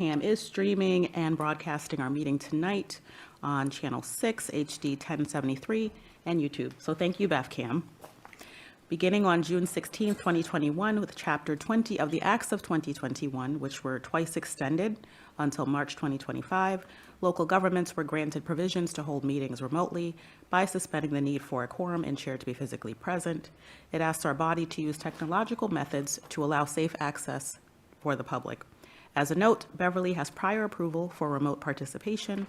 BevCam is streaming and broadcasting our meeting tonight on Channel 6, HD 1073, and YouTube. So thank you, BevCam. Beginning on June 16, 2021, with Chapter 20 of the Acts of 2021, which were twice extended until March 2025, local governments were granted provisions to hold meetings remotely by suspending the need for a quorum and chair to be physically present. It asks our body to use technological methods to allow safe access for the public. As a note, Beverly has prior approval for remote participation,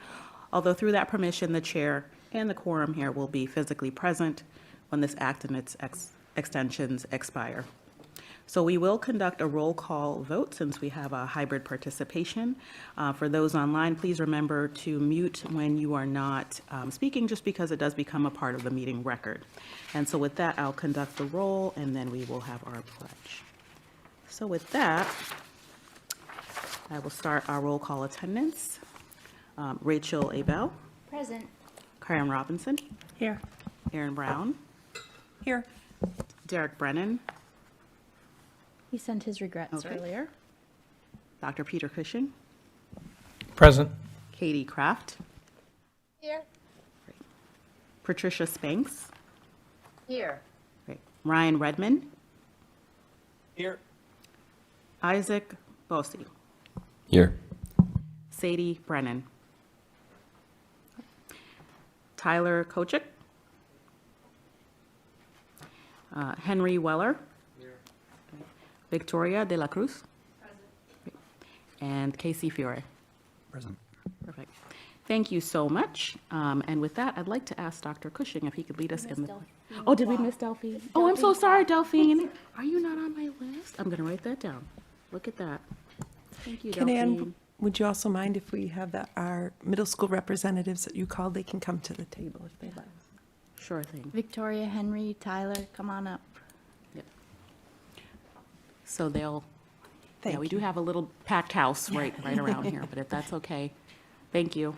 although through that permission, the chair and the quorum here will be physically present when this act and its extensions expire. So we will conduct a roll call vote since we have a hybrid participation. For those online, please remember to mute when you are not speaking, just because it does become a part of the meeting record. And so with that, I'll conduct the roll and then we will have our pledge. So with that, I will start our roll call attendance. Rachel Abel. Present. Karen Robinson. Here. Aaron Brown. Here. Derek Brennan. He sent his regrets earlier. Dr. Peter Cushing. Present. Katie Kraft. Here. Patricia Spanks. Here. Great. Ryan Redmond. Here. Isaac Bosse. Here. Sadie Brennan. Tyler Kochik. Henry Weller. Here. Victoria de la Cruz. Present. And Casey Fiore. Present. Perfect. Thank you so much. And with that, I'd like to ask Dr. Cushing if he could lead us in the... Oh, did we miss Delphine? Oh, I'm so sorry, Delphine. Are you not on my list? I'm going to write that down. Look at that. Thank you, Delphine. Ann, would you also mind if we have our middle school representatives that you called, they can come to the table if they like. Sure thing. Victoria, Henry, Tyler, come on up. Yep. So they'll... Thank yeah, we you. do have a little packed house right around here, but if that's okay. Thank you.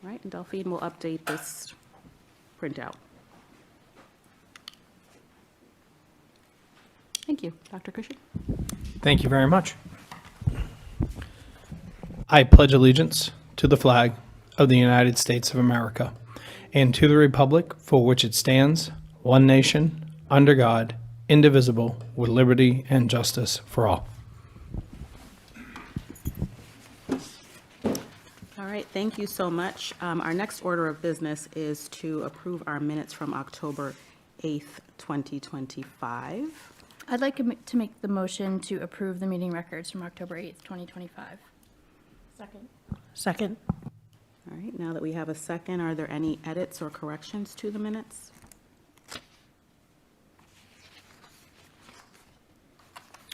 All right, and Delphine will update this printout. Thank you. Dr. Cushing? Thank you very much. I pledge allegiance to the flag of the United States of America and to the republic for which it stands, one nation, under God, indivisible, with liberty and justice for all. All right, thank you so much. Our next order of business is to approve our minutes from October 8th, 2025. I'd like to make the motion to approve the meeting records from October 8th, 2025. Second. Second. All right, now that we have a second, are there any edits or corrections to the minutes?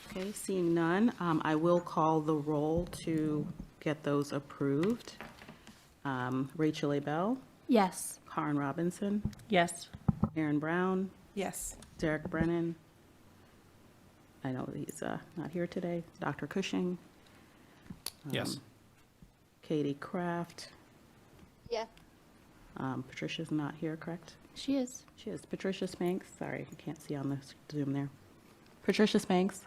Okay, seeing none, I will call the roll to get those approved. Rachel Abel, Yes. Karen Robinson, Yes. Aaron Brown, Yes. Derek Brennan. I know he's not here today. Dr. Cushing. Yes. Katie Kraft. Yeah. Patricia's not here, correct? She is. She is. Patricia Spanks. Sorry, I can't see on the Zoom there. Patricia Spanks.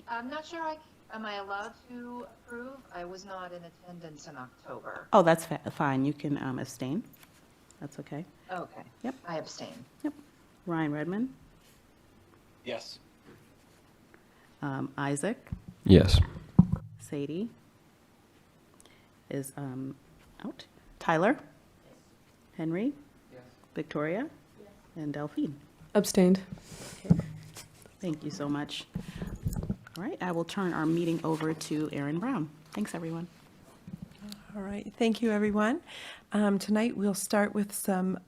I'm not sure am I allowed to approve? I was not in attendance in October. Oh, that's fine. You can abstain. That's okay. Okay. Yep. I abstain. Yep. Ryan Redmond. Yes. Isaac. Yes. Sadie is out. Tyler. Henry. Yes. Victoria. And Delphine. Abstained. Thank you so much. All right, I will turn our meeting over to Aaron Brown. Thanks, everyone. All right. Thank you, everyone. Tonight, we'll start with some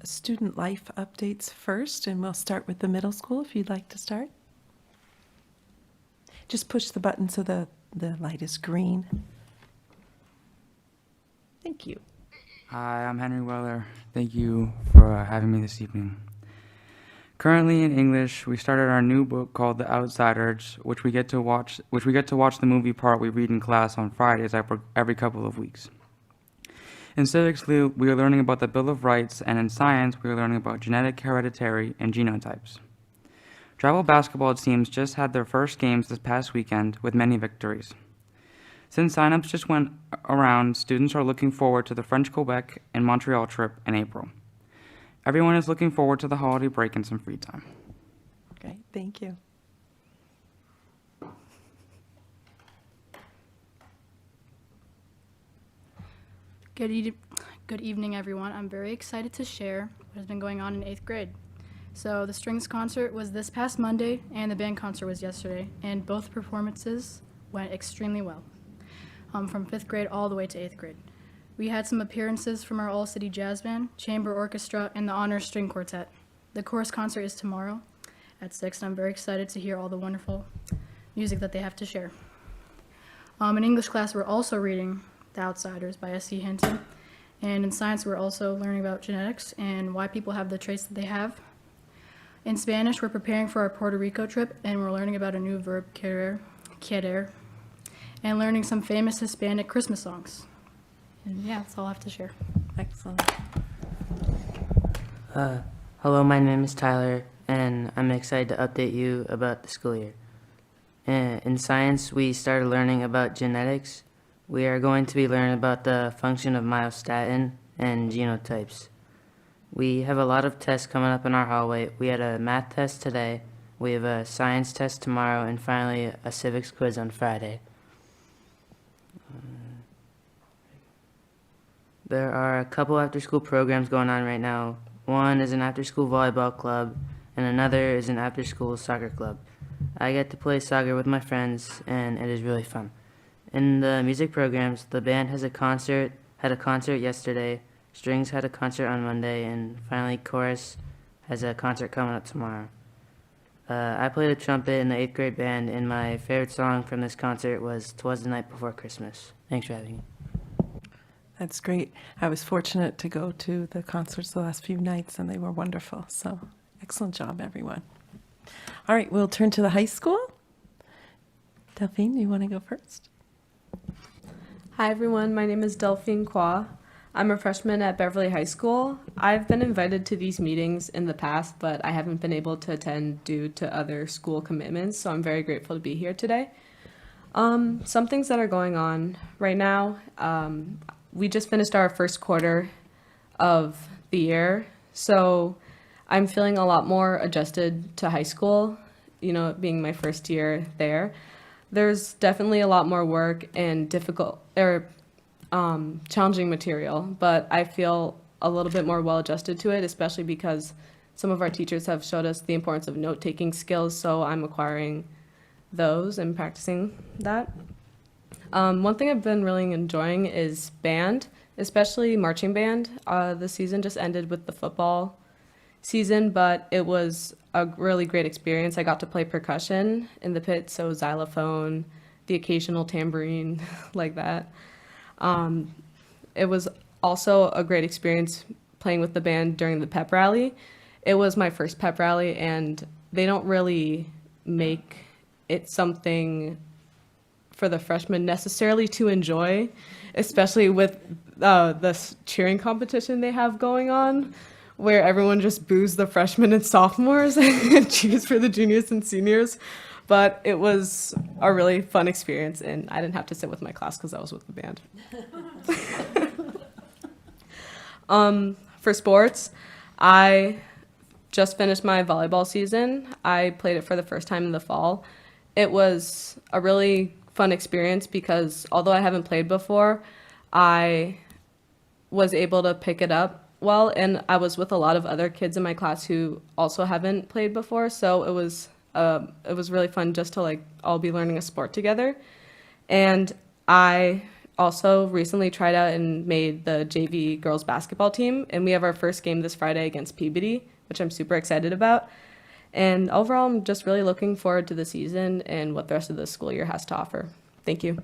student life updates first, and we'll start with the middle school, if you'd like to start. Just push the button so the light is green. Thank you. Hi, I'm Henry Weller. Thank you for having me this evening. Currently in English, we started our new book called The Outsiders, which we get to watch the movie part we read in class on Fridays every couple of weeks. In civics, we are learning about the Bill of Rights, and in science, we are learning about genetic hereditary and genotypes. Travel basketball teams just had their first games this past weekend with many victories. Since signups just went around, students are looking forward to the French Quebec and Montreal trip in April. Everyone is looking forward to the holiday break and some free time. Great, thank you. Good evening, everyone. I'm very excited to share what has been going on in 8th grade. So the strings concert was this past Monday, and the band concert was yesterday, and both performances went extremely well, from 5th grade all the way to 8th grade. We had some appearances from our All-City Jazz Band, Chamber Orchestra, and the Honors String Quartet. The chorus concert is tomorrow at 6, and I'm very excited to hear all the wonderful music that they have to share. In English class, we're also reading The Outsiders by S.E. Hinton, and in science, we're also learning about genetics and why people have the traits that they have. In Spanish, we're preparing for our Puerto Rico trip, and we're learning about a new verb, querer, and learning some famous Hispanic Christmas songs. And yeah, that's all I have to share. Excellent. Hello, my name is Tyler, and I'm excited to update you about the school year. In science, we started learning about genetics. We are going to be learning about the function of myostatin and genotypes. We have a lot of tests coming up in our hallway. We had a math test today, we have a science test tomorrow, and finally a civics quiz on Friday. There are a couple after-school programs going on right now. One is an after-school volleyball club, and another is an after-school soccer club. I get to play soccer with my friends, and it is really fun. In the music programs, the band had a concert yesterday, strings had a concert on Monday, and finally chorus has a concert coming up tomorrow. I played the trumpet in the 8th grade band, and my favorite song from this concert was "'Twas the Night Before Christmas." Thanks for having me. That's great. I was fortunate to go to the concerts the last few nights, and they were wonderful. So excellent job, everyone. All right, we'll turn to the high school. Delphine, you want to go first? Hi everyone, my name is Delphine Kwa. I'm a freshman at Beverly High School. I've been invited to these meetings in the past, but I haven't been able to attend due to other school commitments, so I'm very grateful to be here today. Some things that are going on right now. We just finished our first quarter of the year, so I'm feeling a lot more adjusted to high school, you know, it being my first year there. There's definitely a lot more work and challenging material, but I feel a little bit more well adjusted to it, especially because some of our teachers have showed us the importance of note-taking skills, so I'm acquiring those and practicing that. One thing I've been really enjoying is band, especially marching band. The season just ended with the football season, but it was a really great experience. I got to play percussion in the pit, so xylophone, the occasional tambourine, like that. It was also a great experience playing with the band during the pep rally. It was my first pep rally, and they don't really make it something for the freshmen necessarily to enjoy, especially with this cheering competition they have going on, where everyone just boos the freshmen and sophomores and cheers for the juniors and seniors. But it was a really fun experience, and I didn't have to sit with my class because I was with the band. For sports, I just finished my volleyball season. I played it for the first time in the fall. It was a really fun experience because although I haven't played before, I was able to pick it up well, and I was with a lot of other kids in my class who also haven't played before, so it was really fun just to like all be learning a sport together. And I also recently tried out and made the JV girls basketball team, and we have our first game this Friday against Peabody, which I'm super excited about. And overall, I'm just really looking forward to the season and what the rest of the school year has to offer. Thank you.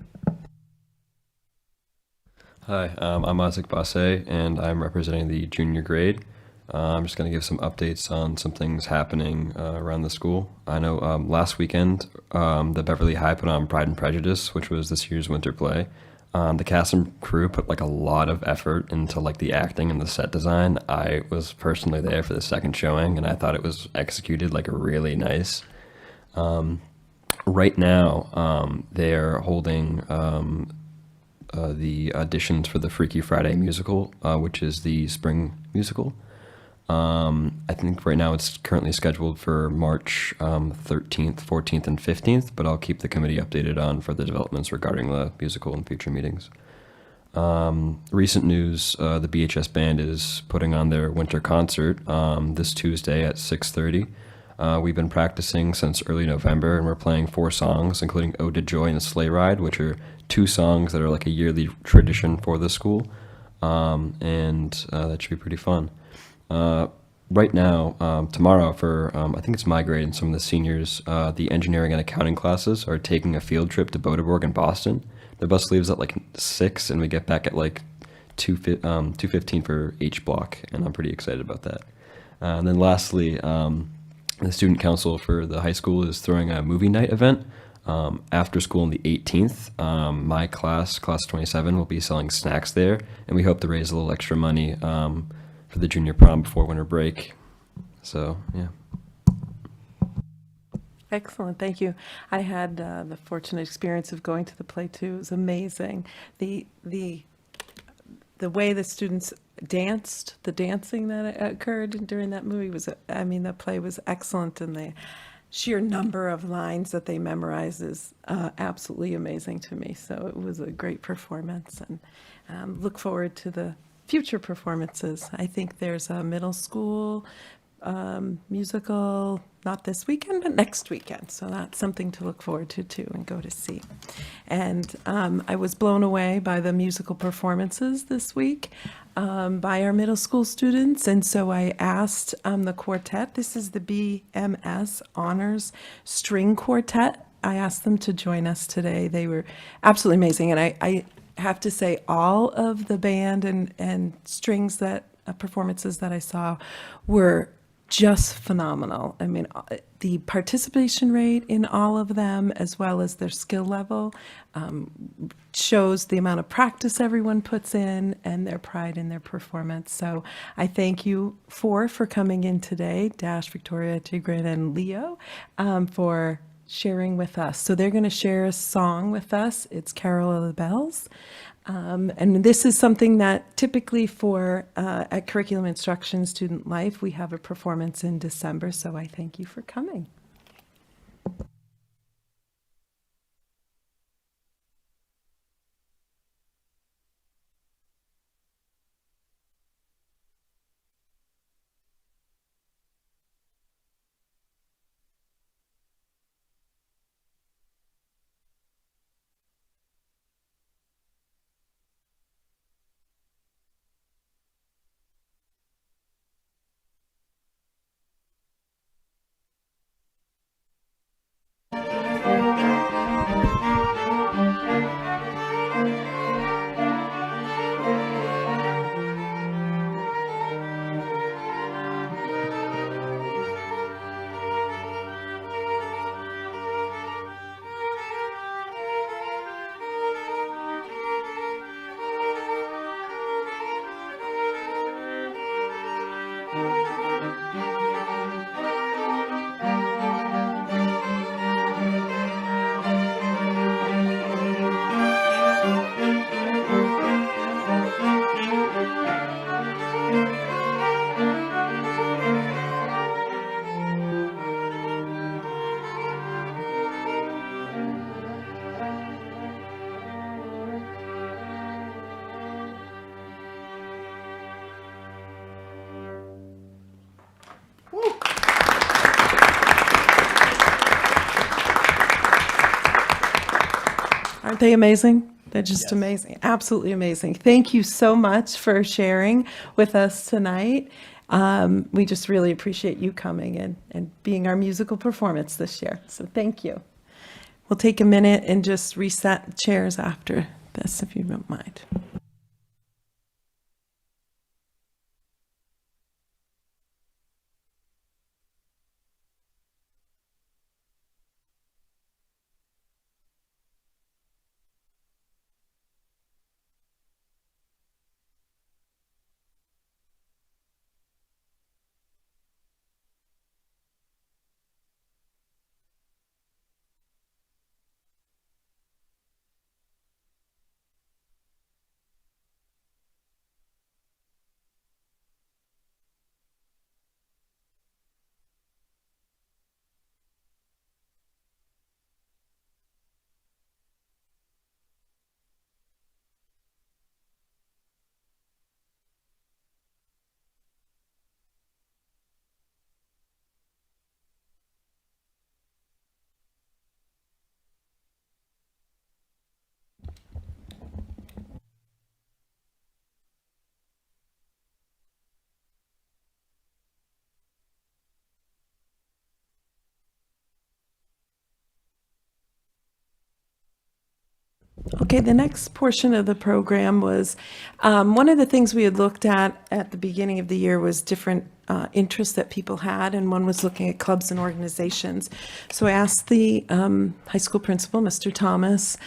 Hi, I'm Isaac Basse, and I'm representing the junior grade. I'm just going to give some updates on some things happening around the school. I know last weekend, the Beverly High put on Pride and Prejudice, which was this year's winter play. The cast and crew put like a lot of effort into like the acting and the set design. I was personally there for the second showing, and I thought it was executed like really nice. right now, they're holding the auditions for the Freaky Friday musical, which is the spring musical. I think right now it's currently scheduled for March 13th, 14th, and 15th, but I'll keep the committee updated on further developments regarding the musical in future meetings. Recent news, the BHS Band is putting on their winter concert this Tuesday at 6:30. We've been practicing since early November, and we're playing 4 songs, including Ode to Joy and the Sleigh Ride, which are 2 songs that are like a yearly tradition for the school, and that should be pretty fun. Right now, tomorrow for, I think it's my grade and some of the seniors, the engineering and accounting classes are taking a field trip to Bodeborg in Boston. The bus leaves at like 6 and we get back at like 2:15 for H block, and I'm pretty excited about that. And then lastly, the student council for the high school is throwing a movie night event after school on the 18th. My class 27, will be selling snacks there, and we hope to raise a little extra money for the junior prom before winter break. So, yeah. Excellent, thank you. I had the fortunate experience of going to the play too. It was amazing. The way the students danced, the dancing that occurred during that movie was, I mean, that play was excellent, and the sheer number of lines that they memorized is absolutely amazing to me. So it was a great performance, and look forward to the future performances. I think there's a middle school musical, not this weekend, but next weekend. So that's something to look forward to too and go to see. And I was blown away by the musical performances this week by our middle school students. And so I asked the quartet, this is the BMS Honors String Quartet. I asked them to join us today. They were absolutely amazing. And I have to say all of the band and strings that performances that I saw were just phenomenal. I mean, the participation rate in all of them, as well as their skill level, shows the amount of practice everyone puts in and their pride in their performance. So I thank you for coming in today, Dash, Victoria, Tigran, and Leo, for sharing with us. So they're going to share a song with us. It's Carol of the Bells. And this is something that typically for at Curriculum Instruction Student Life, we have a performance in December. So I thank you for coming. Aren't they amazing? They're just amazing, absolutely amazing. Thank you so much for sharing with us tonight. We just really appreciate you coming and being our musical performance this year. So thank you. We'll take a minute and just reset chairs after this, if you don't mind. Okay, the next portion of the program was, one of the things we had looked at the beginning of the year was different interests that people had, and one was looking at clubs and organizations. So I asked the high school principal, Mr. Thomas,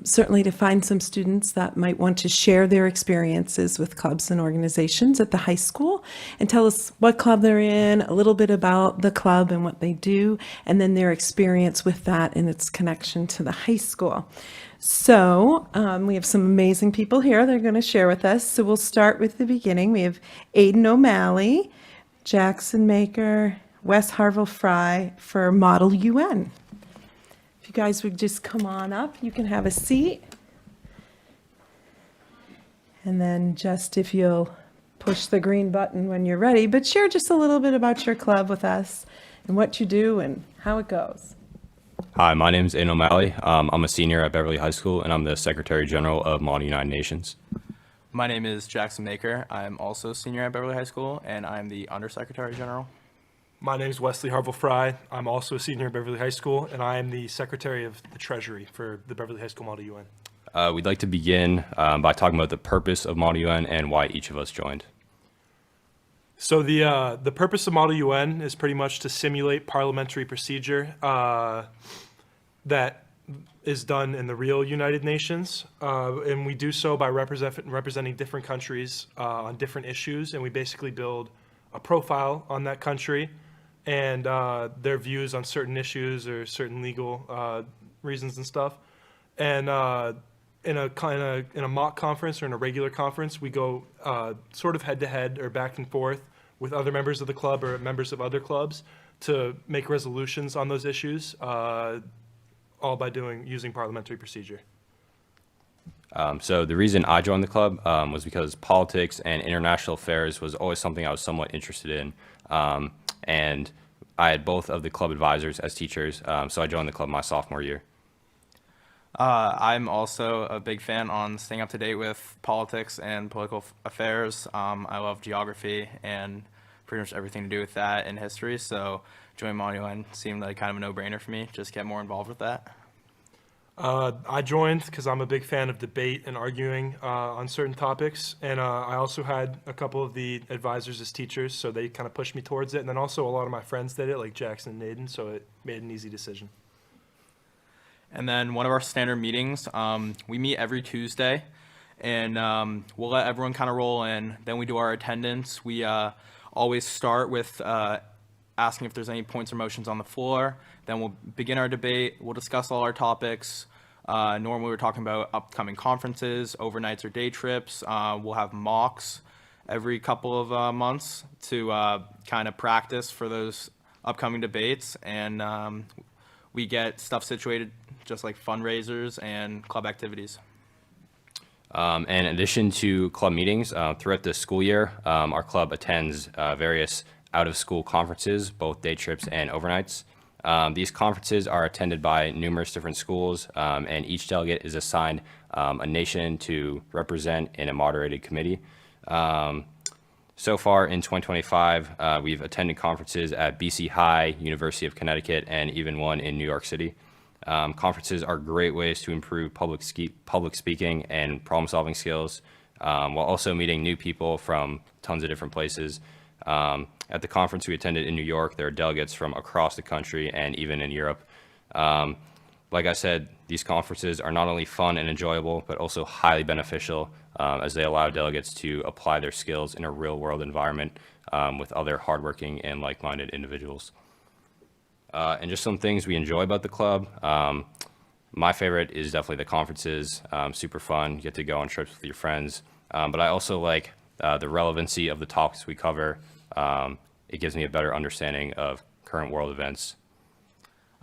certainly to find some students that might want to share their experiences with clubs and organizations at the high school and tell us what club they're in, a little bit about the club and what they do, and then their experience with that and its connection to the high school. So we have some amazing people here they're going to share with us. So we'll start with the beginning. We have Aiden O'Malley, Jackson Maker, Wes Harville Fry for Model UN. If you guys would just come on up, you can have a seat. And then just if you'll push the green button when you're ready, but share just a little bit about your club with us and what you do and how it goes. Hi, my name is Aiden O'Malley. I'm a senior at Beverly High School, and I'm the Secretary General of Model United Nations. My name is Jackson Maker. I'm also a senior at Beverly High School, and I'm the Undersecretary General. My name is Wesley Harville Fry. I'm also a senior at Beverly High School, and I am the Secretary of the Treasury for the Beverly High School Model UN. We'd like to begin by talking about the purpose of Model UN and why each of us joined. So the purpose of Model UN is pretty much to simulate parliamentary procedure that is done in the real United Nations, and we do so by representing different countries on different issues, and we basically build a profile on that country and their views on certain issues or certain legal reasons and stuff. And in a mock conference or in a regular conference, we go sort of head-to-head or back and forth with other members of the club or members of other clubs to make resolutions on those issues, all by using parliamentary procedure. So the reason I joined the club was because politics and international affairs was always something I was somewhat interested in. And I had both of the club advisors as teachers, so I joined the club my sophomore year. I'm also a big fan on staying up to date with politics and political affairs. I love geography and pretty much everything to do with that and history, so joining Model UN seemed like kind of a no-brainer for me, just get more involved with that. I joined because I'm a big fan of debate and arguing on certain topics, and I also had a couple of the advisors as teachers, so they kind of pushed me towards it, and then also a lot of my friends did it, like Jackson and Aiden, so it made an easy decision. And then one of our standard meetings, we meet every Tuesday, and we'll let everyone kind of roll in. Then we do our attendance. We always start with asking if there's any points or motions on the floor. Then we'll begin our debate. We'll discuss all our topics. Normally we're talking about upcoming conferences, overnights or day trips. We'll have mocks every couple of months to kind of practice for those upcoming debates. And we get stuff situated just like fundraisers and club activities. And in addition to club meetings, throughout the school year, our club attends various out-of-school conferences, both day trips and overnights. These conferences are attended by numerous different schools, and each delegate is assigned a nation to represent in a moderated committee. So far in 2025, we've attended conferences at BC High, University of Connecticut, and even one in New York City. Conferences are great ways to improve public speaking and problem-solving skills, while also meeting new people from tons of different places. At the conference we attended in New York, there are delegates from across the country and even in Europe. Like I said, these conferences are not only fun and enjoyable, but also highly beneficial as they allow delegates to apply their skills in a real-world environment with other hardworking and like-minded individuals. And just some things we enjoy about the club. My favorite is definitely the conferences. Super fun, you get to go on trips with your friends. But I also like the relevancy of the topics we cover. It gives me a better understanding of current world events.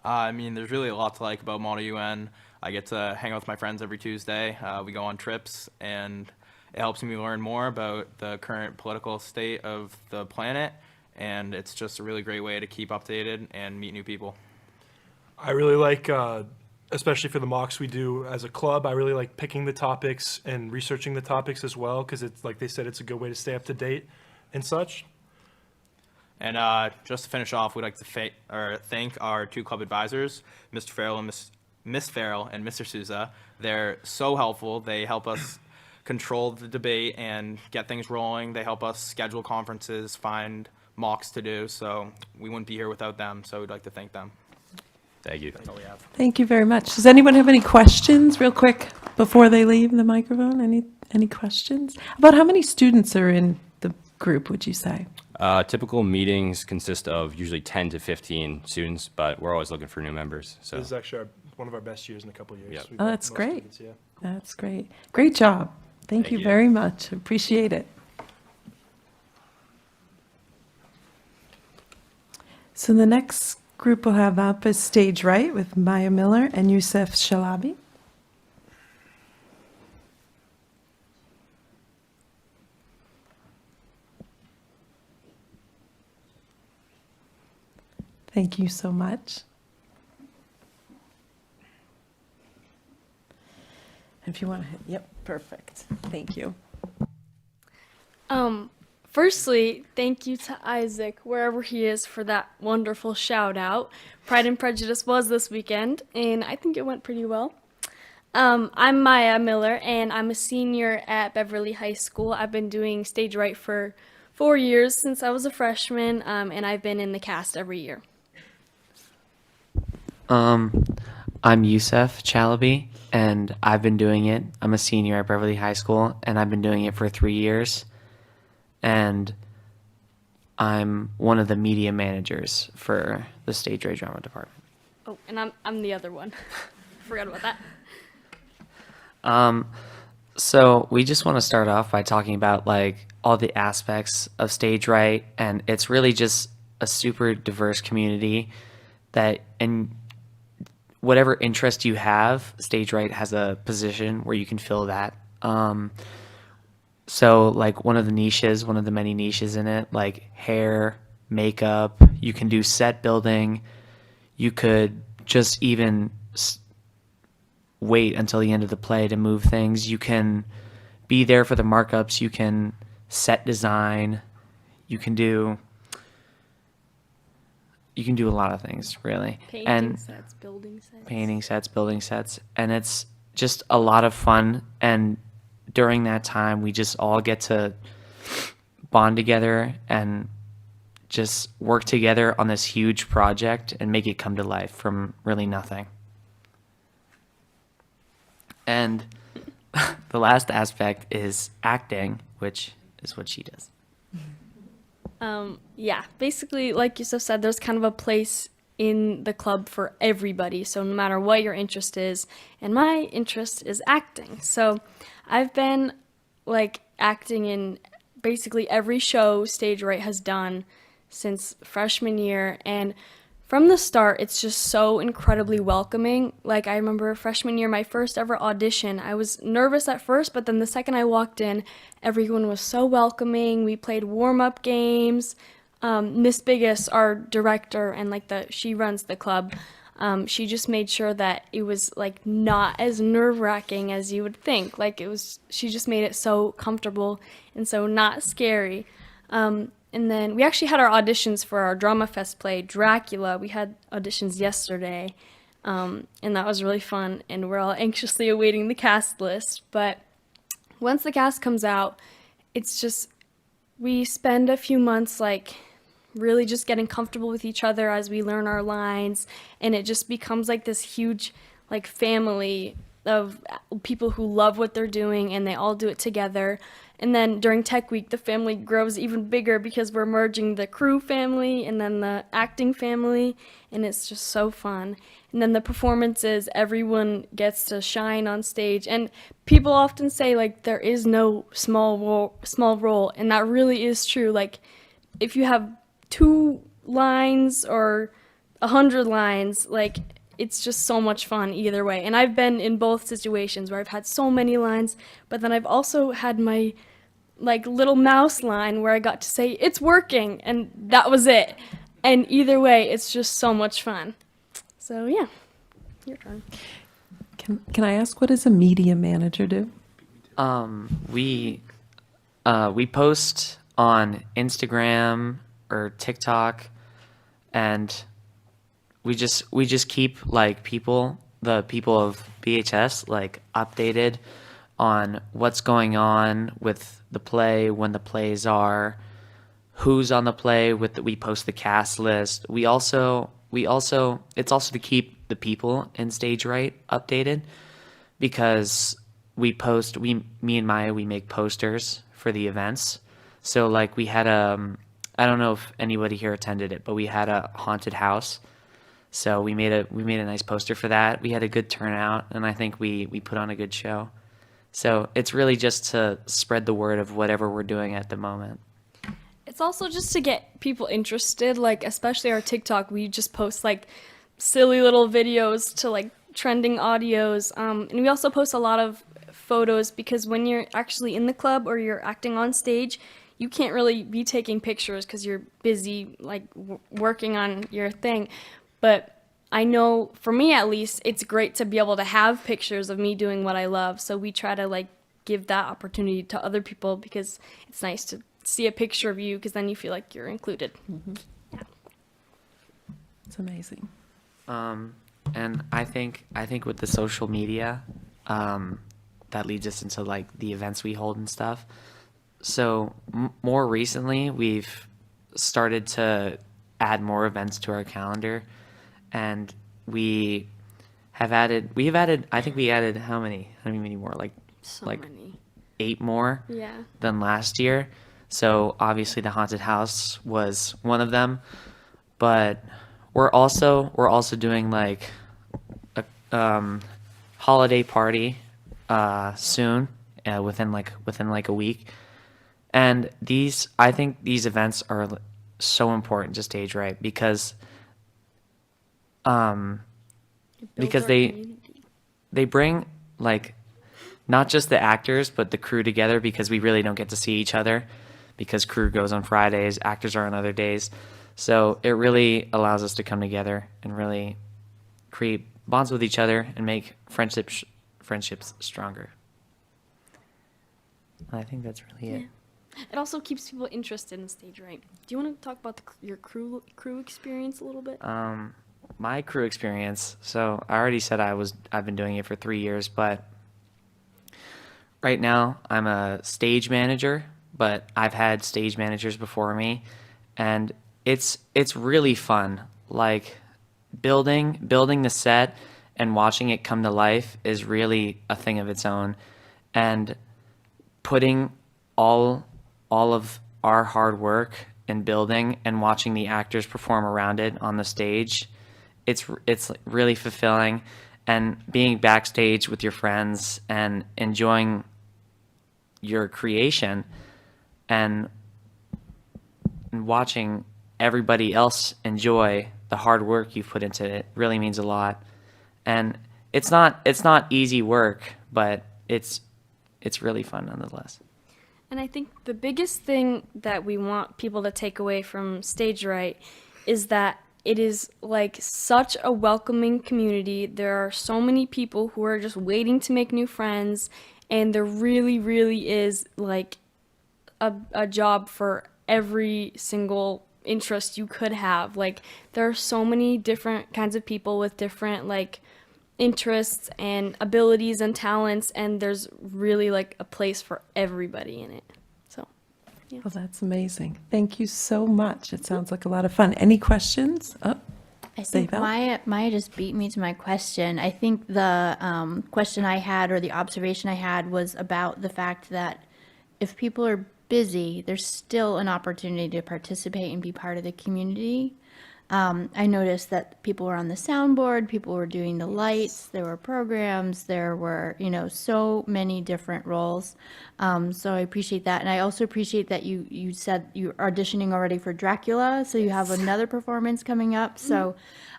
I mean, there's really a lot to like about Model UN. I get to hang out with my friends every Tuesday. We go on trips, and it helps me learn more about the current political state of the planet, and it's just a really great way to keep updated and meet new people. I really like, especially for the mocks we do as a club, I really like picking the topics and researching the topics as well, because it's like they said, it's a good way to stay up to date and such. And just to finish off, we'd like to thank our two club advisors, Mr. Farrell and Miss Farrell and Mr. Souza. They're so helpful. They help us control the debate and get things rolling. They help us schedule conferences, find mocks to do. So we wouldn't be here without them. So we'd like to thank them. Thank you. That's all we have. Thank you very much. Does anyone have any questions real quick before they leave the microphone? Any questions? About how many students are in the group, would you say? Typical meetings consist of usually 10 to 15 students, but we're always looking for new members. So This is actually one of our best years in a couple of years. Yep. We've Oh, got that's most great. students, yeah. That's great. Great job. Thank Thank you you. very much. Appreciate it. So the next group we'll have up is Stage Right with Maya Miller and Youssef Shalabi. Thank you so much. If you want to hit, yep, perfect. Thank you. Firstly, thank you to Isaac, wherever he is, for that wonderful shout out. Pride and Prejudice was this weekend, and I think it went pretty well. I'm Maya Miller, and I'm a senior at Beverly High School. I've been doing Stage Right for 4 years since I was a freshman, and I've been in the cast every year. I'm Youssef Chalabi, and I've been doing it. I'm a senior at Beverly High School, and I've been doing it for 3 years. And I'm one of the media managers for the Stage Right Drama Department. Oh, and I'm the other one. Forgot about that. So we just want to start off by talking about like all the aspects of Stage Right, and it's really just a super diverse community that, in whatever interest you have, Stage Right has a position where you can fill that. So like one of the many niches in it, like hair, makeup, you can do set building, you could just even wait until the end of the play to move things, you can be there for the markups, you can set design, you can do a lot of things, really. Painting sets, Building sets, and it's just a lot of fun. And during that time, we just all get to bond together and just work together on this huge project and make it come to life from really nothing. And the last aspect is acting, which is what she does. Yeah, basically, like Yusuf said, there's kind of a place in the club for everybody. So no matter what your interest is, and my interest is acting. So I've been like acting in basically every show Stage Right has done since freshman year, and from the start, it's just so incredibly welcoming. Like, I remember freshman year, my first ever audition, I was nervous at first, but then the second I walked in, everyone was so welcoming. We played warm-up games. Miss Biggis, our director, and she runs the club, she just made sure that it was like not as nerve-wracking as you would think. She just made it so comfortable and so not scary. And then we actually had our auditions for our Drama Fest play, Dracula. We had auditions yesterday, and that was really fun, and we're all anxiously awaiting the cast list. But once the cast comes out, it's just, we spend a few months really just getting comfortable with each other as we learn our lines, and it just becomes like this huge family of people who love what they're doing, and they all do it together. And then during Tech Week, the family grows even bigger because we're merging the crew family and then the acting family, and it's just so fun. And then the performances, everyone gets to shine on stage, and people often say there is no small role, and that really is true. If you have 2 lines or 100 lines, it's just so much fun either way. And I've been in both situations where I've had so many lines, but then I've also had my little mouse line where I got to say, "It's working," and that was it. And either way, it's just so much fun. So yeah, your turn. Can I ask, what does a media manager do? We post on Instagram or TikTok, and we just keep people the people of BHS like updated on what's going on with the play, when the plays are, who's on the play. We post the cast list. We also it's also to keep the people in Stage Right updated, because me and Maya, we make posters for the events. So like we had I don't know if anybody here attended it, but we had a haunted house. So we made a nice poster for that. We had a good turnout, and I think we put on a good show. So it's really just to spread the word of whatever we're doing at the moment. It's also just to get people interested, like especially our TikTok. We just post like silly little videos to like trending audios. And we also post a lot of photos, because when you're actually in the club or you're acting on stage, you can't really be taking pictures because you're busy like working on your thing. But I know for me at least, it's great to be able to have pictures of me doing what I love. So we try to like give that opportunity to other people, because it's nice to see a picture of you, because then you feel like you're included. Yeah. It's amazing. And I think with the social media, that leads us into like the events we hold and stuff. So more recently, we've started to add more events to our calendar, and we have added. I think we added how many more? Like So like many. 8 more Yeah. than last year. So obviously the haunted house was one of them, but we're also doing like a holiday party soon, within like a week. And I think these events are so important to Stage Right, because they bring like not just the actors but the crew together, because we really don't get to see each other, because crew goes on Fridays, actors are on other days. So it really allows us to come together and really create bonds with each other and make friendships stronger. I think that's really it. It also keeps people interested in Stage Right. Do you want to talk about your crew experience a little bit? My crew experience. So I already said I've been doing it for 3 years, but right now I'm a stage manager, but I've had stage managers before me, and it's really fun. Like building the set and watching it come to life is really a thing of its own, and putting all of our hard work in building and watching the actors perform around it on the stage, it's really fulfilling. And being backstage with your friends and enjoying your creation and watching everybody else enjoy the hard work you've put into it really means a lot. And it's not easy work, but it's really fun nonetheless. And I think the biggest thing that we want people to take away from Stage Right is that it is like such a welcoming community. There are so many people who are just waiting to make new friends, and there really, really is like a job for every single interest you could have. Like there are so many different kinds of people with different like interests and abilities and talents, and there's really like a place for everybody in it. So yeah. Well, that's amazing. Thank you so much. It sounds like a lot of fun. Any questions? I think Daybell? Maya just beat me to my question. I think the question I had, or the observation I had, was about the fact that if people are busy, there's still an opportunity to participate and be part of the community. I noticed that people were on the soundboard, people were doing the lights, there were programs, there were, so many different roles. So I appreciate that. And I also appreciate that you said you're auditioning already for Dracula, so you have another performance coming up. So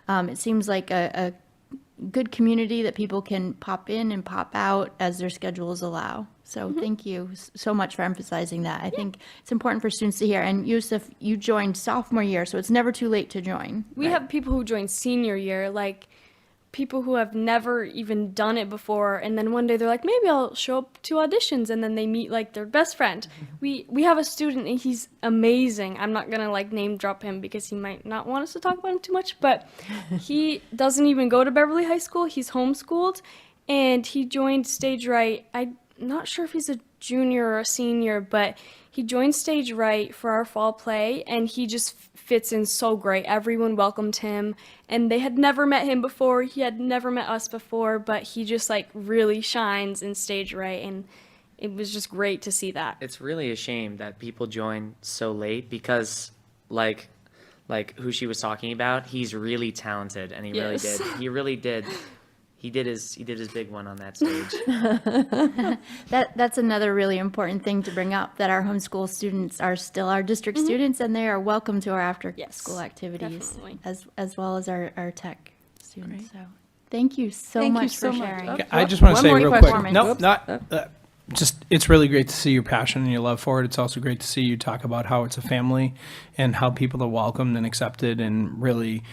it seems like a good community that people can pop in and pop out as their schedules allow. So thank you so much for emphasizing that. I think it's important for students to hear. And Yusuf, you joined sophomore year, so it's never too late to join. We have people who join senior year. Like people who have never even done it before, and then one day they're like, maybe I'll show up to auditions, and then they meet like their best friend. We have a student and he's amazing. I'm not gonna like name drop him because he might not want us to talk about him too much, but he doesn't even go to Beverly High School. He's homeschooled, and he joined Stage Right. I'm not sure if he's a junior or a senior, but he joined Stage Right for our fall play, and he just fits in so great. Everyone welcomed him, and they had never met him before. He had never met us before, but he just like really shines in Stage Right, and it was just great to see that. It's really a shame that people join so late because, like who she was talking about, he's really talented, and he Yes. really did. He did his big one on that stage. That's another really important thing to bring up, that our homeschool students are still our district students, and they are welcome to our after-school activities, definitely. as well as our tech students. So, thank you so Thank you much so for much. sharing. Okay. I just want to One say more real question. quick. No, Oops. not. Just it's really great to see your passion and your love for it. It's also great to see you talk about how it's a family and how people are welcomed and accepted and really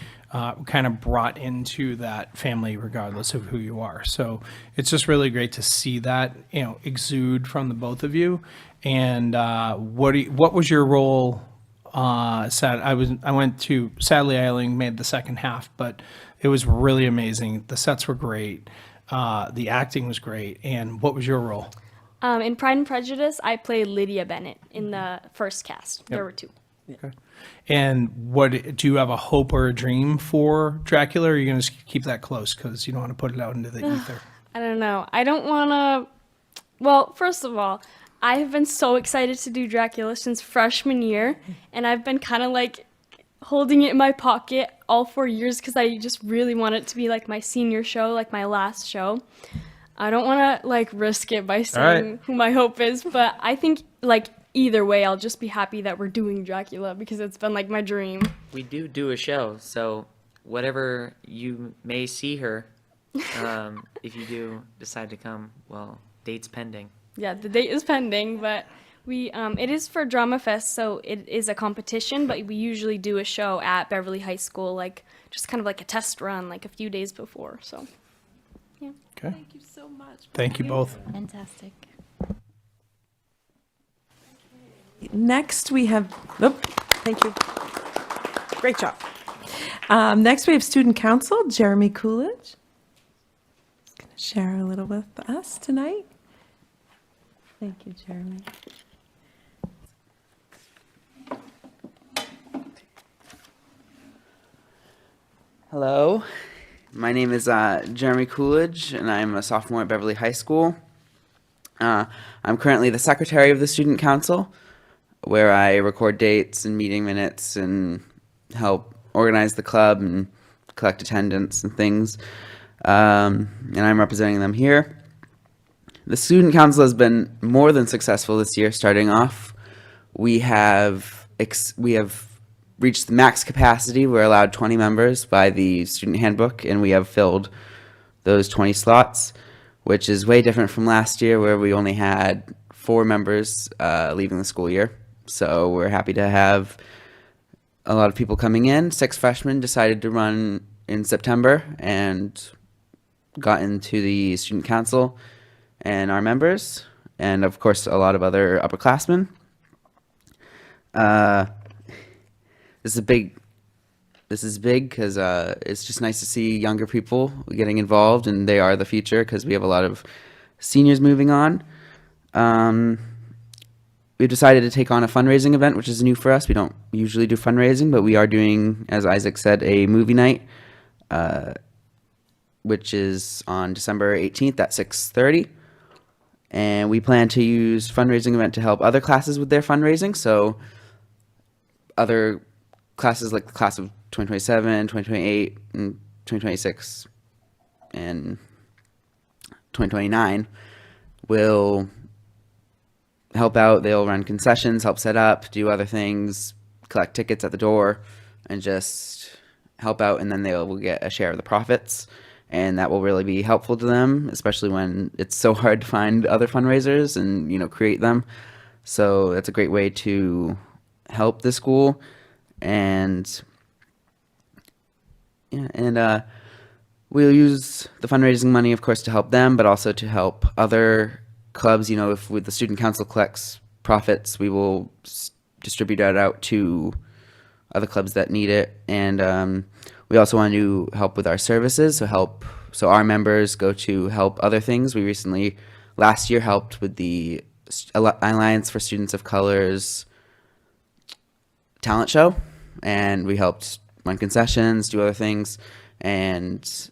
kind of brought into that family regardless of who you are. So it's just really great to see that, you know, exude from the both of you. And what was your role? I went to, sadly I only made the second half, but it was really amazing. The sets were great. The acting was great. And what was your role? In Pride and Prejudice, I played Lydia Bennett in the first cast. There were two. Okay. And what do you have a hope or a dream for Dracula, or are you going to keep that close because you don't want to put it out into the ether? I don't know. I don't want to. Well, first of all, I have been so excited to do Dracula since freshman year, and I've been kind of like holding it in my pocket all 4 years because I just really want it to be like my senior show, like my last show. I don't want to like risk it by saying who my hope is, but I think like either way, I'll just be happy that we're doing Dracula because it's been like my dream. We do a show, so whatever you may see her, if you do decide to come, well, date's pending. Yeah, the date is pending, but we it is for Drama Fest, so it is a competition, but we usually do a show at Beverly High School, like just kind of like a test run, like a few days before. So, yeah. Okay. Thank you so much. Thank you both. Fantastic. Next, we have, thank you. Great job. Next, we have Student Council, Jeremy Coolidge. He's going to share a little with us tonight. Thank you, Jeremy. Hello, my name is Jeremy Coolidge, and I'm a sophomore at Beverly High School. I'm currently the secretary of the Student Council, where I record dates and meeting minutes and help organize the club and collect attendance and things. And I'm representing them here. The Student Council has been more than successful this year. Starting off, we have reached the max capacity. We're allowed 20 members by the student handbook, and we have filled those 20 slots, which is way different from last year where we only had 4 members leaving the school year. So we're happy to have a lot of people coming in. 6 freshmen decided to run in September and got into the student council and our members, and of course a lot of other upperclassmen. This is big because it's just nice to see younger people getting involved, and they are the future because we have a lot of seniors moving on. We've decided to take on a fundraising event, which is new for us. We don't usually do fundraising, but we are doing, as Isaac said, a movie night, which is on December 18th at 6:30. And we plan to use fundraising event to help other classes with their fundraising. So other classes like the class of 2027, 2028, and 2026, and 2029 will help out. They'll run concessions, help set up, do other things, collect tickets at the door, and just help out, and then they will get a share of the profits. And that will really be helpful to them, especially when it's so hard to find other fundraisers and, you know, create them. So that's a great way to help the school. And yeah, and we'll use the fundraising money, of course, to help them, but also to help other clubs. You know, if with the student council collects profits, we will distribute that out to other clubs that need it. And we also want to help with our services, so our members go to help other things. We recently, last year, helped with the Alliance for Students of Color's talent show, and we helped run concessions, do other things, and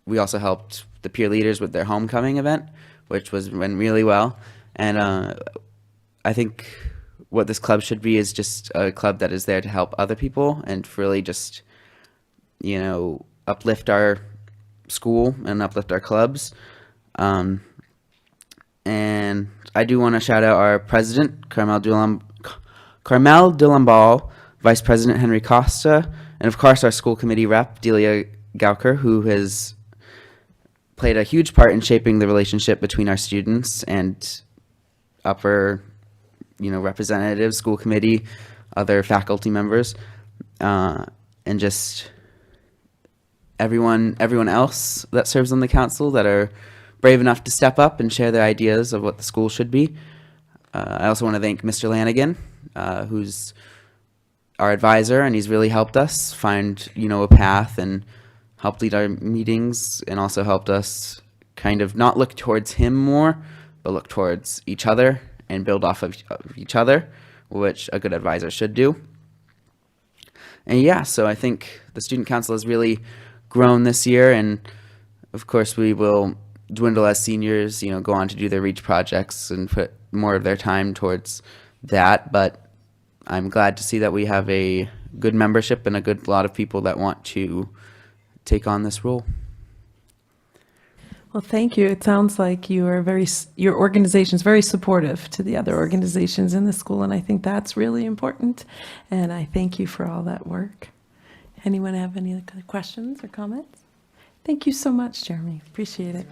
we also helped the peer leaders with their homecoming event, which went really well. And I think what this club should be is just a club that is there to help other people and really just, you know, uplift our school and uplift our clubs. And I do want to shout out our president, Carmel Dulambal, Vice President Henry Costa, and of course our school committee rep, Delia Gauker, who has played a huge part in shaping the relationship between our students and upper, you know, representatives, school committee, other faculty members, and just everyone else that serves on the council that are brave enough to step up and share their ideas of what the school should be. I also want to thank Mr. Lanigan, who's our advisor, and he's really helped us find, you know, a path and helped lead our meetings, and also helped us kind of not look towards him more, but look towards each other and build off of each other, which a good advisor should do. And yeah, so I think the student council has really grown this year, and of course we will dwindle as seniors, you know, go on to do their REACH projects and put more of their time towards that. But I'm glad to see that we have a good membership and a good lot of people that want to take on this role. Well, thank you. It sounds like you are your organization is very supportive to the other organizations in the school, and I think that's really important. And I thank you for all that work. Anyone have any other questions or comments? Thank you so much, Jeremy. Appreciate it.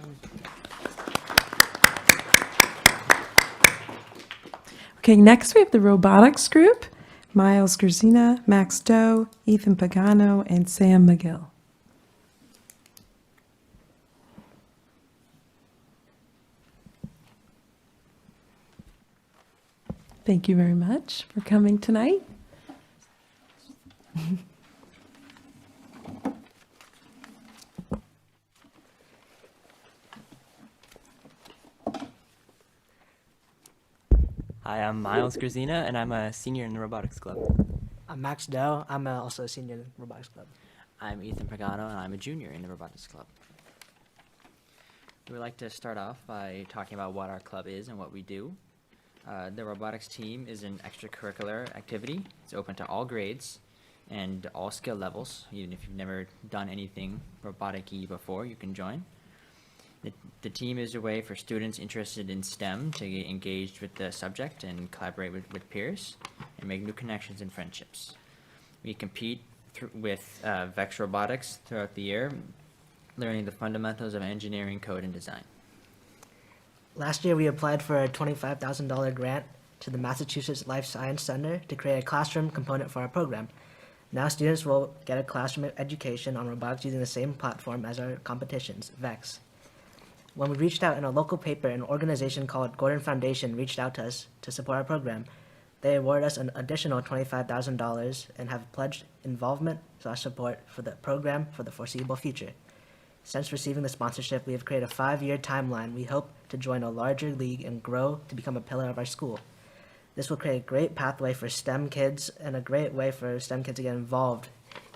Okay, next we have the robotics group. Miles Gerzina, Max Doe, Ethan Pagano, and Sam McGill. Thank you very much for coming tonight. Hi, I'm Miles Gerzina, and I'm a senior in the Robotics Club. I'm Max Doe. I'm also a senior in the Robotics Club. I'm Ethan Pagano, and I'm a junior in the Robotics Club. We would like to start off by talking about what our club is and what we do. The robotics team is an extracurricular activity. It's open to all grades and all skill levels. Even if you've never done anything robotic-y before, you can join. The team is a way for students interested in STEM to get engaged with the subject and collaborate with peers and make new connections and friendships. We compete with VEX Robotics throughout the year, learning the fundamentals of engineering, code, and design. Last year, we applied for a $25,000 grant to the Massachusetts Life Science Center to create a classroom component for our program. Now students will get a classroom education on robotics using the same platform as our competitions, VEX. When we reached out in a local paper, an organization called Gordon Foundation reached out to us to support our program. They awarded us an additional $25,000 and have pledged involvement/support for the program for the foreseeable future. Since receiving the sponsorship, we have created a 5-year timeline. We hope to join a larger league and grow to become a pillar of our school. This will create a great pathway for STEM kids and a great way for STEM kids to get involved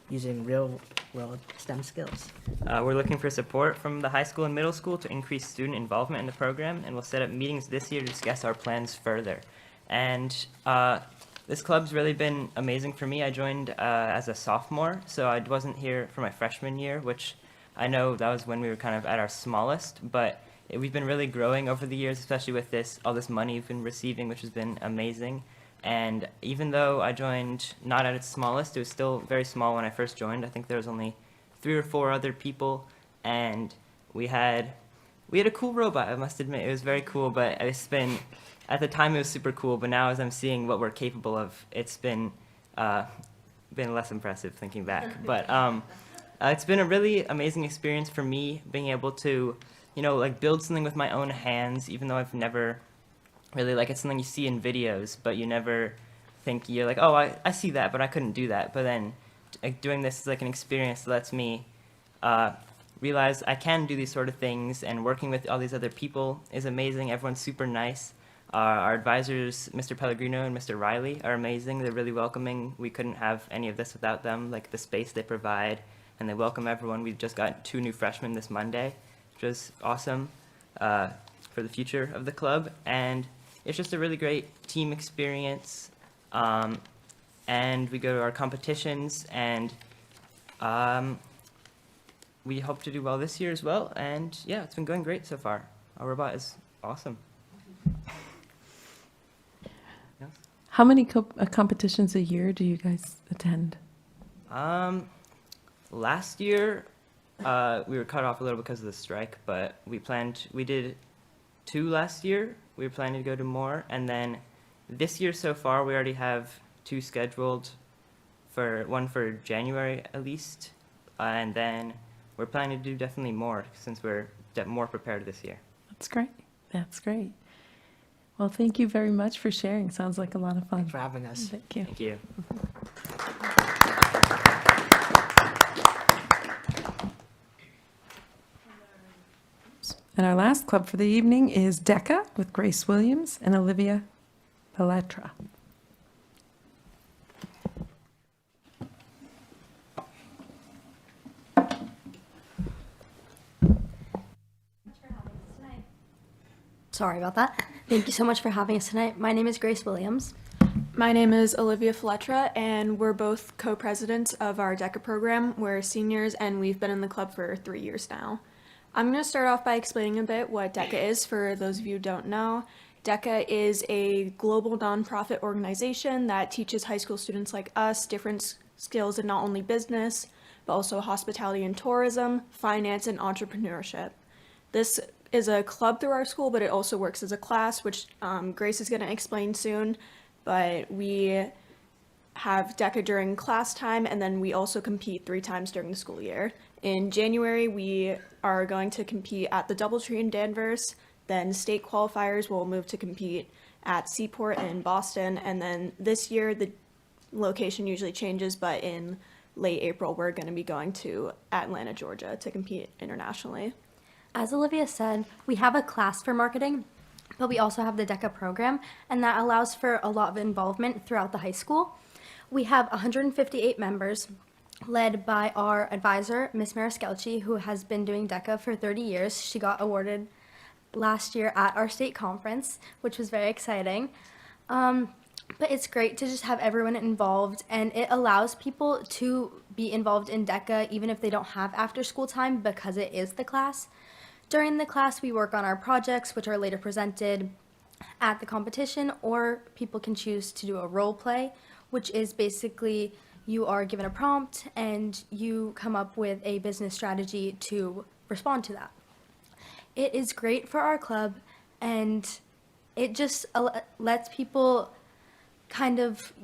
using real-world STEM skills. We're looking for support from the high school and middle school to increase student involvement in the program, and we'll set up meetings this year to discuss our plans further. And this club's really been amazing for me. I joined as a sophomore, so I wasn't here for my freshman year, which I know that was when we were kind of at our smallest, but we've been really growing over the years, especially with all this money we've been receiving, which has been amazing. And even though I joined not at its smallest, it was still very small when I first joined. I think there was only 3 or 4 other people, and we had a cool robot, I must admit. It was very cool, but at the time it was super cool, but now as I'm seeing what we're capable of, it's been less impressive thinking back. But It's been a really amazing experience for me being able to, like build something with my own hands, even though I've never really, like, it's something you see in videos, but you never think, you're like, oh, I see that, but I couldn't do that. But then like, doing this is like an experience that lets me realize I can do these sort of things, and working with all these other people is amazing. Everyone's super nice. Our advisors, Mr. Pellegrino and Mr. Riley, are amazing. They're really welcoming. We couldn't have any of this without them, like the space they provide, and they welcome everyone. We've just got 2 new freshmen this Monday, which was awesome for the future of the club. And it's just a really great team experience. And we go to our competitions, and we hope to do well this year as well. And yeah, it's been going great so far. Our robot is awesome. How many competitions a year do you guys attend? Last year, we were cut off a little because of the strike, but we did 2 last year. We were planning to go to more, and then this year so far, we already have 2 scheduled, one for January at least, and then we're planning to do definitely more since we're more prepared this year. That's great. That's great. Well, thank you very much for sharing. Sounds like a lot of fun. Thanks for having us. Thank you. Thank you. And our last club for the evening is DECA with Grace Williams and Olivia Paletra. Sorry about that. Thank you so much for having us tonight. My name is Grace Williams. My name is Olivia Fletcher, and we're both co-presidents of our DECA program. We're seniors, and we've been in the club for 3 years now. I'm going to start off by explaining a bit what DECA is for those of you who don't know. DECA is a global nonprofit organization that teaches high school students like us different skills in not only business, but also hospitality and tourism, finance, and entrepreneurship. This is a club through our school, but it also works as a class, which Grace is going to explain soon. But we have DECA during class time, and then we also compete 3 times during the school year. In January, we are going to compete at the Doubletree in Danvers. Then state qualifiers will move to compete at Seaport in Boston. And then this year, the location usually changes, but in late April, we're going to be going to Atlanta, Georgia to compete internationally. As Olivia said, we have a class for marketing, but we also have the DECA program, and that allows for a lot of involvement throughout the high school. We have 158 members, led by our advisor, Miss Mariskelchi, who has been doing DECA for 30 years. She got awarded last year at our state conference, which was very exciting. But it's great to just have everyone involved, and it allows people to be involved in DECA even if they don't have after school time because it is the class. During the class, we work on our projects, which are later presented at the competition, or people can choose to do a role play, which is basically you are given a prompt and you come up with a business strategy to respond to that. It is great for our club, and it just lets people kind of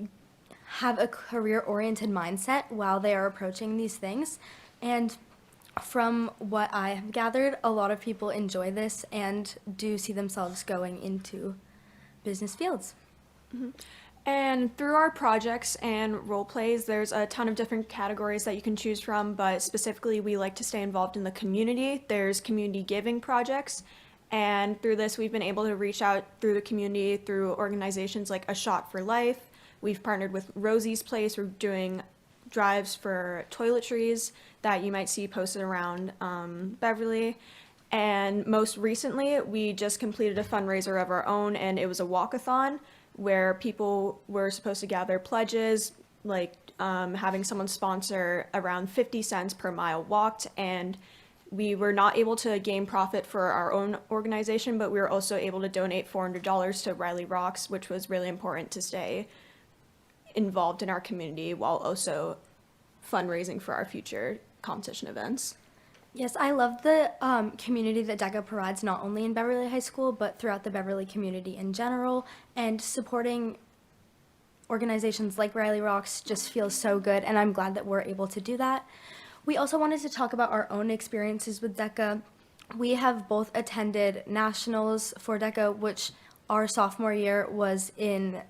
have a career-oriented mindset while they are approaching these things. And from what I have gathered, a lot of people enjoy this and do see themselves going into business fields. Mm-hmm. And through our projects and role plays, there's a ton of different categories that you can choose from, but specifically we like to stay involved in the community. There's community giving projects, and through this we've been able to reach out through the community through organizations like A Shot for Life. We've partnered with Rosie's Place. We're doing drives for toiletries that you might see posted around Beverly. And most recently, we just completed a fundraiser of our own, and it was a walkathon where people were supposed to gather pledges, like having someone sponsor around 50 cents per mile walked. And we were not able to gain profit for our own organization, but we were also able to donate $400 to Riley Rocks, which was really important to stay involved in our community while also fundraising for our future competition events. Yes, I love the community that DECA provides, not only in Beverly High School, but throughout the Beverly community in general, and supporting organizations like Riley Rocks just feels so good, and I'm glad that we're able to do that. We also wanted to talk about our own experiences with DECA. We have both attended nationals for DECA, which our sophomore year was in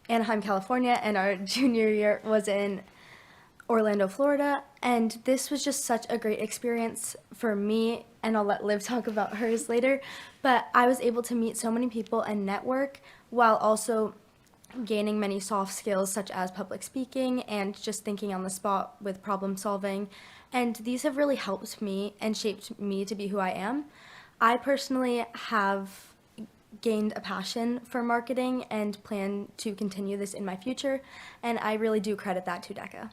Anaheim, California, and our junior year was in Orlando, Florida. And this was just such a great experience for me, and I'll let Liv talk about hers later. But I was able to meet so many people and network while also gaining many soft skills such as public speaking and just thinking on the spot with problem solving. And these have really helped me and shaped me to be who I am. I personally have gained a passion for marketing and plan to continue this in my future, and I really do credit that to DECA.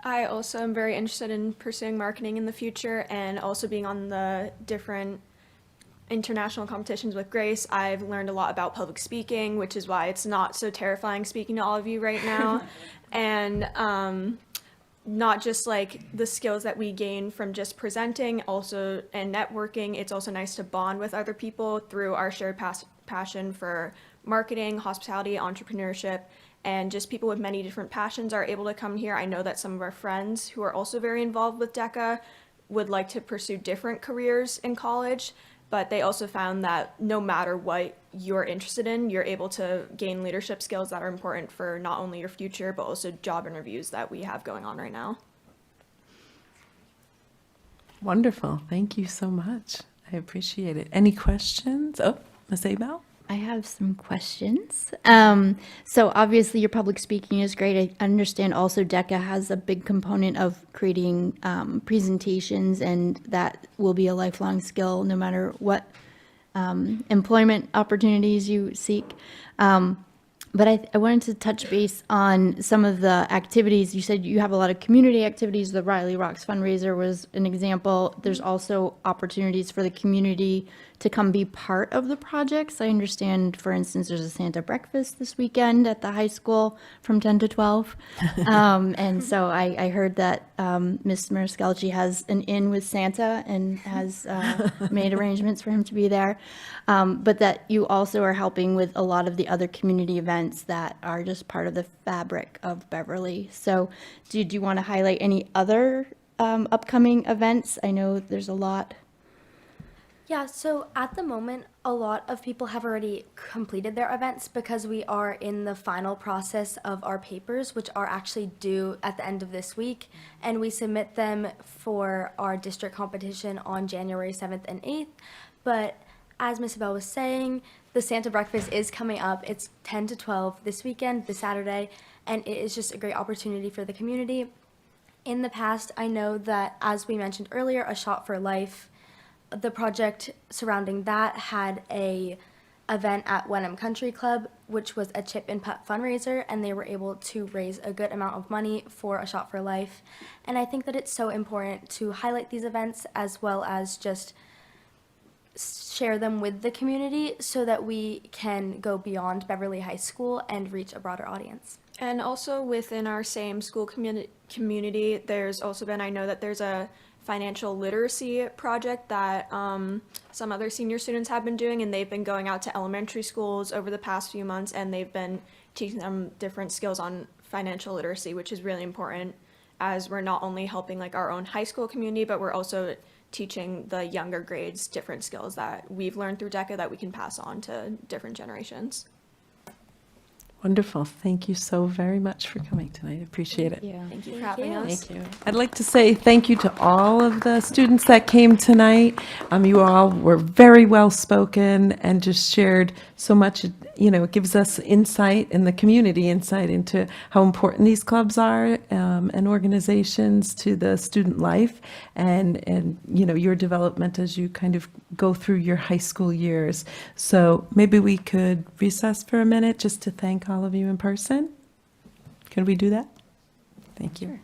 I also am very interested in pursuing marketing in the future and also being on the different international competitions with Grace. I've learned a lot about public speaking, which is why it's not so terrifying speaking to all of you right now. And not just like the skills that we gain from just presenting, also and networking. It's also nice to bond with other people through our shared passion for marketing, hospitality, entrepreneurship, and just people with many different passions are able to come here. I know that some of our friends who are also very involved with DECA would like to pursue different careers in college, but they also found that no matter what you're interested in, you're able to gain leadership skills that are important for not only your future, but also job interviews that we have going on right now. Wonderful. Thank you so much. I appreciate it. Any questions? Oh, Ms. Abel? I have some questions. So obviously your public speaking is great. I understand also DECA has a big component of creating presentations, and that will be a lifelong skill no matter what employment opportunities you seek. But I wanted to touch base on some of the activities. You said you have a lot of community activities. The Riley Rocks fundraiser was an example. There's also opportunities for the community to come be part of the projects. I understand, for instance, there's a Santa breakfast this weekend at the high school from 10 to 12. And so I heard that Ms. Mariscalchi has an in with Santa and has made arrangements for him to be there. But that you also are helping with a lot of the other community events that are just part of the fabric of Beverly. So do you want to highlight any other upcoming events? I know there's a lot. Yeah, so at the moment, a lot of people have already completed their events because we are in the final process of our papers, which are actually due at the end of this week, and we submit them for our district competition on January 7th and 8th. But as Ms. Abel was saying, the Santa breakfast is coming up. It's 10 to 12 this weekend, this Saturday, and it is just a great opportunity for the community. In the past, I know that, as we mentioned earlier, A Shot for Life, the project surrounding that had a event at Wenham Country Club, which was a chip and putt fundraiser, and they were able to raise a good amount of money for A Shot for Life. And I think that it's so important to highlight these events as well as just share them with the community so that we can go beyond Beverly High School and reach a broader audience. And also within our same school community, there's also been, I know that there's a financial literacy project that some other senior students have been doing, and they've been going out to elementary schools over the past few months, and they've been teaching them different skills on financial literacy, which is really important, as we're not only helping like our own high school community, but we're also teaching the younger grades different skills that we've learned through DECA that we can pass on to different generations. Wonderful. Thank you so very much for coming tonight. Appreciate it. Thank you for having us. Thank you. I'd like to say thank you to all of the students that came tonight. You all were very well spoken and just shared so much. It gives us insight in the community, insight into how important these clubs are and organizations to the student life and your development as you kind of go through your high school years. So maybe we could recess for a minute just to thank all of you in person. Can we do that? Thank you. Sure.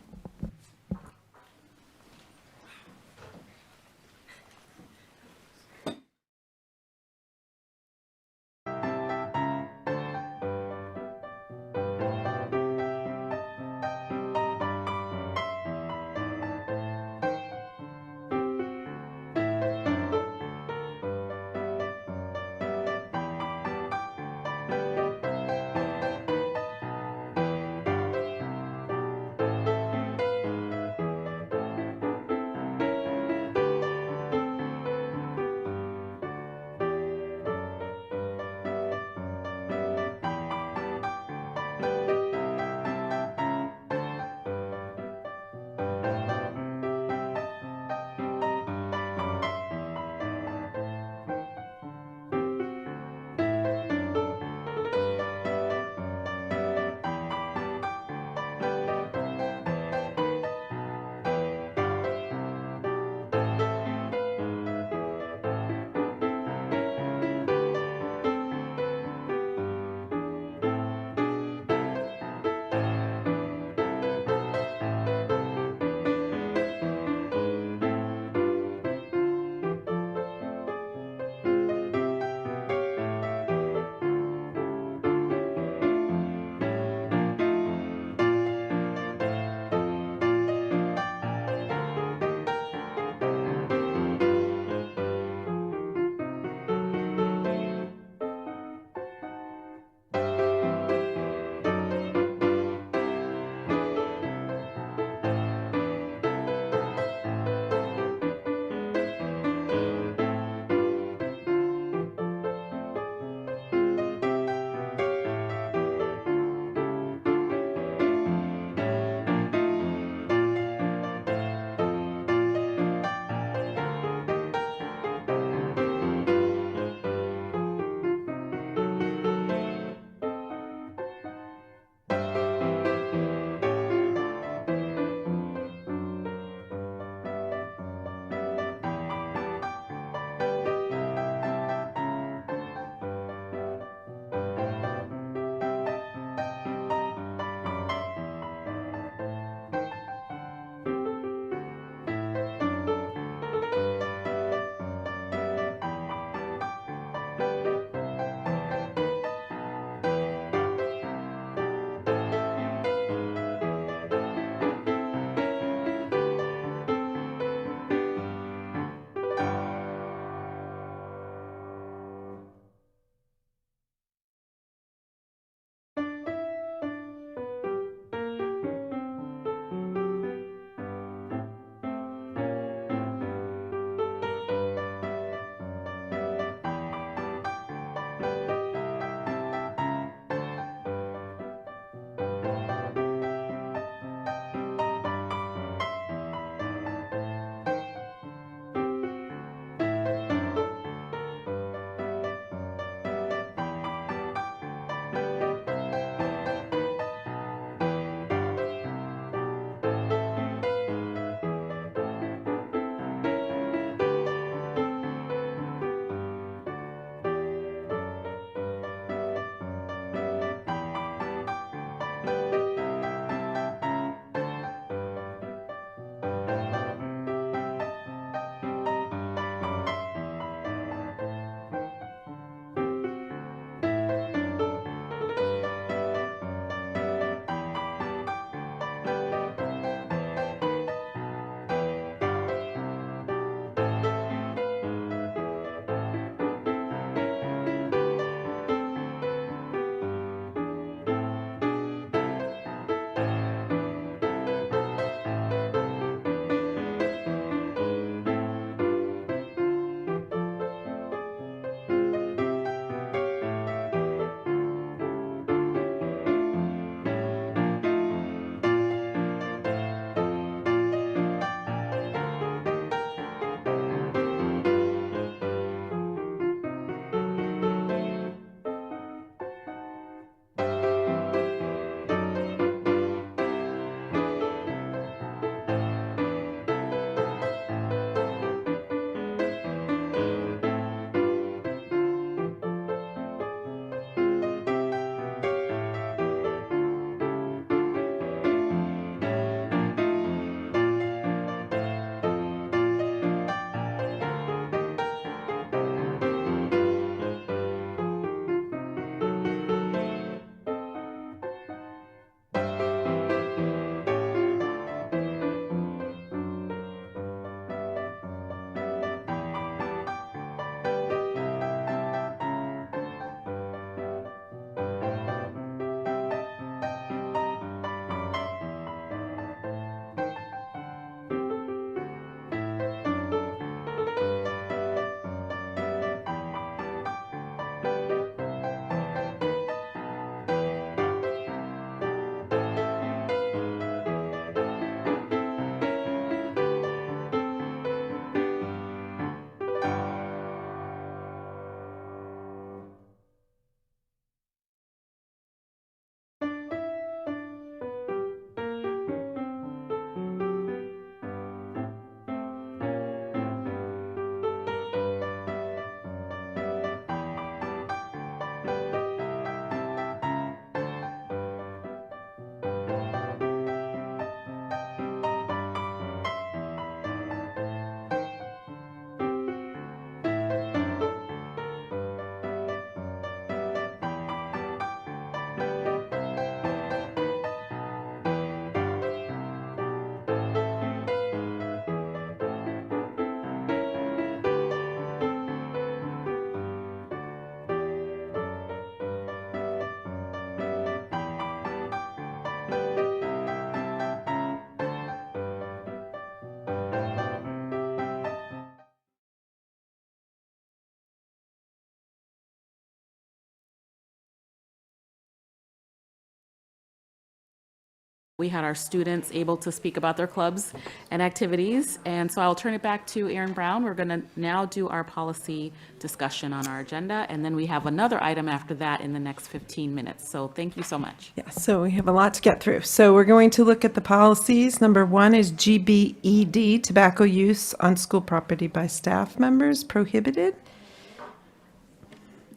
We had our students able to speak about their clubs and activities, and so I'll turn it back to Erin Brown. We're going to now do our policy discussion on our agenda, and then we have another item after that in the next 15 minutes. So thank you so much. Yeah, so we have a lot to get through. So we're going to look at the policies. Number 1 is GBED, tobacco use on school property by staff members prohibited.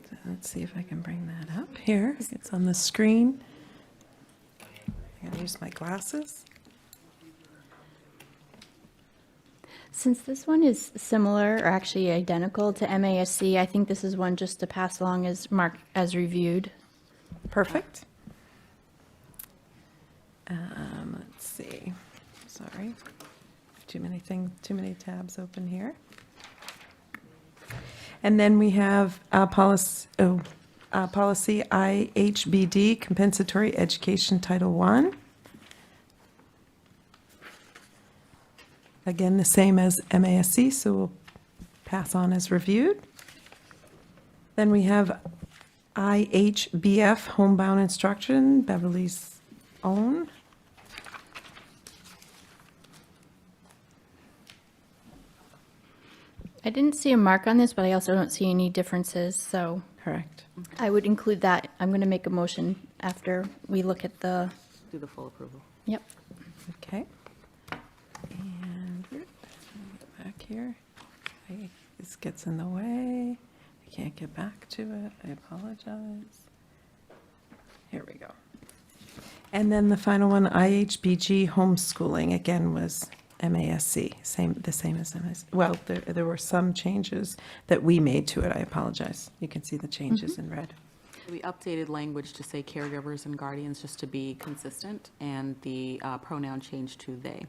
So let's see if I can bring that up here. It's on the screen. I'm going to use my glasses. Since this one is similar or actually identical to MASC, I think this is one just to pass along as marked as reviewed. Perfect. Let's see. Sorry. Too many tabs open here. And then we have policy IHBD, Compensatory Education Title I. Again, the same as MASC, so we'll pass on as reviewed. Then we have IHBF, Homebound Instruction, Beverly's own. I didn't see a mark on this, but I also don't see any differences, so. Correct. I would include that. I'm going to make a motion after we look at the. Do the full approval. Yep. Okay. And get back here. This gets in the way. I can't get back to it. I apologize. Here we go. And then the final one, IHBG homeschooling, again, was MASC, the same as MASC. Well, there were some changes that we made to it. I apologize. You can see the changes in red. We updated language to say caregivers and guardians just to be consistent, and the pronoun changed to they.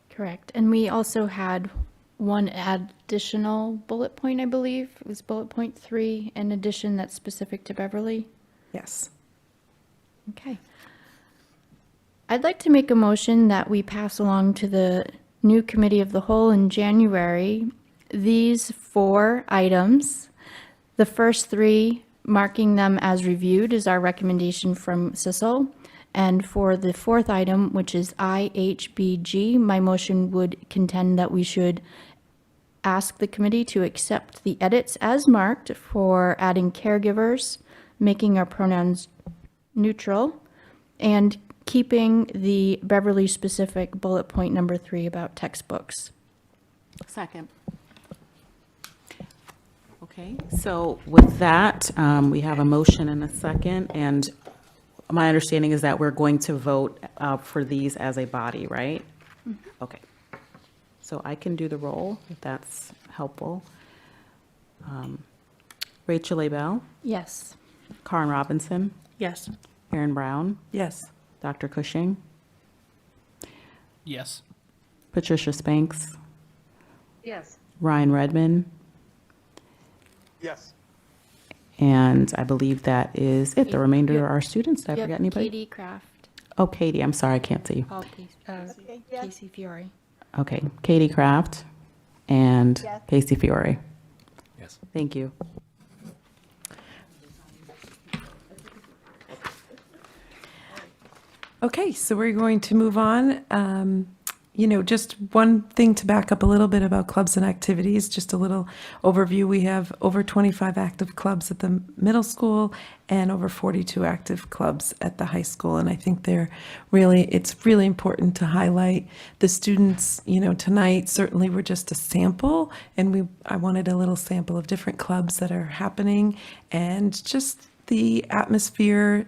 Correct. And we also had one additional bullet point, I believe. It was bullet point 3, an addition that's specific to Beverly. Yes. Okay. I'd like to make a motion that we pass along to the new committee of the whole in January these 4 items. The first 3, marking them as reviewed, is our recommendation from SISLE. And for the 4th item, which is IHBG, my motion would contend that we should ask the committee to accept the edits as marked for adding caregivers, making our pronouns neutral, and keeping the Beverly-specific bullet point number 3 about textbooks. Second. Okay, so with that, we have a motion and a second, and my understanding is that we're going to vote for these as a body, right? Okay. So I can do the roll, if that's helpful. Rachel Abel, Yes. Karen Robinson, Yes. Erin Brown, Yes. Dr. Cushing, Yes. Patricia Spanks, Yes. Ryan Redmond, Yes. and I believe that is it. The remainder are our students. Did I forget anybody? Katie Kraft. Oh, Katie, I'm sorry, I can't see you. Paul Casey Fiore. Okay, Katie Kraft and Casey Fiore. Yes. Thank you. Okay, so we're going to move on. Just one thing to back up a little bit about clubs and activities, just a little overview. We have over 25 active clubs at the middle school and over 42 active clubs at the high school. And I think it's really important to highlight the students, tonight certainly were just a sample, and I wanted a little sample of different clubs that are happening and just the atmosphere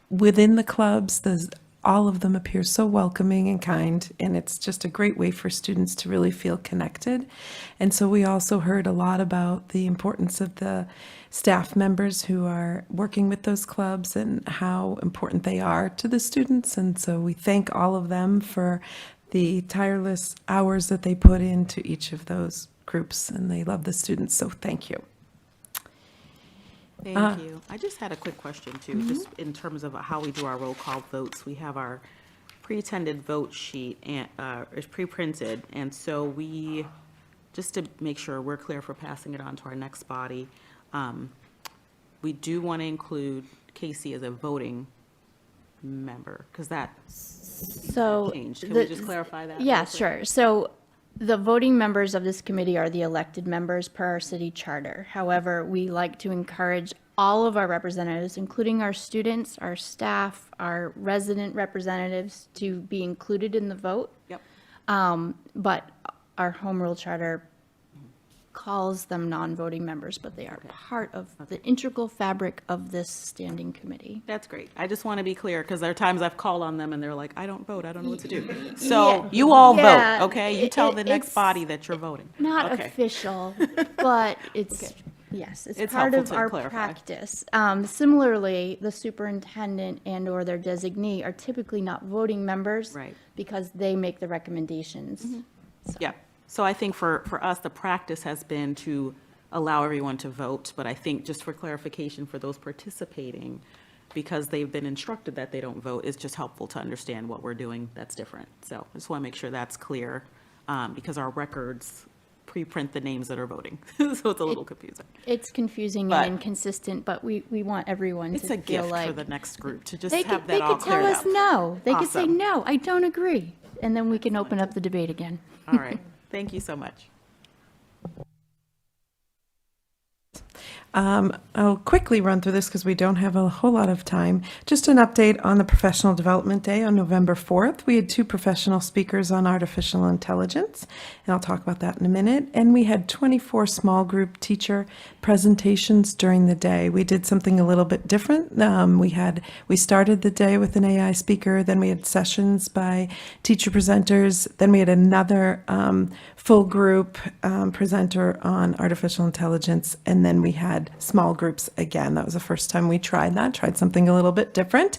within the clubs. All of them appear so welcoming and kind, and it's just a great way for students to really feel connected. And so we also heard a lot about the importance of the staff members who are working with those clubs and how important they are to the students. And so we thank all of them for the tireless hours that they put into each of those groups, and they love the students, so thank you. Thank you. I just had a quick question too, just in terms of how we do our roll call votes. We have our pre-attended vote sheet and is pre-printed, and so we, just to make sure we're clear for passing it on to our next body, we do want to include Casey as a voting member? Because that So. changed. Can we just clarify that? Yeah, real quick? sure. So the voting members of this committee are the elected members per our city charter. However, we like to encourage all of our representatives, including our students, our staff, our resident representatives, to be included in the vote. Yep. But our home rule charter calls them non-voting members, but they are part of the integral fabric of this standing committee. That's great. I just want to be clear, because there are times I've called on them and they're like, I don't vote, I don't know what to do. So you all Yeah, vote, okay? You tell the next it's body that you're voting. Not Okay. official, but it's, yes, it's It's part helpful of to our clarify. practice. Similarly, the superintendent and/or their designee are typically not voting members. Right. Because they make the recommendations. Yeah. So I think for us, the practice has been to allow everyone to vote, but I think just for clarification for those participating, because they've been instructed that they don't vote, it's just helpful to understand what we're doing that's different. So I just want to make sure that's clear, because our records pre-print the names that are voting. So it's a little confusing. It's confusing But- and inconsistent, but we want everyone It's to a feel gift like. for the next group to just They have could, that they all could tell cleared us up. no. They could say, Awesome. no, I don't agree. And then we can open up the debate again. All right. Thank you so much. I'll quickly run through this because we don't have a whole lot of time. Just an update on the Professional Development Day on November 4th. We had 2 professional speakers on artificial intelligence, and I'll talk about that in a minute. And we had 24 small group teacher presentations during the day. We did something a little bit different. We started the day with an AI speaker, then we had sessions by teacher presenters, then we had another full group presenter on artificial intelligence, and then we had small groups again. That was the first time we tried something a little bit different.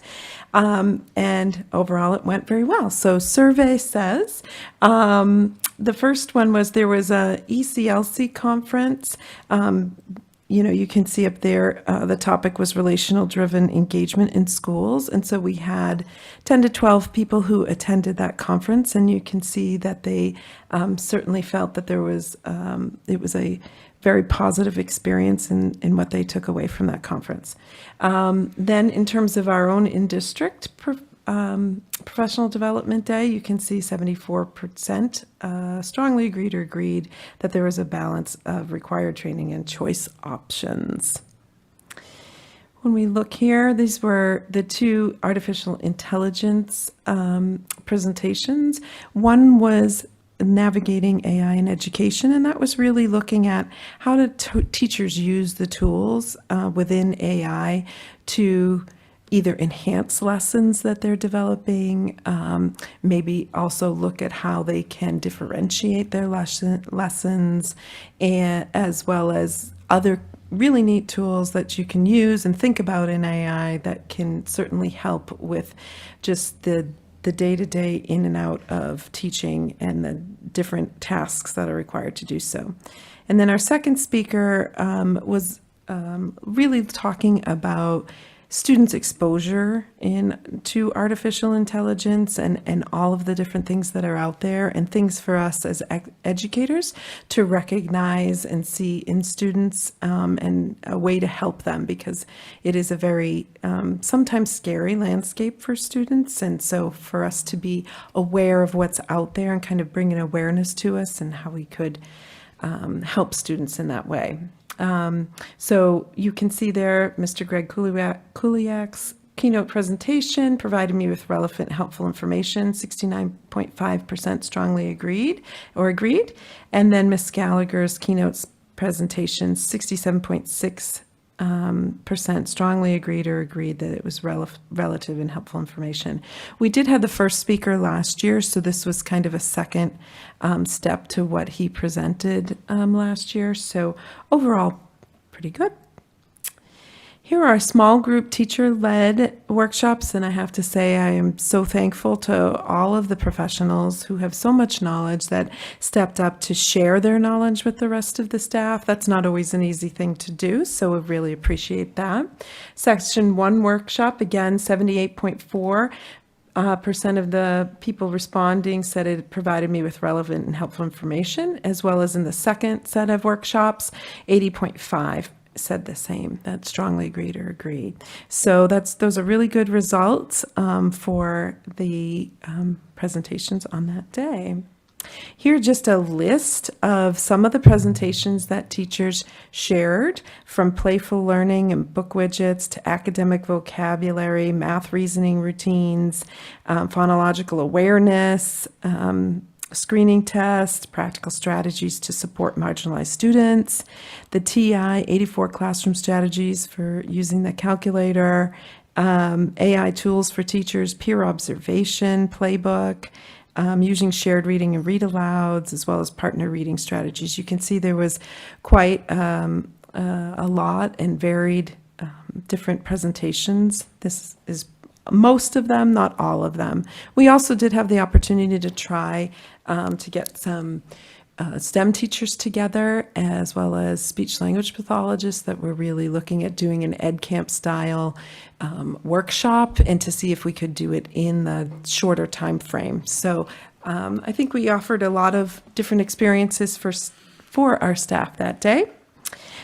And overall, it went very well. So survey says, the first one was there was a ECLC conference. You can see up there, the topic was relational driven engagement in schools. And so we had 10 to 12 people who attended that conference, and you can see that they certainly felt that it was a very positive experience in what they took away from that conference. Then in terms of our own in-district Professional Development Day, you can see 74% strongly agreed or agreed that there was a balance of required training and choice options. When we look here, these were the 2 artificial intelligence presentations. One was navigating AI in education, and that was really looking at how do teachers use the tools within AI to either enhance lessons that they're developing, maybe also look at how they can differentiate their lessons, and as well as other really neat tools that you can use and think about in AI that can certainly help with just the day-to-day in and out of teaching and the different tasks that are required to do so. And then our second speaker was really talking about students' exposure to artificial intelligence and all of the different things that are out there, and things for us as educators to recognize and see in students, and a way to help them, because it is a very sometimes scary landscape for students. And so for us to be aware of what's out there and kind of bring an awareness to us and how we could help students in that way. So you can see there, Mr. Greg Kuliak's keynote presentation provided me with relevant, helpful information. 69.5% strongly agreed. And then Ms. Gallagher's keynote presentation, 67.6% strongly agreed that it was relative and helpful information. We did have the first speaker last year, so this was kind of a second step to what he presented last year. So overall, pretty good. Here are small group teacher-led workshops, and I have to say I am so thankful to all of the professionals who have so much knowledge that stepped up to share their knowledge with the rest of the staff. That's not always an easy thing to do, so we really appreciate that. Section 1 workshop, again, 78.4%. Percent of the people responding said it provided me with relevant and helpful information, as well as in the second set of workshops, 80.5%. said the same, that strongly agreed or agreed. So those are really good results for the presentations on that day. Here, just a list of some of the presentations that teachers shared, from playful learning and book widgets to academic vocabulary, math reasoning routines, phonological awareness, screening tests, practical strategies to support marginalized students, the TI 84 classroom strategies for using the calculator, AI tools for teachers, peer observation playbook, using shared reading and read alouds, as well as partner reading strategies. You can see there was quite a lot and varied different presentations. This is most of them, not all of them. We also did have the opportunity to try to get some STEM teachers together, as well as speech language pathologists that were really looking at doing an ed camp style workshop, and to see if we could do it in the shorter time frame. So I think we offered a lot of different experiences for our staff that day.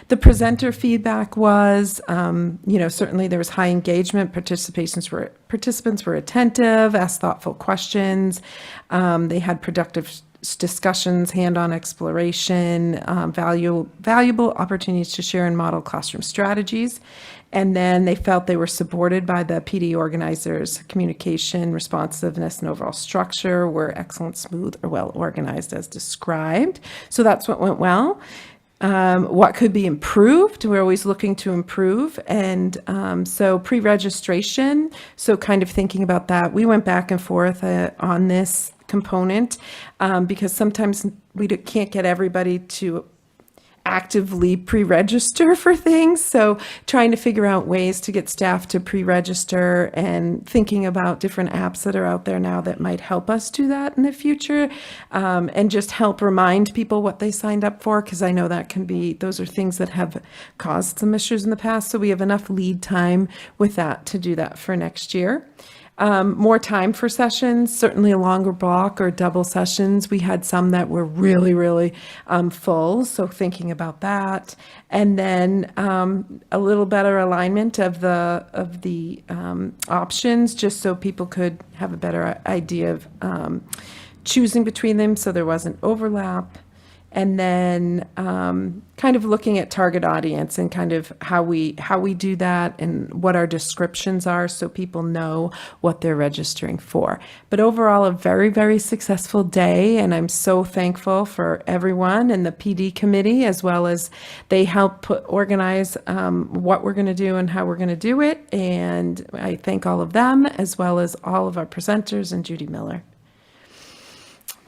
The presenter feedback was, certainly there was high engagement. Participants were attentive, asked thoughtful questions. They had productive discussions, hand-on exploration, valuable opportunities to share and model classroom strategies. And then they felt they were supported by the PD organizers. Communication, responsiveness, and overall structure were excellent, smooth, or well organized as described. So that's what went well. What could be improved? We're always looking to improve. And so pre-registration, so kind of thinking about that, we went back and forth on this component because sometimes we can't get everybody to actively pre-register for things. So trying to figure out ways to get staff to pre-register and thinking about different apps that are out there now that might help us do that in the future, and just help remind people what they signed up for, because I know that those are things that have caused some issues in the past. So we have enough lead time with that to do that for next year. More time for sessions, certainly a longer block or double sessions. We had some that were really, really full, so thinking about that. And then a little better alignment of the options, just so people could have a better idea of choosing between them, so there wasn't overlap. And then kind of looking at target audience and kind of how we do that and what our descriptions are, so people know what they're registering for. But overall, a very, very successful day, and I'm so thankful for everyone and the PD committee, as well as they help organize what we're going to do and how we're going to do it. And I thank all of them, as well as all of our presenters and Judy Miller.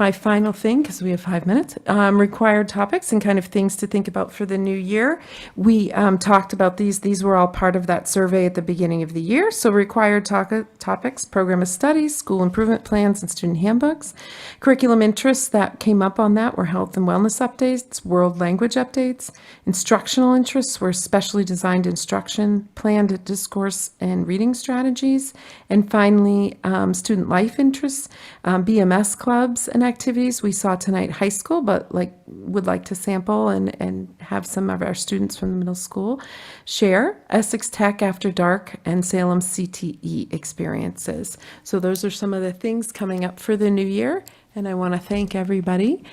My final thing, because we have 5 minutes, required topics and kind of things to think about for the new year. We talked about these. These were all part of that survey at the beginning of the year. So required topics, program of studies, school improvement plans, and student handbooks. Curriculum interests that came up on that were health and wellness updates, world language updates. Instructional interests were specially designed instruction, planned discourse, and reading strategies. And finally, student life interests, BMS clubs and activities. We saw tonight high school, but would like to sample and have some of our students from the middle school share Essex Tech After Dark and Salem CTE experiences. So those are some of the things coming up for the new year, and I want to thank everybody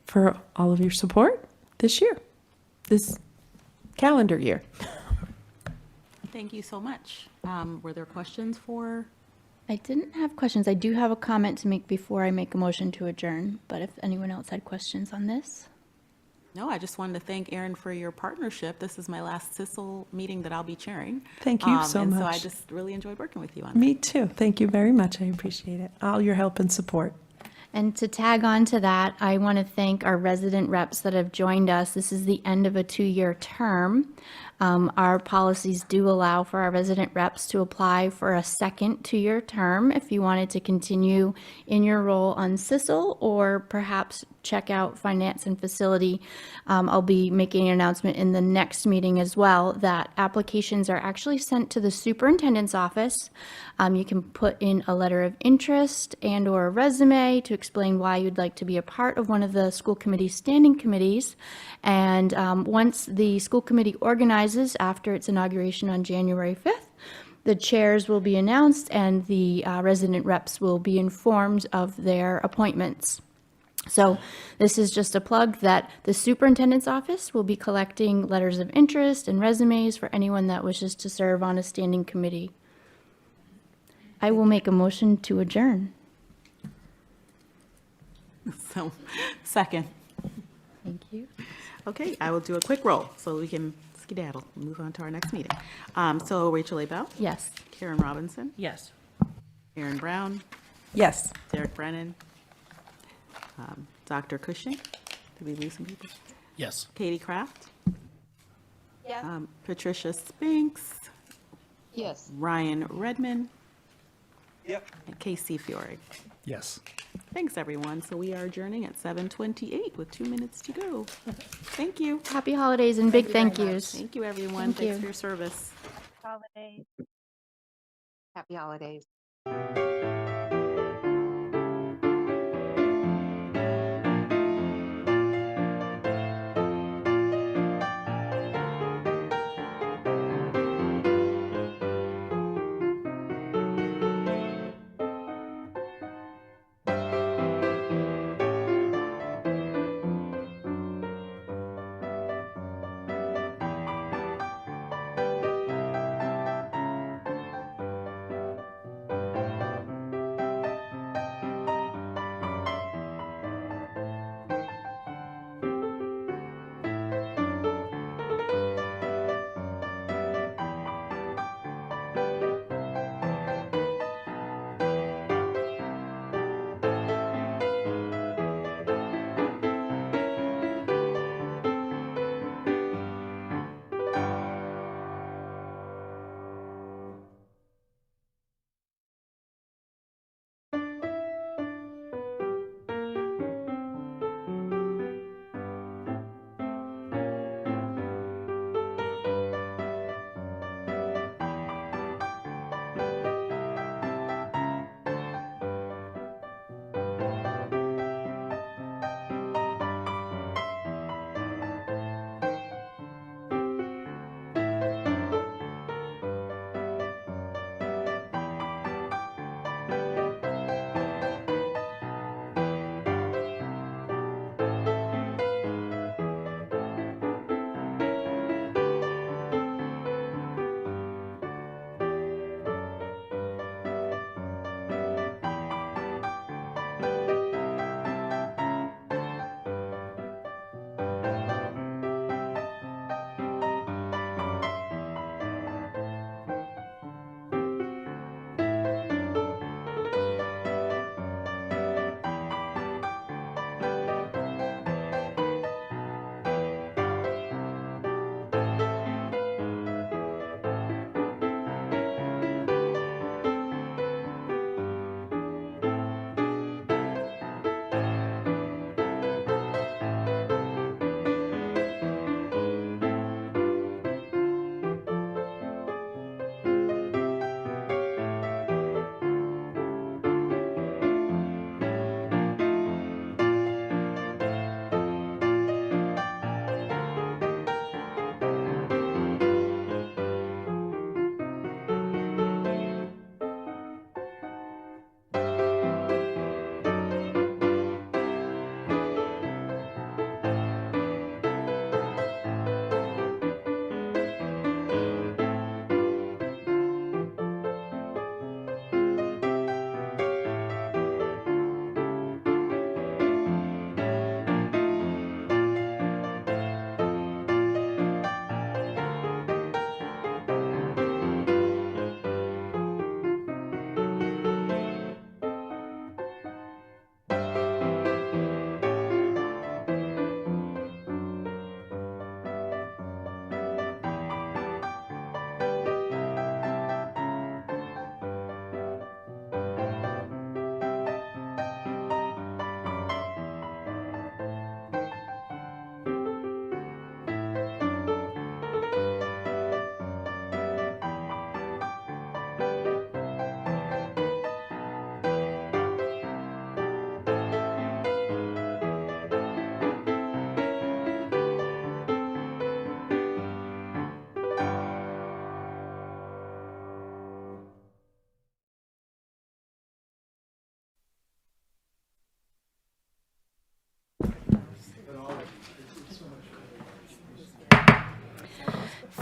for all of your support this calendar year. Thank you so much. Were there questions for? I didn't have questions. I do have a comment to make before I make a motion to adjourn, but if anyone else had questions on this. No, I just wanted to thank Erin for your partnership. This is my last SISLE meeting that I'll be chairing. Thank you so much. So I just really enjoyed working with you on Me too. Thank you very much. I appreciate it. All your help and support. And to tag on to that, I want to thank our resident reps that have joined us. This is the end of a 2-year term. Our policies do allow for our resident reps to apply for a second 2-year term if you wanted to continue in your role on SISLE, or perhaps check out finance and facility. I'll be making an announcement in the next meeting as well that applications are actually sent to the superintendent's office. You can put in a letter of interest and or a resume to explain why you'd like to be a part of one of the school committee standing committees. And once the school committee organizes after its inauguration on January 5th, the chairs will be announced and the resident reps will be informed of their appointments. So this is just a plug that the superintendent's office will be collecting letters of interest and resumes for anyone that wishes to serve on a standing committee. I will make a motion to adjourn. So, second. Thank you. Okay, I will do a quick roll so we can skedaddle, move on to our next meeting. So Rachel A. Bell? Yes. Karen Robinson? Yes. Aaron Brown? Yes. Derek Brennan? Dr. Cushing? Did we lose some people? Yes. Katie Kraft? Yes. Patricia Spinks? Yes. Ryan Redman? Yep. And Casey Fiore. Yes. Thanks, everyone. So we are adjourning at 7:28 with 2 minutes to go. Thank you. Happy holidays and big thank yous. Thank you, everyone. Thank Thanks you. for your service. Holidays. Happy holidays.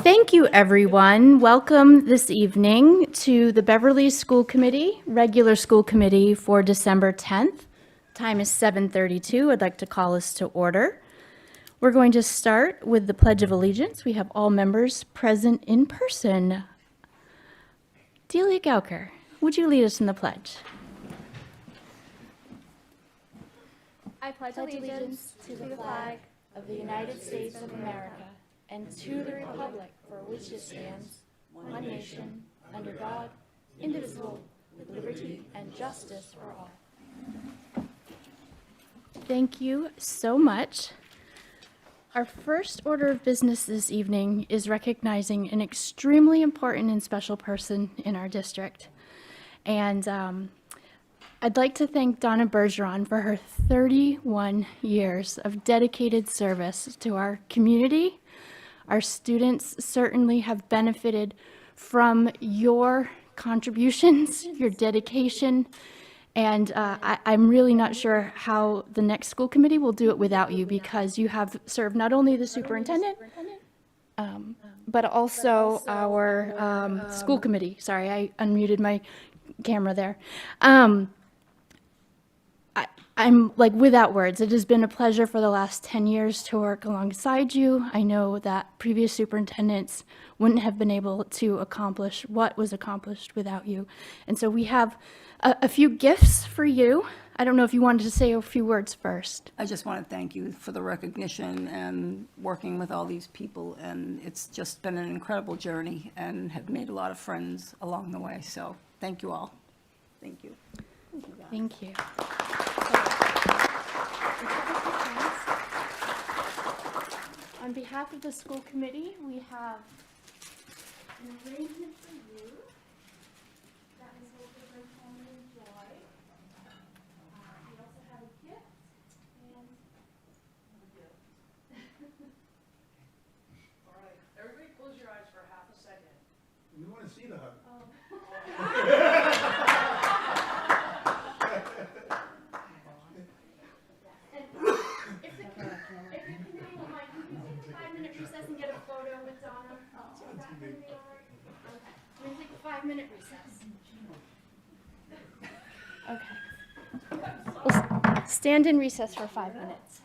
Thank you, everyone. Welcome this evening to the Beverly School Committee, regular school committee for December 10th. Time is 7:32. I'd like to call us to order. We're going to start with the Pledge of Allegiance. We have all members present in person. Delia Gauker, would you lead us in the pledge? I pledge allegiance to the flag of the United States of America and to the republic for which it stands, one nation, under God, indivisible, with liberty and justice for all. Thank you so much. Our first order of business this evening is recognizing an extremely important and special person in our district. And I'd like to thank Donna Berseron for her 31 years of dedicated service to our community. Our students certainly have benefited from your contributions, your dedication, and I'm really not sure how the next school committee will do it without you, because you have served not only the superintendent, but also our school committee. Sorry, I unmuted my camera there. I'm like without words. It has been a pleasure for the last 10 years to work alongside you. I know that previous superintendents wouldn't have been able to accomplish what was accomplished without you. And so we have a few gifts for you. I don't know if you wanted to say a few words first. I just want to thank you for the recognition and working with all these people. And it's just been an incredible journey and have made a lot of friends along the way. So thank you all. Thank you. Thank you. On behalf of the school committee, we have an arrangement for you that is hope to bring home and enjoy. We also have a gift and All right, everybody close your eyes for half a second. We want to see the hug. And get a photo with Donna. Is that going to be all right? Okay. We're going to take a 5-minute recess. Okay. We'll stand in recess for 5 minutes.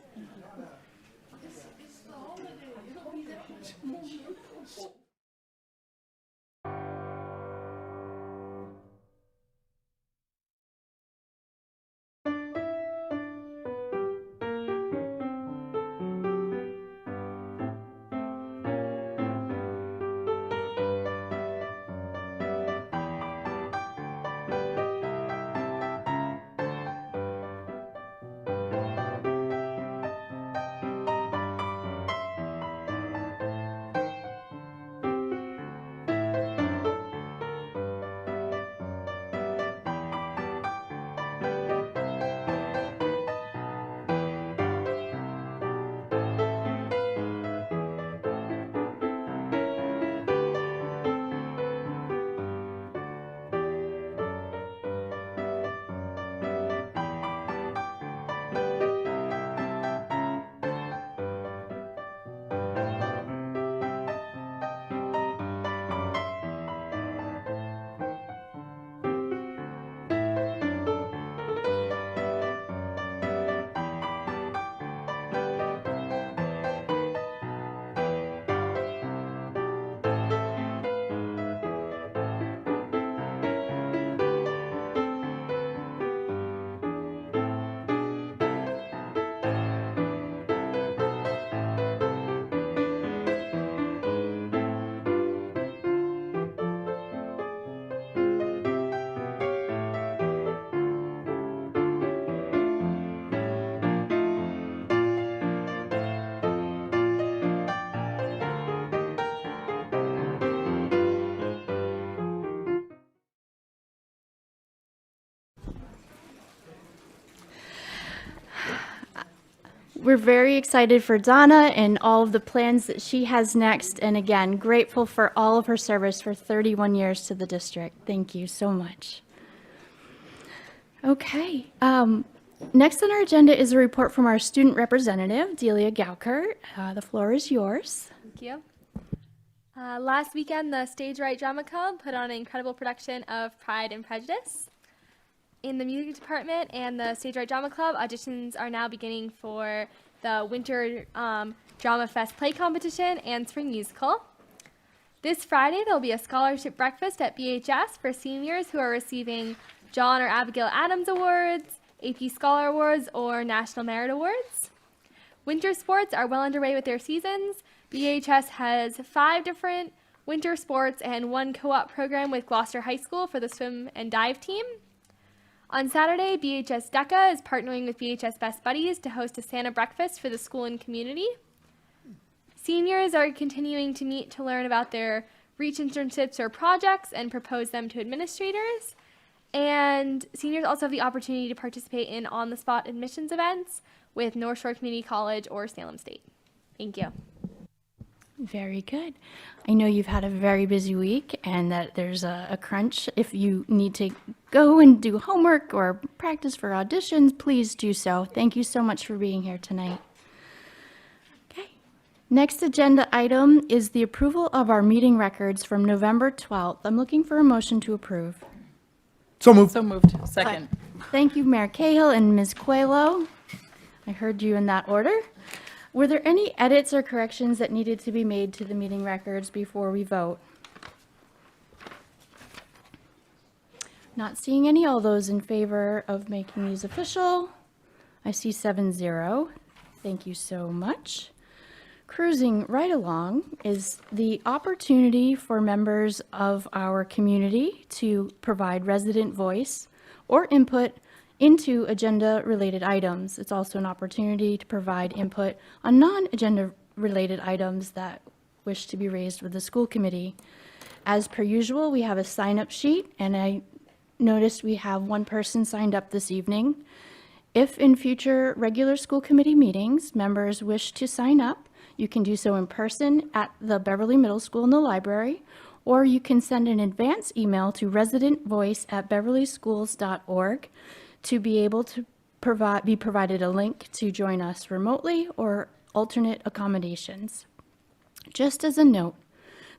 We're very excited for Donna and all of the plans that she has next. And again, grateful for all of her service for 31 years to the district. Thank you so much. Okay. Next on our agenda is a report from our student representative, Delia Gauker. The floor is yours. Thank you. Last weekend, the Stage Right Drama Club put on an incredible production of Pride and Prejudice. In the music department and the Stage Right Drama Club, auditions are now beginning for the Winter Drama Fest play competition and spring musical. This Friday, there will be a scholarship breakfast at BHS for seniors who are receiving John or Abigail Adams Awards, AP Scholar Awards, or National Merit Awards. Winter sports are well underway with their seasons. BHS has 5 different winter sports and 1 co-op program with Gloucester High School for the swim and dive team. On Saturday, BHS DECA is partnering with BHS Best Buddies to host a Santa breakfast for the school and community. Seniors are continuing to meet to learn about their REACH internships or projects and propose them to administrators. And seniors also have the opportunity to participate in on-the-spot admissions events with Northshore Community College or Salem State. Thank you. Very good. I know you've had a very busy week and that there's a crunch. If you need to go and do homework or practice for auditions, please do so. Thank you so much for being here tonight. Okay. Next agenda item is the approval of our meeting records from November 12th. I'm looking for a motion to approve. So moved. So moved. Second. Thank you, Mayor Cahill and Ms. Coelho. I heard you in that order. Were there any edits or corrections that needed to be made to the meeting records before we vote? Not seeing any. All those in favor of making these official? I see 7-0. Thank you so much. Cruising right along is the opportunity for members of our community to provide resident voice or input into agenda-related items. It's also an opportunity to provide input on non-agenda-related items that wish to be raised with the school committee. As per usual, we have a sign-up sheet, and I noticed we have one person signed up this evening. If in future regular school committee meetings, members wish to sign up, you can do so in person at the Beverly Middle School in the library, or you can send an advance email to residentvoice@beverlyschools.org to be able to be provided a link to join us remotely or alternate accommodations. Just as a note,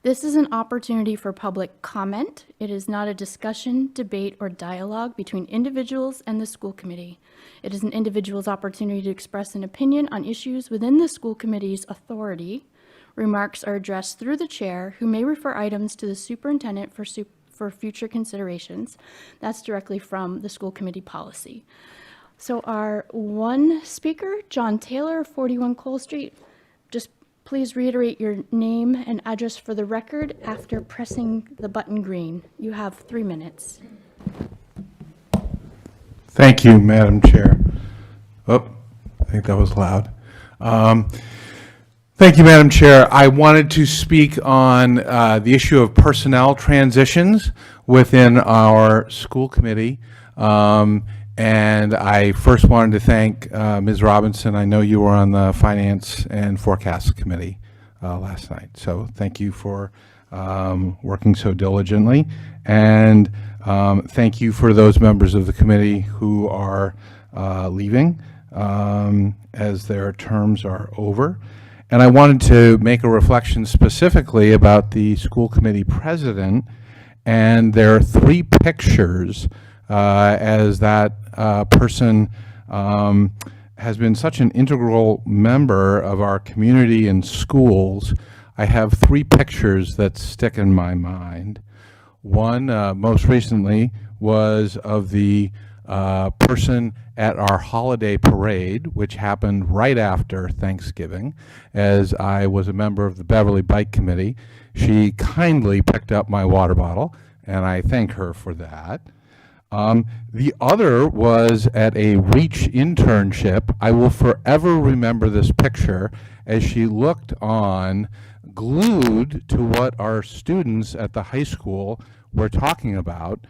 this is an opportunity for public comment. It is not a discussion, debate, or dialogue between individuals and the school committee. It is an individual's opportunity to express an opinion on issues within the school committee's authority. Remarks are addressed through the chair, who may refer items to the superintendent for future considerations. That's directly from the school committee policy. So our one speaker, John Taylor, 41 Cole Street, just please reiterate your name and address for the record after pressing the button green. You have 3 minutes. Thank you, Madam Chair. Oh, I think that was loud. Thank you, Madam Chair. I wanted to speak on the issue of personnel transitions within our school committee. And I first wanted to thank Ms. Robinson. I know you were on the Finance and Forecast Committee last night. So thank you for working so diligently. And thank you for those members of the committee who are leaving as their terms are over. And I wanted to make a reflection specifically about the school committee president, and there are 3 pictures as that person has been such an integral member of our community and schools. I have 3 pictures that stick in my mind. One, most recently, was of the person at our holiday parade, which happened right after Thanksgiving, as I was a member of the Beverly Bike Committee. She kindly picked up my water bottle, and I thank her for that. The other was at a REACH internship. I will forever remember this picture as she looked on, glued to what our students at the high school were talking about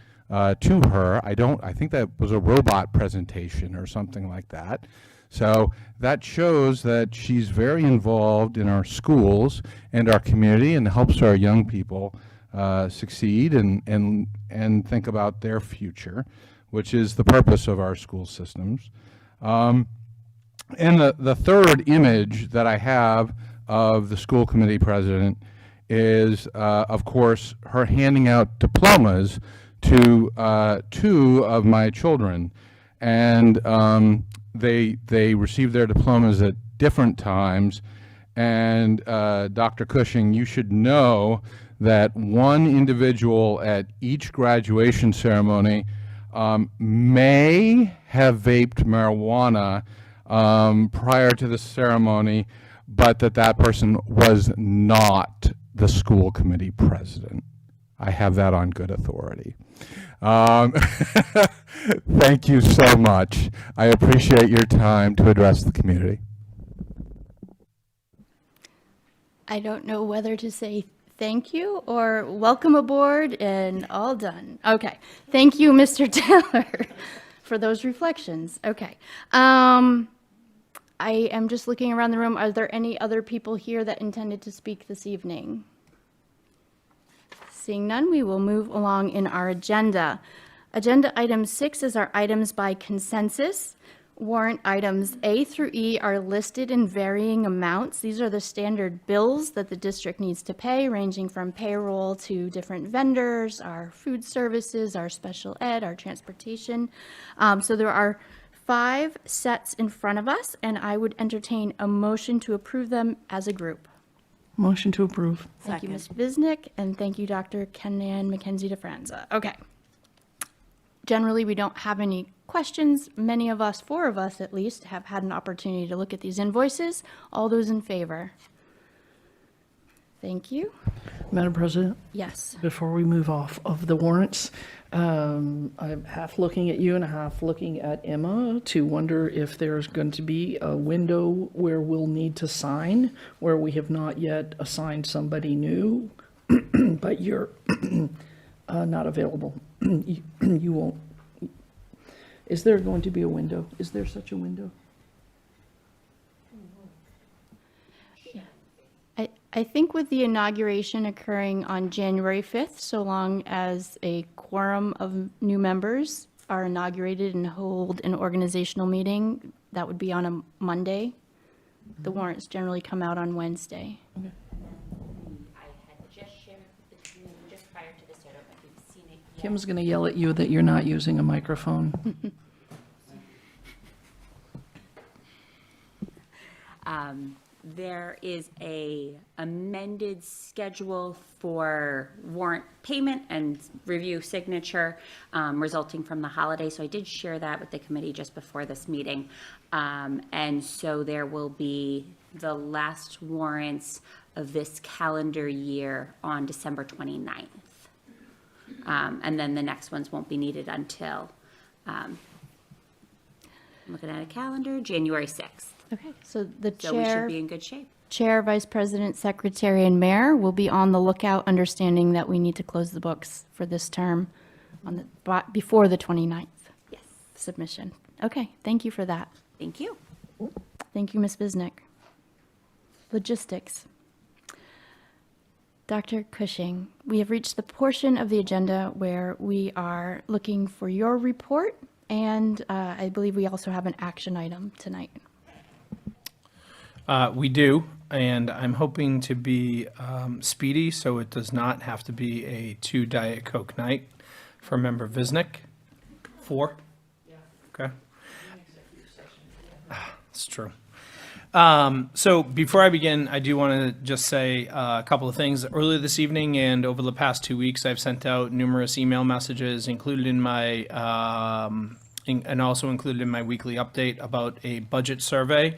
to her. I think that was a robot presentation or something like that. So that shows that she's very involved in our schools and our community and helps our young people succeed and think about their future, which is the purpose of our school systems. And the third image that I have of the school committee president is, of course, her handing out diplomas to 2 of my children. And they received their diplomas at different times. And Dr. Cushing, you should know that one individual at each graduation ceremony may have vaped marijuana prior to the ceremony, but that person was not the school committee president. I have that on good authority. Thank you so much. I appreciate your time to address the community. I don't know whether to say thank you or welcome aboard and all done. Okay. Thank you, Mr. Taylor, for those reflections. Okay. I am just looking around the room. Are there any other people here that intended to speak this evening? Seeing none, we will move along in our agenda. Agenda item 6 is our items by consensus. Warrant items A through E are listed in varying amounts. These are the standard bills that the district needs to pay, ranging from payroll to different vendors, our food services, our special ed, our transportation. So there are 5 sets in front of us, and I would entertain a motion to approve them as a group. Motion to approve. Thank you, Ms. Visnick, and thank you, Dr. Kenan Mackenzie DeFranza. Okay. Generally, we don't have any questions. Many of us, 4 of us at least, have had an opportunity to look at these invoices. All those in favor? Thank you. Madam President? Yes. Before we move off of the warrants, I'm half looking at you and half looking at Emma to wonder if there's going to be a window where we'll need to sign, where we have not yet assigned somebody new, but you're not available. You won't. Is there going to be a window? Is there such a window? I think with the inauguration occurring on January 5th, so long as a quorum of new members are inaugurated and hold an organizational meeting, that would be on a Monday. The warrants generally come out on Wednesday. Okay. Kim's going to yell at you that you're not using a microphone. There is a amended schedule for warrant payment and review signature resulting from the holiday. So I did share that with the committee just before this meeting. And so there will be the last warrants of this calendar year on December 29th. And then the next ones won't be needed until, I'm looking at a calendar, January 6th. Okay, so the So we should chair, be in good shape. Chair, Vice President, Secretary, and Mayor will be on the lookout, understanding that we need to close the books for this term on the, before the 29th. Yes. Submission. Okay, thank you for that. Thank you. Thank you, Ms. Visnick. Logistics. Dr. Cushing, we have reached the portion of the agenda where we are looking for your report, and I believe we also have an action item tonight. We do, and I'm hoping to be speedy, so it does not have to be a 2 Diet Coke night for Member Visnick. 4? Yeah. Okay. It's true. So before I begin, I do want to just say a couple of things. Earlier this evening and over the past 2 weeks, I've sent out numerous email messages included in my, and also included in my weekly update about a budget survey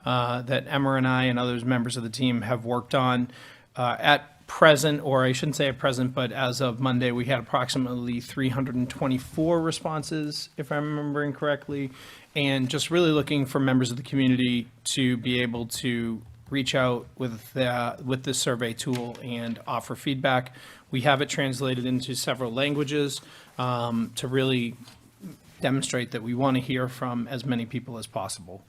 that Emma and I and others members of the team have worked on. At present, or I shouldn't say at present, but as of Monday, we had approximately 324 responses, if I'm remembering correctly, and just really looking for members of the community to be able to reach out with this survey tool and offer feedback. We have it translated into several languages to really demonstrate that we want to hear from as many people as possible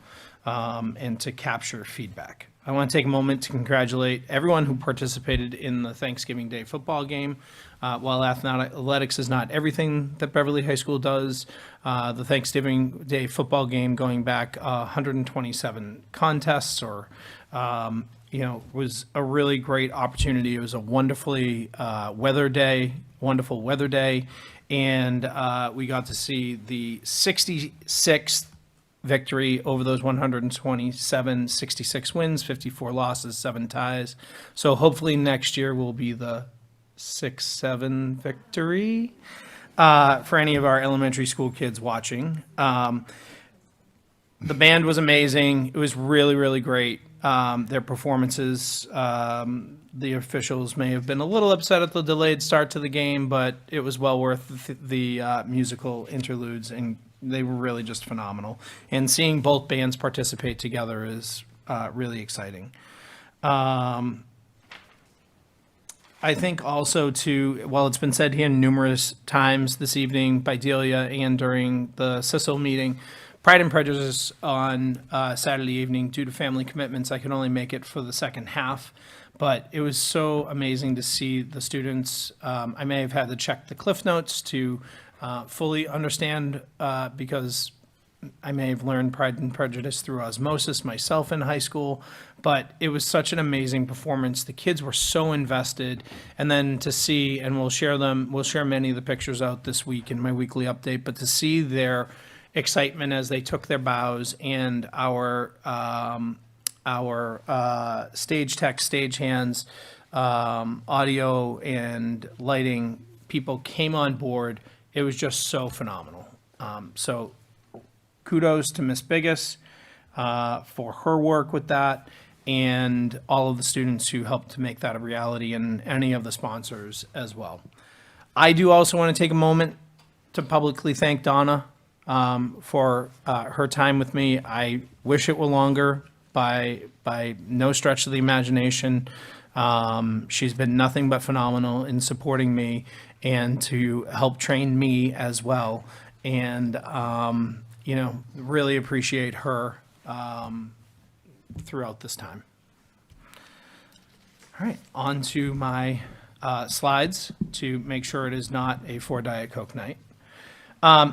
and to capture feedback. I want to take a moment to congratulate everyone who participated in the Thanksgiving Day football game. While athletics is not everything that Beverly High School does, the Thanksgiving Day football game, going back 127 contests or was a really great opportunity. It was a wonderful weather day, and we got to see the 66th victory over those 127, 66 wins, 54 losses, 7 ties. So hopefully next year will be the 6-7 victory for any of our elementary school kids watching. The band was amazing. It was really, really great. Their performances, the officials may have been a little upset at the delayed start to the game, but it was well worth the musical interludes, and they were really just phenomenal. And seeing both bands participate together is really exciting. I think also while it's been said here numerous times this evening by Delia and during the SISLE meeting, Pride and Prejudice on Saturday evening, due to family commitments, I could only make it for the second half. But it was so amazing to see the students. I may have had to check the Cliff Notes to fully understand, because I may have learned Pride and Prejudice through osmosis myself in high school, but it was such an amazing performance. The kids were so invested, and then to see, and we'll share many of the pictures out this week in my weekly update, but to see their excitement as they took their bows, and our stage tech, stagehands, audio and lighting people came on board. It was just so phenomenal. So kudos to Miss Biggis for her work with that, and all of the students who helped to make that a reality, and any of the sponsors as well. I do also want to take a moment to publicly thank Donna for her time with me. I wish it were longer, by no stretch of the imagination. She's been nothing but phenomenal in supporting me and to help train me as well. And, really appreciate her throughout this time. All right, on to my slides to make sure it is not a 4 Diet Coke night.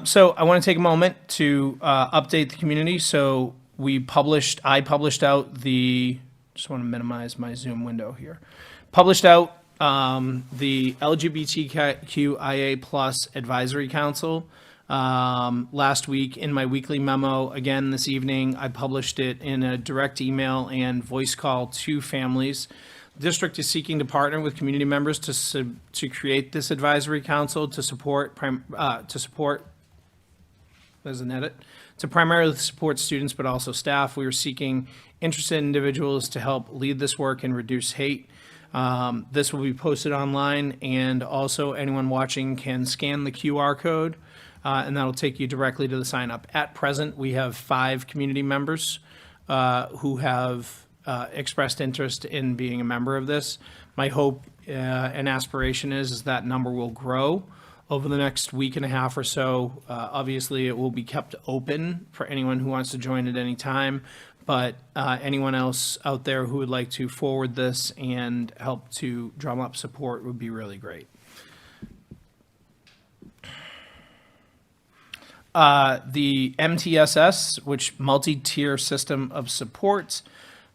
So I want to take a moment to update the community. So I published out just want to minimize my Zoom window here. Published out the LGBTQIA plus Advisory Council last week in my weekly memo. Again, this evening, I published it in a direct email and voice call to families. The district is seeking to partner with community members to create this advisory council to primarily support students, but also staff. We are seeking interested individuals to help lead this work and reduce hate. This will be posted online, and also anyone watching can scan the QR code, and that'll take you directly to the sign up. At present, we have 5 community members who have expressed interest in being a member of this. My hope and aspiration is that number will grow over the next week and a half or so. Obviously, it will be kept open for anyone who wants to join at any time, but anyone else out there who would like to forward this and help to drum up support would be really great. The MTSS, which multi-tier system of supports,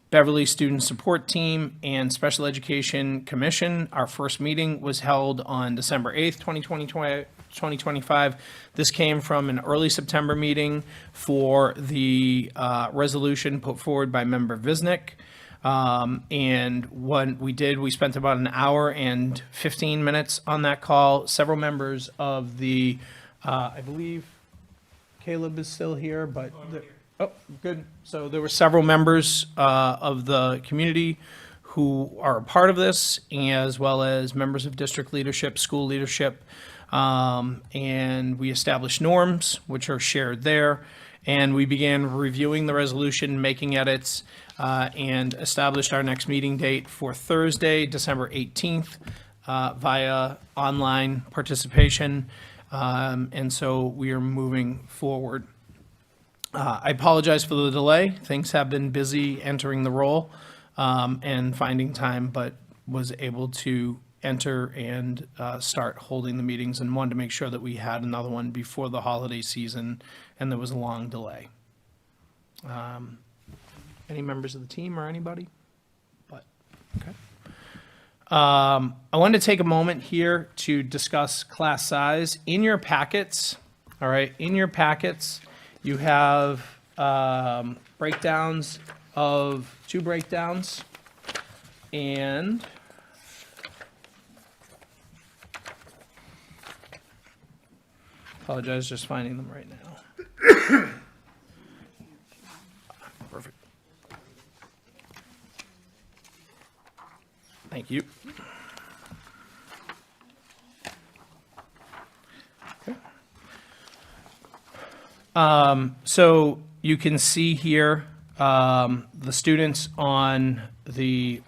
Beverly Student Support Team, and Special Education Commission. Our first meeting was held on December 8th, 2025. This came from an early September meeting for the resolution put forward by Member Visnick. And what we did, we spent about an hour and 15 minutes on that call. Several members of the, I believe Caleb is still here, but oh, good. So there were several members of the community who are a part of this, as well as members of district leadership, school leadership, and we established norms, which are shared there. And we began reviewing the resolution, making edits, and established our next meeting date for Thursday, December 18th, via online participation. And so we are moving forward. I apologize for the delay. Things have been busy entering the role and finding time, but was able to enter and start holding the meetings, and wanted to make sure that we had another one before the holiday season, and there was a long delay. Any members of the team or anybody? But I wanted to take a moment here to discuss class size. In your packets, all right, in your packets, you have breakdowns of 2 breakdowns, and apologize, just finding them right now. Perfect. Thank you. Okay. So you can see here the students on the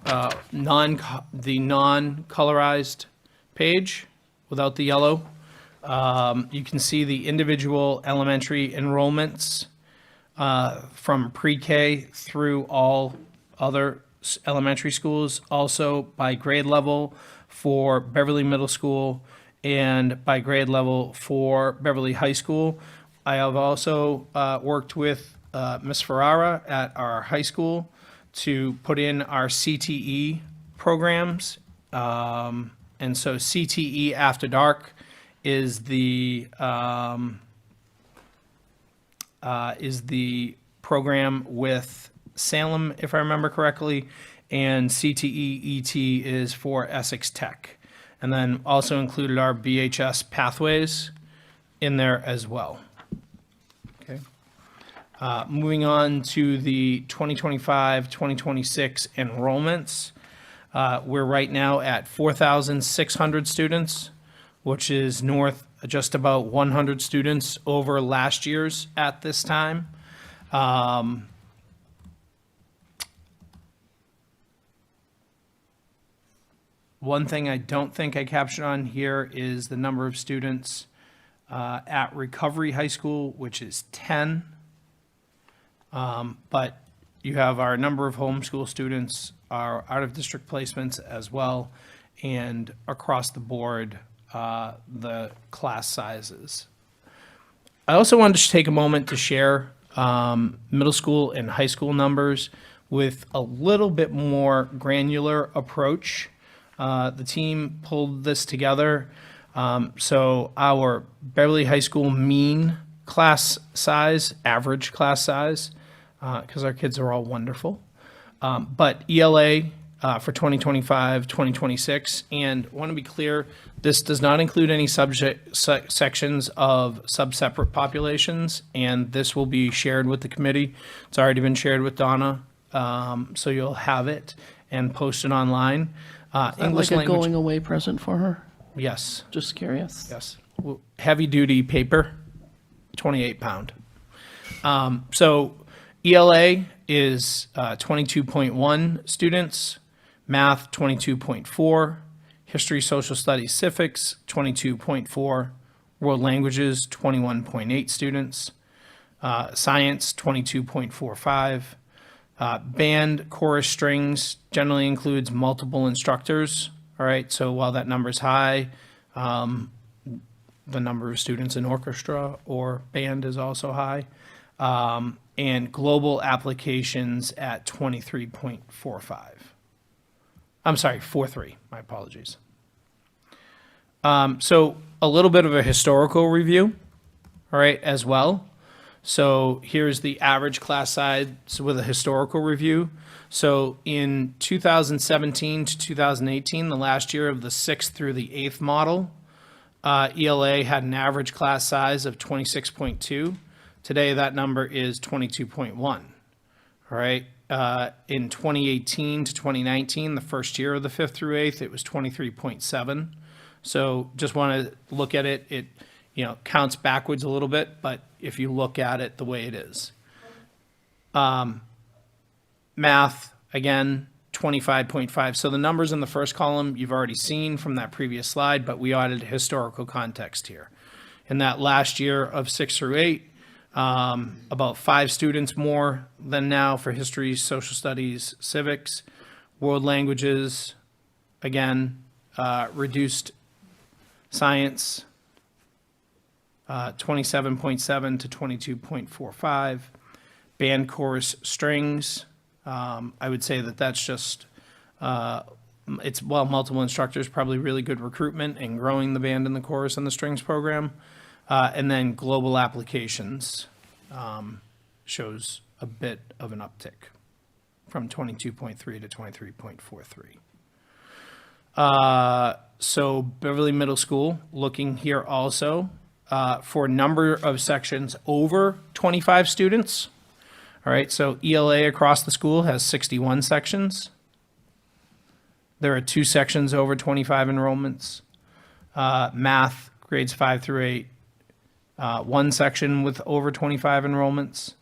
non-colorized page without the yellow. You can see the individual elementary enrollments from pre-K through all other elementary schools, also by grade level for Beverly Middle School and by grade level for Beverly High School. I have also worked with Ms. Ferrara at our high school to put in our CTE programs. And so CTE After Dark is the program with Salem, if I remember correctly, and CTE ET is for Essex Tech. And then also included our BHS pathways in there as well. Okay. Moving on to the 2025-2026 enrollments. We're right now at 4,600 students, which is north just about 100 students over last year's at this time. One thing I don't think I captured on here is the number of students at Recovery High School, which is 10. But you have our number of homeschool students, our out-of-district placements as well, and across the board, the class sizes. I also wanted to take a moment to share middle school and high school numbers with a little bit more granular approach. The team pulled this together. So our Beverly High School mean class size, average class size, because our kids are all wonderful. But ELA for 2025, 2026, and I want to be clear, this does not include any sections of sub-separate populations, and this will be shared with the committee. It's already been shared with Donna, so you'll have it and posted online. English like a language. going away present for her? Yes. Just curious. Yes. Heavy duty paper, 28 pound. So ELA is 22.1 students, math 22.4, history, social studies, civics 22.4, world languages 21.8 students, science 22.45. Band, chorus, strings generally includes multiple instructors. All right, so while that number is high, the number of students in orchestra or band is also high. And global applications at 23.45. I'm sorry, 43. My apologies. So a little bit of a historical review, all right, as well. So here's the average class size with a historical review. So in 2017 to 2018, the last year of the 6th through the 8th model, ELA had an average class size of 26.2. Today, that number is 22.1. All right. In 2018 to 2019, the first year of the 5th through 8th, it was 23.7. So just want to look at it. It, counts backwards a little bit, but if you look at it the way it is. Math, again, 25.5. So the numbers in the first column you've already seen from that previous slide, but we added historical context here. In that last year of 6 through 8, about 5 students more than now for history, social studies, civics, world languages, again, reduced science, 27.7 to 22.45. Band, chorus, strings. I would say that that's just It's, well, multiple instructors, probably really good recruitment and growing the band and the chorus and the strings program. And then global applications shows a bit of an uptick from 22.3 to 23.43. So Beverly Middle School, looking here also for number of sections over 25 students. All right, so ELA across the school has 61 sections. There are 2 sections over 25 enrollments. Math, grades 5 through 8, 1 section with over 25 enrollments.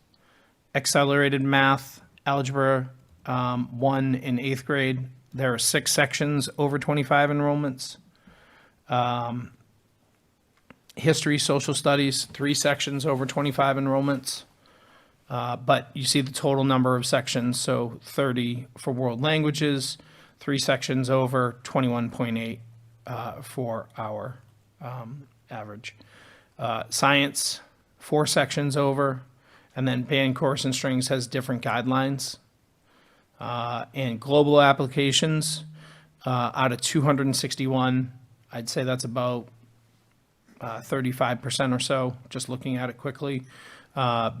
Accelerated math, algebra 1 in 8th grade. There are 6 sections over 25 enrollments. History, social studies, 3 sections over 25 enrollments. But you see the total number of sections, so 30 for world languages, 3 sections over, 21.8 for our average. Science, 4 sections over, and then band, chorus, and strings has different guidelines. And global applications, out of 261, I'd say that's about 35% or so, just looking at it quickly,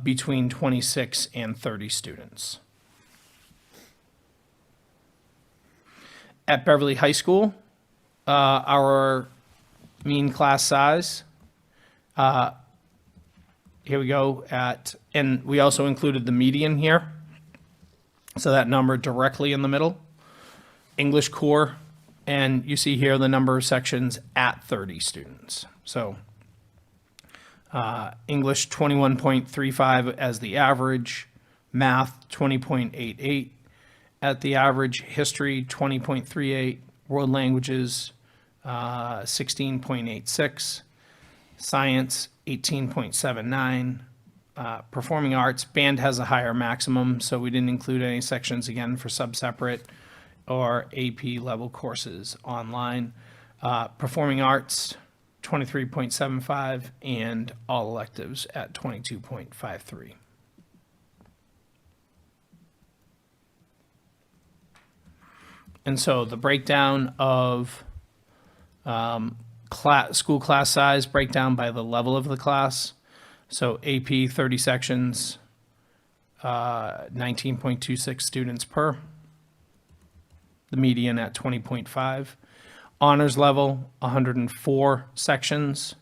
between 26 and 30 students. At Beverly High School, our mean class size, here we go and we also included the median here. So that number directly in the middle. English core, and you see here the number of sections at 30 students. So English 21.35 as the average, math 20.88 at the average, history 20.38, world languages 16.86, science 18.79, performing arts, band has a higher maximum, so we didn't include any sections again for sub-separate or AP level courses online. Performing arts 23.75 and all electives at 22.53. And so the breakdown of school class size, breakdown by the level of the class. So AP 30 sections, 19.26 students per. The median at 20.5. Honors level, 104 sections,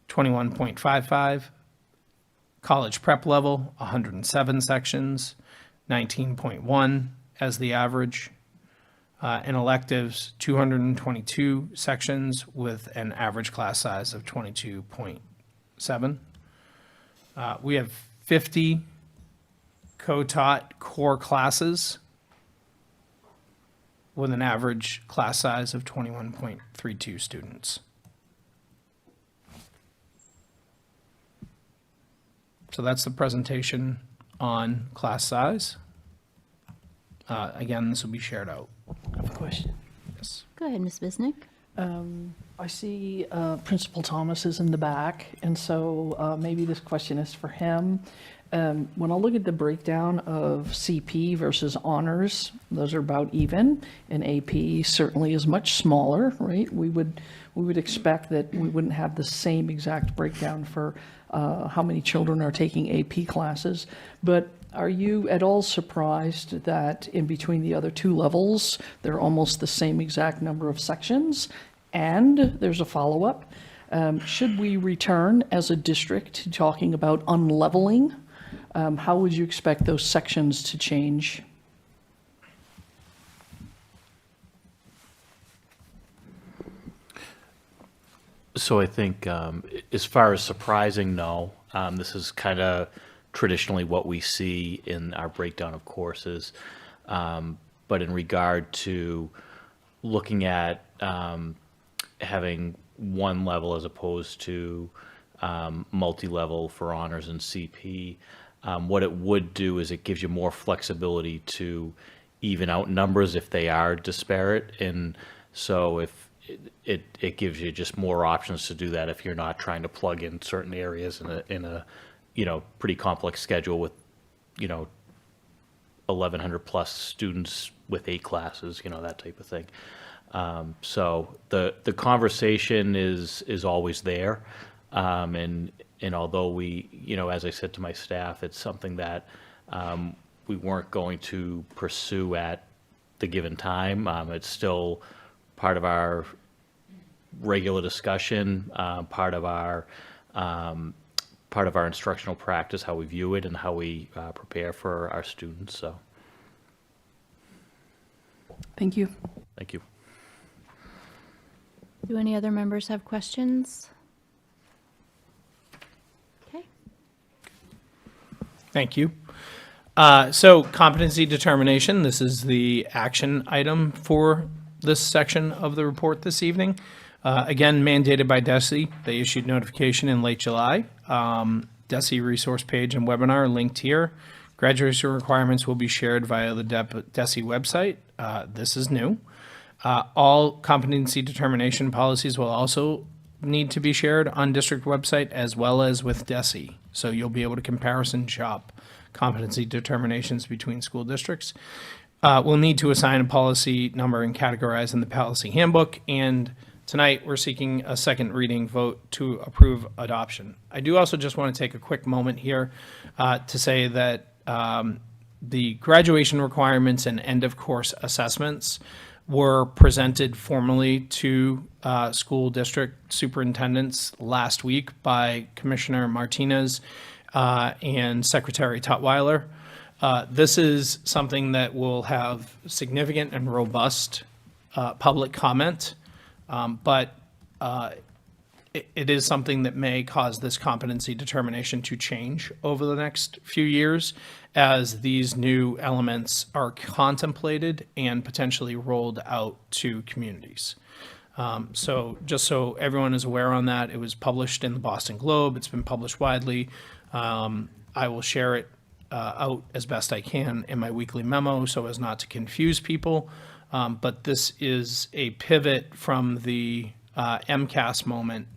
21.55. College prep level, 107 sections, 19.1 as the average. And electives, 222 sections with an average class size of 22.7. We have 50 co-taught core classes with an average class size of 21.32 students. So that's the presentation on class size. Again, this will be shared out. I have a question. Yes. Go ahead, Ms. Bisnick. I see Principal Thomas is in the back, and so maybe this question is for him. When I look at the breakdown of CP versus honors, those are about even, and AP certainly is much smaller, right? We would expect that we wouldn't have the same exact breakdown for how many children are taking AP classes, but are you at all surprised that in between the other 2 levels, they're almost the same exact number of sections? And there's a follow-up. Should we return as a district to talking about unleveling? How would you expect those sections to change? So I think as far as surprising, no. This is kind of traditionally what we see in our breakdown of courses. But in regard to looking at having one level as opposed to multi-level for honors and CP, what it would do is it gives you more flexibility to even out numbers if they are disparate. And so if it gives you just more options to do that if you're not trying to plug in certain areas in a pretty complex schedule with 1,100 plus students with 8 classes, that type of thing. So the conversation is always there. And although we, as I said to my staff, it's something that we weren't going to pursue at the given time. It's still part of our regular discussion, part of our instructional practice, how we view it and how we prepare for our students. So, Thank you. thank you. Do any other members have questions? Okay. Thank you. So competency determination, this is the action item for this section of the report this evening. Again, mandated by DECA. They issued notification in late July. DECA resource page and webinar linked here. Graduation requirements will be shared via the DECA website. This is new. All competency determination policies will also need to be shared on district website as well as with DECA. So you'll be able to comparison shop competency determinations between school districts. We'll need to assign a policy number and categorize in the policy handbook. And tonight we're seeking a second reading vote to approve adoption. I do also just want to take a quick moment here to say that the graduation requirements and end of course assessments were presented formally to school district superintendents last week by Commissioner Martinez and Secretary Tutwiler. This is something that will have significant and robust public comment, but it is something that may cause this competency determination to change over the next few years as these new elements are contemplated and potentially rolled out to communities. So just so everyone is aware on that, it was published in the Boston Globe. It's been published widely. I will share it out as best I can in my weekly memo so as not to confuse people. But this is a pivot from the MCAS moment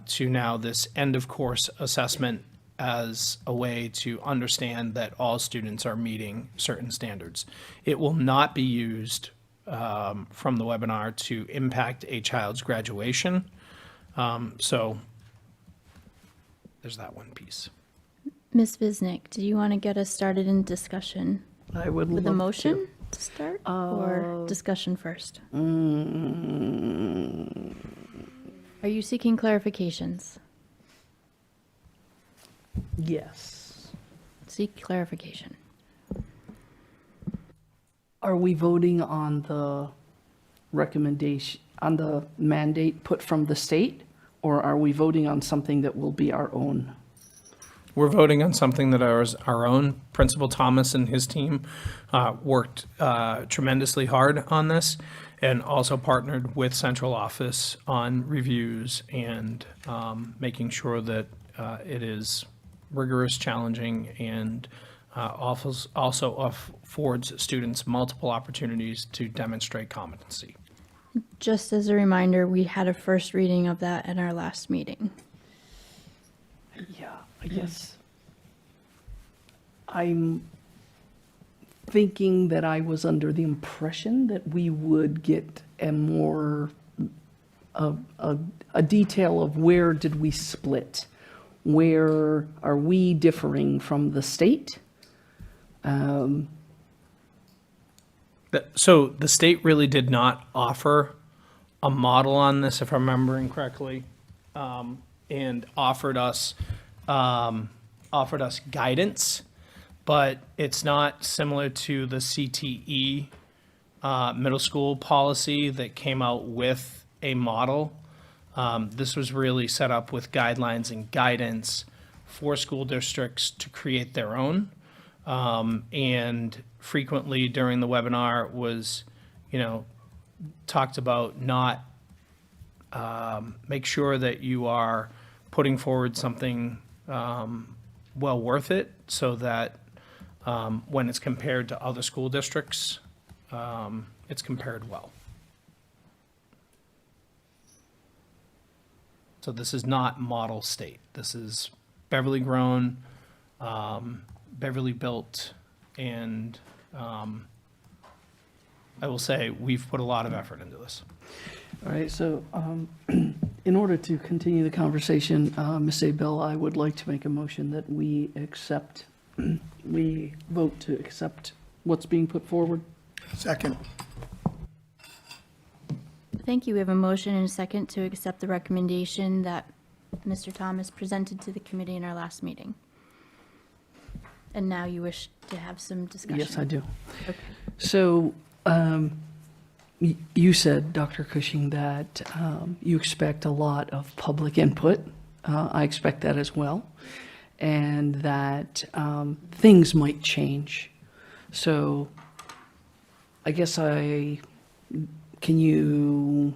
to now this end of course assessment as a way to understand that all students are meeting certain standards. It will not be used from the webinar to impact a child's graduation. So there's that one piece. Ms. Visnick, do you want to get us started in discussion? I would With a love motion to start or discussion first? Are you seeking clarifications? Yes. Seek clarification. Are we voting on the recommendation, on the mandate put from the state? Or are we voting on something that will be our own? We're voting on something that our own Principal Thomas and his team worked tremendously hard on this, and also partnered with central office on reviews and making sure that it is rigorous, challenging, and also affords students multiple opportunities to demonstrate competency. Just as a reminder, we had a first reading of that at our last meeting. Yeah, I guess I'm thinking that I was under the impression that we would get a more, a detail of where did we split? Where are we differing from the state? So the state really did not offer a model on this, if I'm remembering correctly, and offered us guidance, but it's not similar to the CTE middle school policy that came out with a model. This was really set up with guidelines and guidance for school districts to create their own. And frequently during the webinar was, talked about not make sure that you are putting forward something well worth it so that when it's compared to other school districts, it's compared well. So this is not model state. This is Beverly grown, Beverly built and I will say we've put a lot of effort into this. All right, so in order to continue the conversation, Ms. Abel, I would like to make a motion that we accept, we vote to accept what's being put forward. Second. Thank you. We have a motion and a second to accept the recommendation that Mr. Thomas presented to the committee in our last meeting. And now you wish to have some discussion. Yes, I do. Okay. So you said, Dr. Cushing, that you expect a lot of public input. I expect that as well, and that things might change. So I guess can you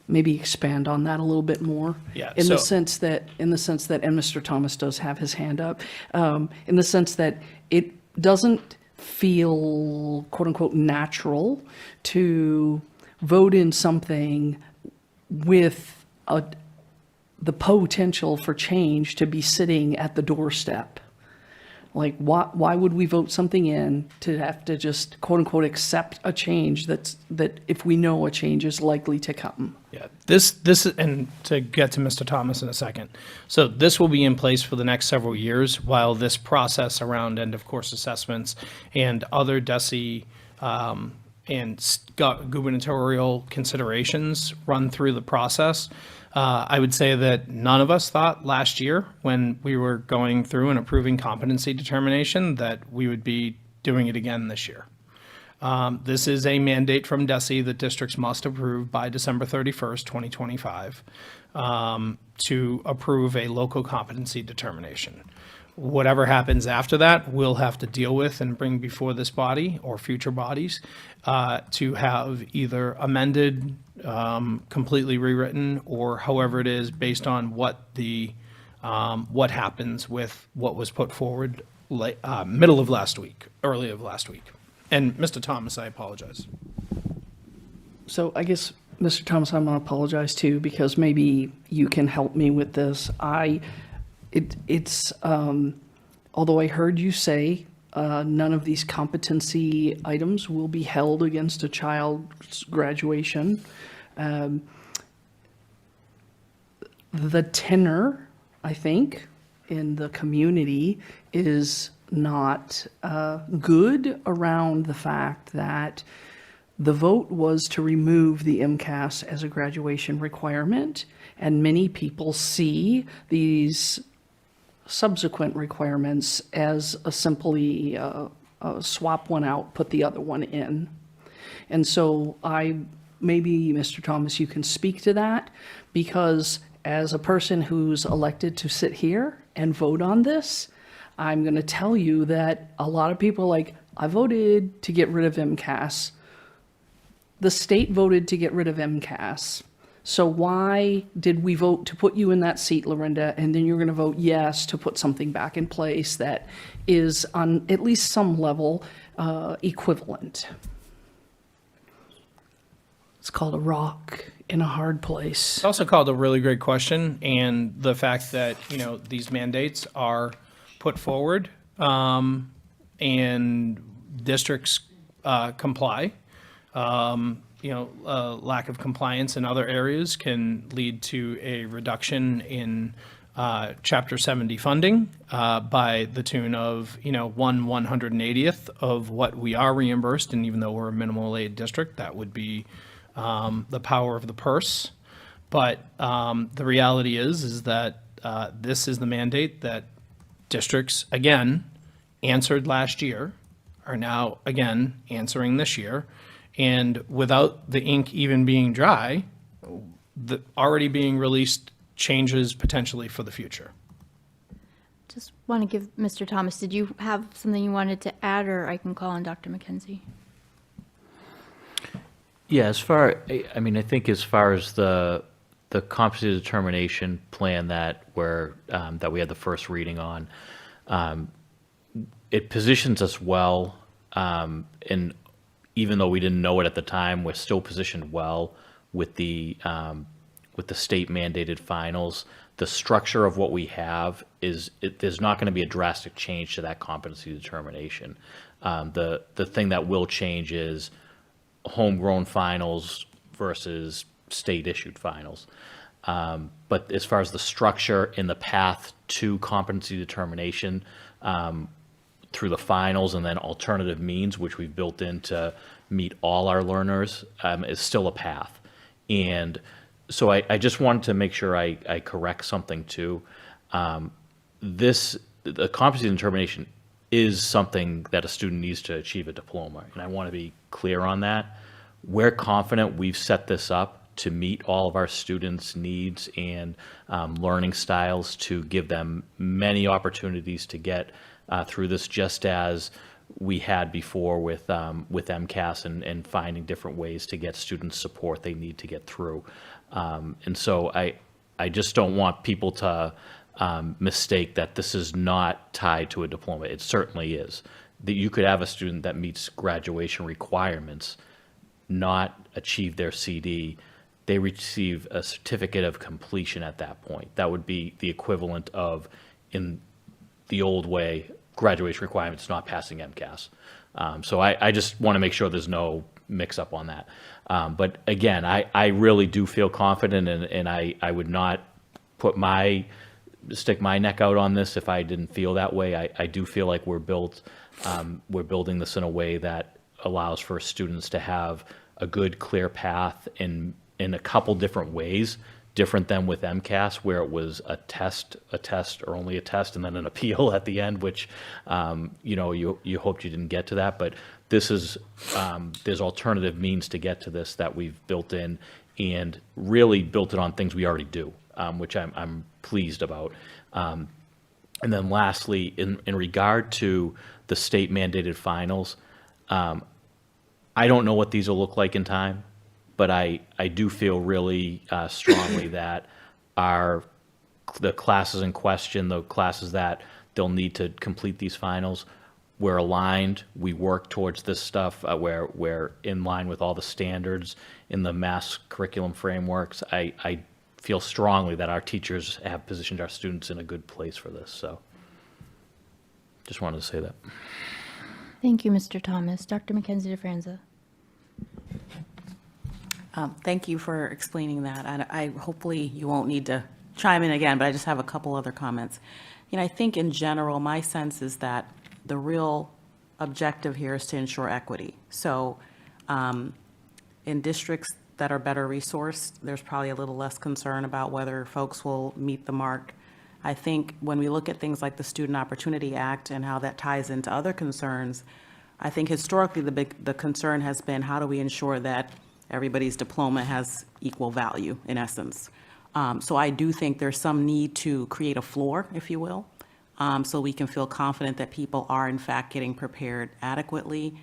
maybe expand on that a little bit more? Yeah, In the sense that, and Mr. Thomas does have his hand up, in the sense that it doesn't feel quote unquote natural to vote in something with the potential for change to be sitting at the doorstep. Like, why would we vote something in to have to just quote unquote accept a change that if we know a change is likely to come? Yeah, this and to get to Mr. Thomas in a second. So this will be in place for the next several years while this process around end of course assessments and other DECA and gubernatorial considerations run through the process. I would say that none of us thought last year when we were going through and approving competency determination that we would be doing it again this year. This is a mandate from DECA that districts must approve by December 31st, 2025, to approve a local competency determination. Whatever happens after that, we'll have to deal with and bring before this body or future bodies to have either amended, completely rewritten, or however it is based on what what happens with what was put forward middle of last week, early of last week. And Mr. Thomas, I apologize. So I guess, Mr. Thomas, I'm going to apologize too, because maybe you can help me with this. Although I heard you say none of these competency items will be held against a child's graduation, the tenor, I think, in the community is not good around the fact that the vote was to remove the MCAS as a graduation requirement, and many people see these subsequent requirements as a simply swap one out, put the other one in. And so maybe, Mr. Thomas, you can speak to that, because as a person who's elected to sit here and vote on this, I'm going to tell you that a lot of people I voted to get rid of MCAS. The state voted to get rid of MCAS. So why did we vote to put you in that seat, Lorinda, and then you're going to vote yes to put something back in place that is on at least some level equivalent? It's called a rock in a hard place. It's also called a really great question, and the fact that, these mandates are put forward and districts comply. Lack of compliance in other areas can lead to a reduction in Chapter 70 funding by the tune of, 1/180th of what we are reimbursed. And even though we're a minimal aid district, that would be the power of the purse. But the reality is that this is the mandate that districts, again, answered last year, are now, again, answering this year. And without the ink even being dry, the already being released changes potentially for the future. Just want to give Mr. Thomas, did you have something you wanted to add, or I can call on Dr. McKenzie? Yeah, I think as far as the competency determination plan that we had the first reading on, it positions us well, and even though we didn't know it at the time, we're still positioned well with the with the state mandated finals, the structure of what we have there's not going to be a drastic change to that competency determination. The thing that will change is homegrown finals versus state issued finals. But as far as the structure and the path to competency determination through the finals and then alternative means, which we've built in to meet all our learners, is still a path. And so I just wanted to make sure I correct something too. The competency determination is something that a student needs to achieve a diploma. And I want to be clear on that. We're confident we've set this up to meet all of our students' needs and learning styles, to give them many opportunities to get through this, just as we had before with MCAS and finding different ways to get students support they need to get through. And so I just don't want people to mistake that this is not tied to a diploma. It certainly is. That you could have a student that meets graduation requirements, not achieve their CD, they receive a certificate of completion at that point. That would be the equivalent of, in the old way, graduation requirements not passing MCAS. So I just want to make sure there's no mix-up on that. But again, I really do feel confident, and I would not stick my neck out on this if I didn't feel that way. I do feel like we're building this in a way that allows for students to have a good, clear path in a couple different ways, different than with MCAS, where it was a test, or only a test, and then an appeal at the end, which you hoped you didn't get to that. But this is there's alternative means to get to this that we've built in, and really built it on things we already do, which I'm pleased about. And then lastly, in regard to the state mandated finals, I don't know what these will look like in time, but I do feel really strongly that the classes in question, the classes that they'll need to complete these finals, we're aligned. We work towards this stuff. We're in line with all the standards in the mass curriculum frameworks. I feel strongly that our teachers have positioned our students in a good place for this. So just wanted to say that. Thank you, Mr. Thomas. Dr. Mackenzie DeFranza. Thank you for explaining that. I hopefully you won't need to chime in again, but I just have a couple other comments. I think in general, my sense is that the real objective here is to ensure equity. So in districts that are better resourced, there's probably a little less concern about whether folks will meet the mark. I think when we look at things like the Student Opportunity Act and how that ties into other concerns, I think historically the concern has been, how do we ensure that everybody's diploma has equal value, in essence. So I do think there's some need to create a floor, if you will, so we can feel confident that people are in fact getting prepared adequately.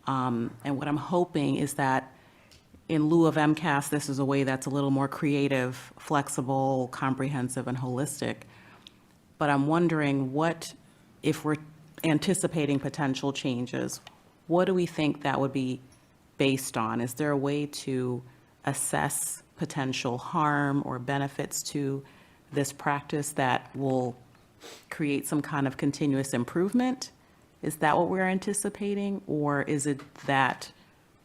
And what I'm hoping is that in lieu of MCAS, this is a way that's a little more creative, flexible, comprehensive, and holistic. But I'm wondering if we're anticipating potential changes, what do we think that would be based on? Is there a way to assess potential harm or benefits to this practice that will create some kind of continuous improvement? Is that what we're anticipating? Or is it that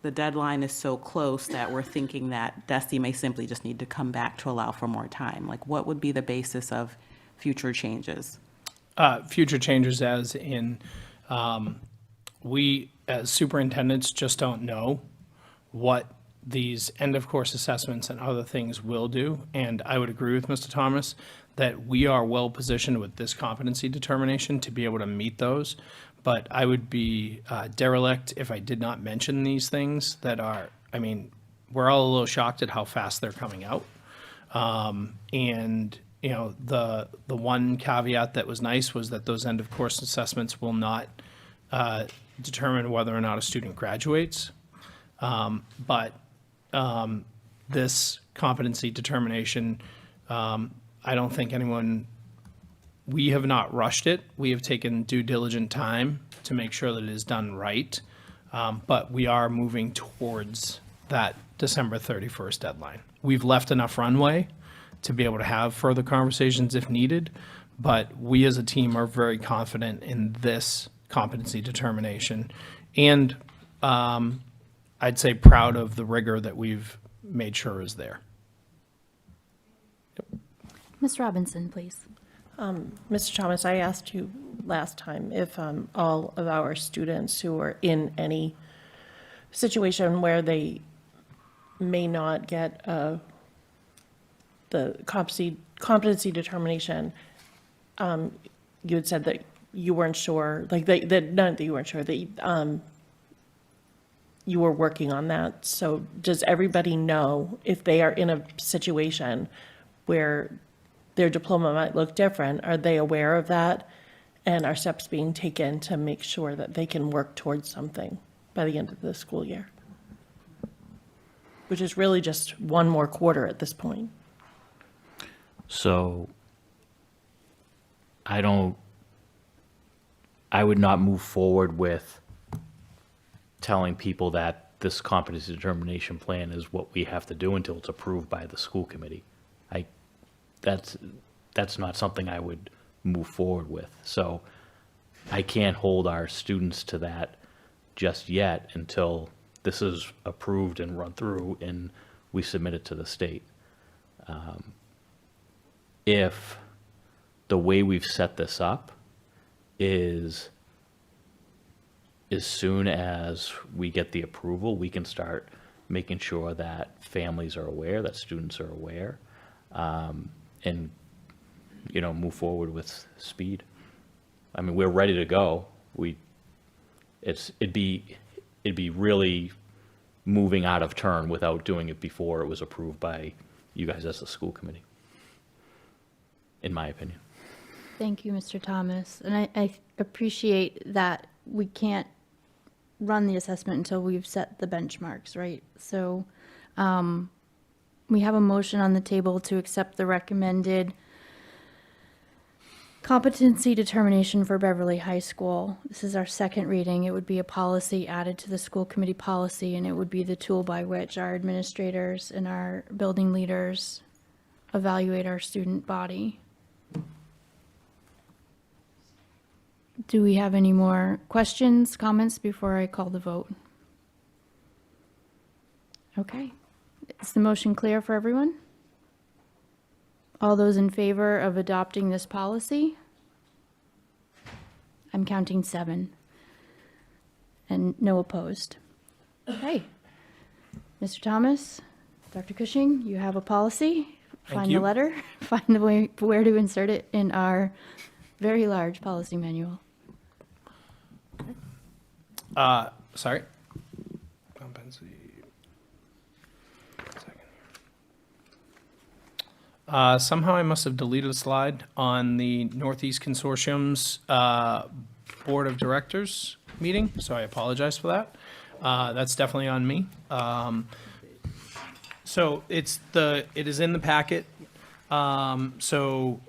the deadline is so close that we're thinking that DESE may simply just need to come back to allow for more time? Like, what would be the basis of future changes? Future changes as in, we as superintendents just don't know what these end of course assessments and other things will do. And I would agree with Mr. Thomas that we are well positioned with this competency determination to be able to meet those. But I would be derelict if I did not mention these things that are, we're all a little shocked at how fast they're coming out. And the one caveat that was nice was that those end of course assessments will not determine whether or not a student graduates. But this competency determination, I don't think we have not rushed it. We have taken due diligent time to make sure that it is done right. But we are moving towards that December 31st deadline. We've left enough runway to be able to have further conversations if needed. But we as a team are very confident in this competency determination. And I'd say proud of the rigor that we've made sure is there. Ms. Robinson, please. Mr. Thomas, I asked you last time if all of our students who are in any situation where they may not get the competency determination, you had said that you weren't sure, like that not that you weren't sure, that you were working on that. So does everybody know if they are in a situation where their diploma might look different? Are they aware of that? And are steps being taken to make sure that they can work towards something by the end of the school year? Which is really just one more quarter at this point. So I would not move forward with telling people that this competency determination plan is what we have to do until it's approved by the school committee. That's not something I would move forward with. So I can't hold our students to that just yet until this is approved and run through and we submit it to the state. If the way we've set this up is as soon as we get the approval, we can start making sure that families are aware, that students are aware, and move forward with speed. I mean, we're ready to go. It'd be really moving out of turn without doing it before it was approved by you guys as the school committee, in my opinion. Thank you, Mr. Thomas. And I appreciate that we can't run the assessment until we've set the benchmarks, right? So we have a motion on the table to accept the recommended competency determination for Beverly High School. This is our second reading. It would be a policy added to the school committee policy, and it would be the tool by which our administrators and our building leaders evaluate our student body. Do we have any more questions, comments before I call the vote? Okay. Is the motion clear for everyone? All those in favor of adopting this policy? I'm counting 7. And no opposed. Okay. Mr. Thomas, Dr. Cushing, you have a policy. Find the letter, find the way where to insert it in our very large policy manual. Sorry. Competency. Somehow I must have deleted a slide on the Northeast Consortium's Board of Directors meeting, so I apologize for that. That's definitely on me. So it is in the packet. Northshore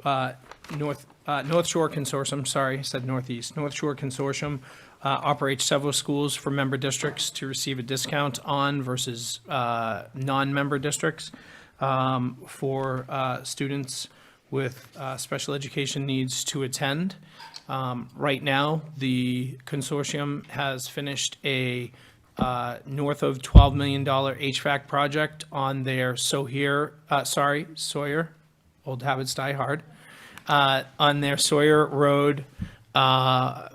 Consortium, sorry, I said Northeast. Northshore Consortium operates several schools for member districts to receive a discount on versus non-member districts for students with special education needs to attend. Right now, the consortium has finished a north of $12 million HVAC project on their Sawyer, old habits die hard, on their Sawyer Road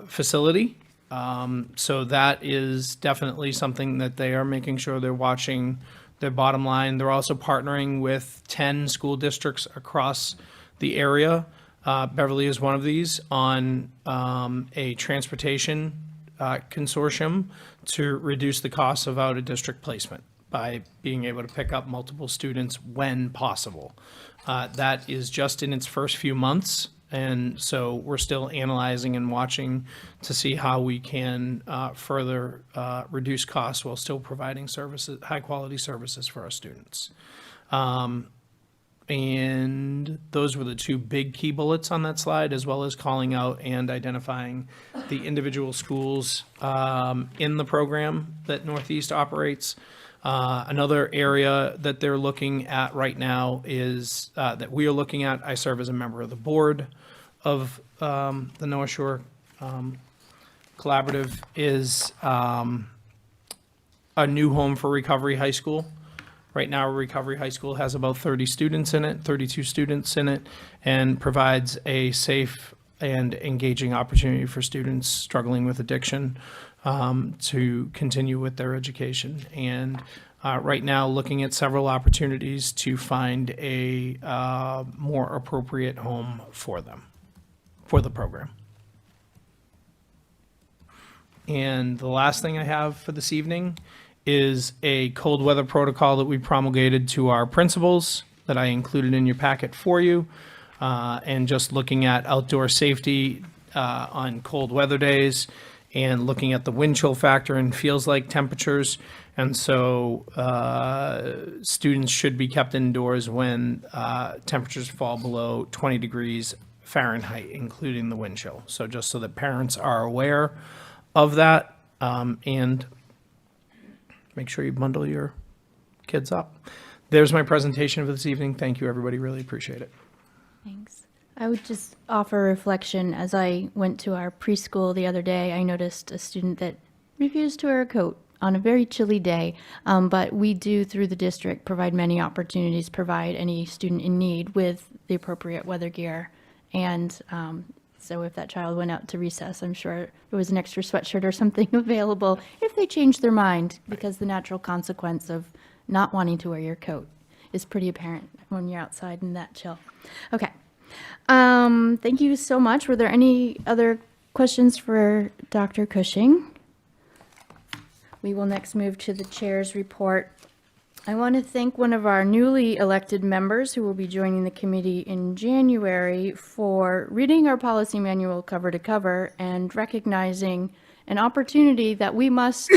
facility. So that is definitely something that they are making sure they're watching their bottom line. They're also partnering with 10 school districts across the area. Beverly is one of these, on a transportation consortium to reduce the cost of out-of-district placement by being able to pick up multiple students when possible. That is just in its first few months, and so we're still analyzing and watching to see how we can further reduce costs while still providing services, high-quality services for our students. And those were the two big key bullets on that slide, as well as calling out and identifying the individual schools in the program that Northeast operates, Another area that they're looking at right now is, that we are looking at, I serve as a member of the board of the Northshore Collaborative, is a new home for Recovery High School. Right now, Recovery High School has about 30 students in it, 32 students in it, and provides a safe and engaging opportunity for students struggling with addiction to continue with their education. And right now, looking at several opportunities to find a more appropriate home for them, for the program. And the last thing I have for this evening is a cold weather protocol that we promulgated to our principals that I included in your packet for you. And just looking at outdoor safety on cold weather days and looking at the wind chill factor and feels like temperatures. And so students should be kept indoors when temperatures fall below 20 degrees Fahrenheit, including the wind chill. So just so that parents are aware of that, and make sure you bundle your kids up. There's my presentation for this evening. Thank you, everybody. Really appreciate it. Thanks. I would just offer a reflection. As I went to our preschool the other day, I noticed a student that refused to wear a coat on a very chilly day. But we do, through the district, provide many opportunities, provide any student in need with the appropriate weather gear. And so if that child went out to recess, I'm sure there was an extra sweatshirt or something available if they changed their mind, because the natural consequence of not wanting to wear your coat is pretty apparent when you're outside in that chill. Okay. Thank you so much. Were there any other questions for Dr. Cushing? We will next move to the chair's report. I want to thank one of our newly elected members who will be joining the committee in January for reading our policy manual cover to cover and recognizing an opportunity that we must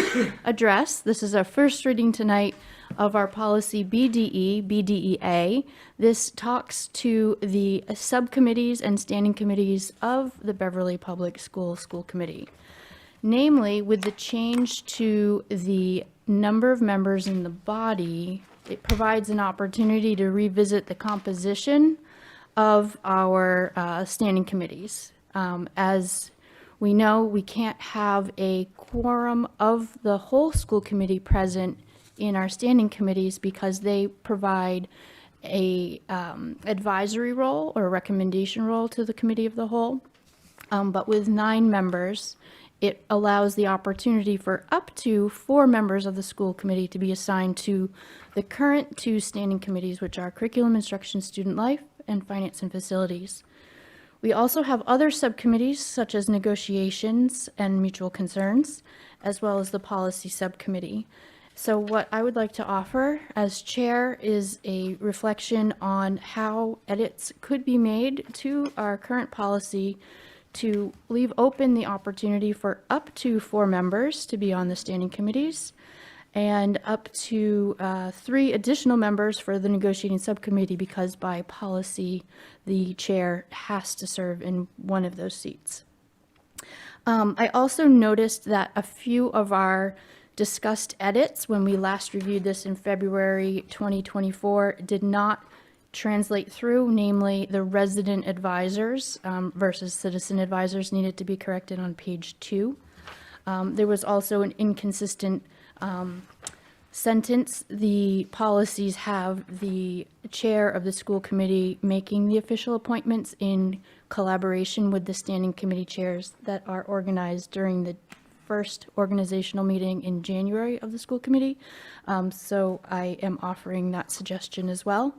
address. This is our first reading tonight of our policy BDEA. This talks to the subcommittees and standing committees of the Beverly Public School Committee. Namely, with the change to the number of members in the body, it provides an opportunity to revisit the composition of our standing committees. As we know, we can't have a quorum of the whole school committee present in our standing committees because they provide a advisory role or a recommendation role to the committee of the whole. But with 9 members, it allows the opportunity for up to 4 members of the school committee to be assigned to the current 2 standing committees, which are Curriculum, Instruction, Student Life, and Finance and Facilities. We also have other subcommittees, such as Negotiations and Mutual Concerns, as well as the Policy Subcommittee. So what I would like to offer as chair is a reflection on how edits could be made to our current policy to leave open the opportunity for up to 4 members to be on the standing committees and up to 3 additional members for the negotiating subcommittee, because by policy, the chair has to serve in one of those seats. I also noticed that a few of our discussed edits when we last reviewed this in February 2024 did not translate through, namely the resident advisors versus citizen advisors needed to be corrected on page 2. There was also an inconsistent sentence. The policies have the chair of the school committee making the official appointments in collaboration with the standing committee chairs that are organized during the first organizational meeting in January of the school committee. So I am offering that suggestion as well.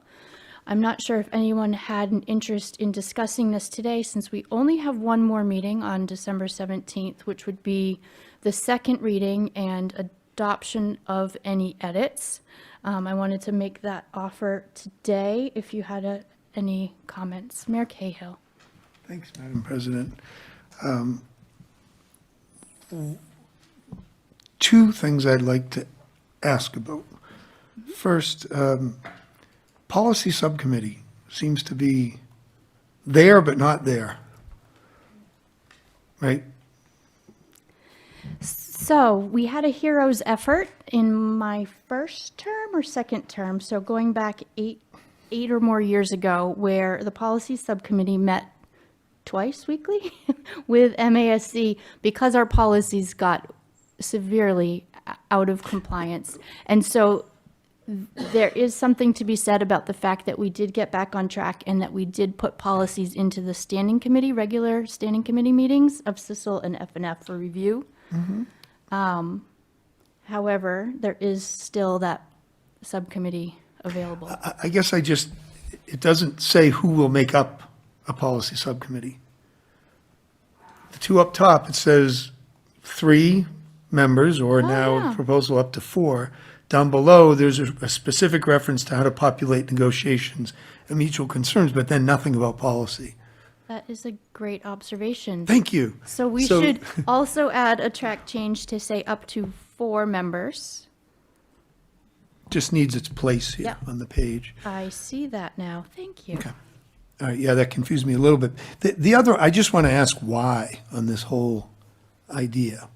I'm not sure if anyone had an interest in discussing this today, since we only have one more meeting on December 17th, which would be the second reading and adoption of any edits. I wanted to make that offer today if you had any comments. Mayor Cahill. Thanks, Madam President. 2 things I'd like to ask about. First, Policy Subcommittee seems to be there but not there, right? So we had a hero's effort in my first term or second term, so going back eight or more years ago, where the policy subcommittee met twice weekly with MASC because our policies got severely out of compliance. And so there is something to be said about the fact that we did get back on track and that we did put policies into the standing committee, regular standing committee meetings of SISLE and FNF for review. However, there is still that subcommittee available. I guess it doesn't say who will make up a policy subcommittee. The two up top, it says 3 members, or now proposal up to 4. Down below, there's a specific reference to how to populate negotiations and mutual concerns, but then nothing about policy. That is a great observation. Thank you. So we should also add a track change to say up to 4 members. Just needs its place here Yep. on the page. I see that now. Thank you. Okay. All right, yeah, that confused me a little bit. The other, I just want to ask why on this whole idea.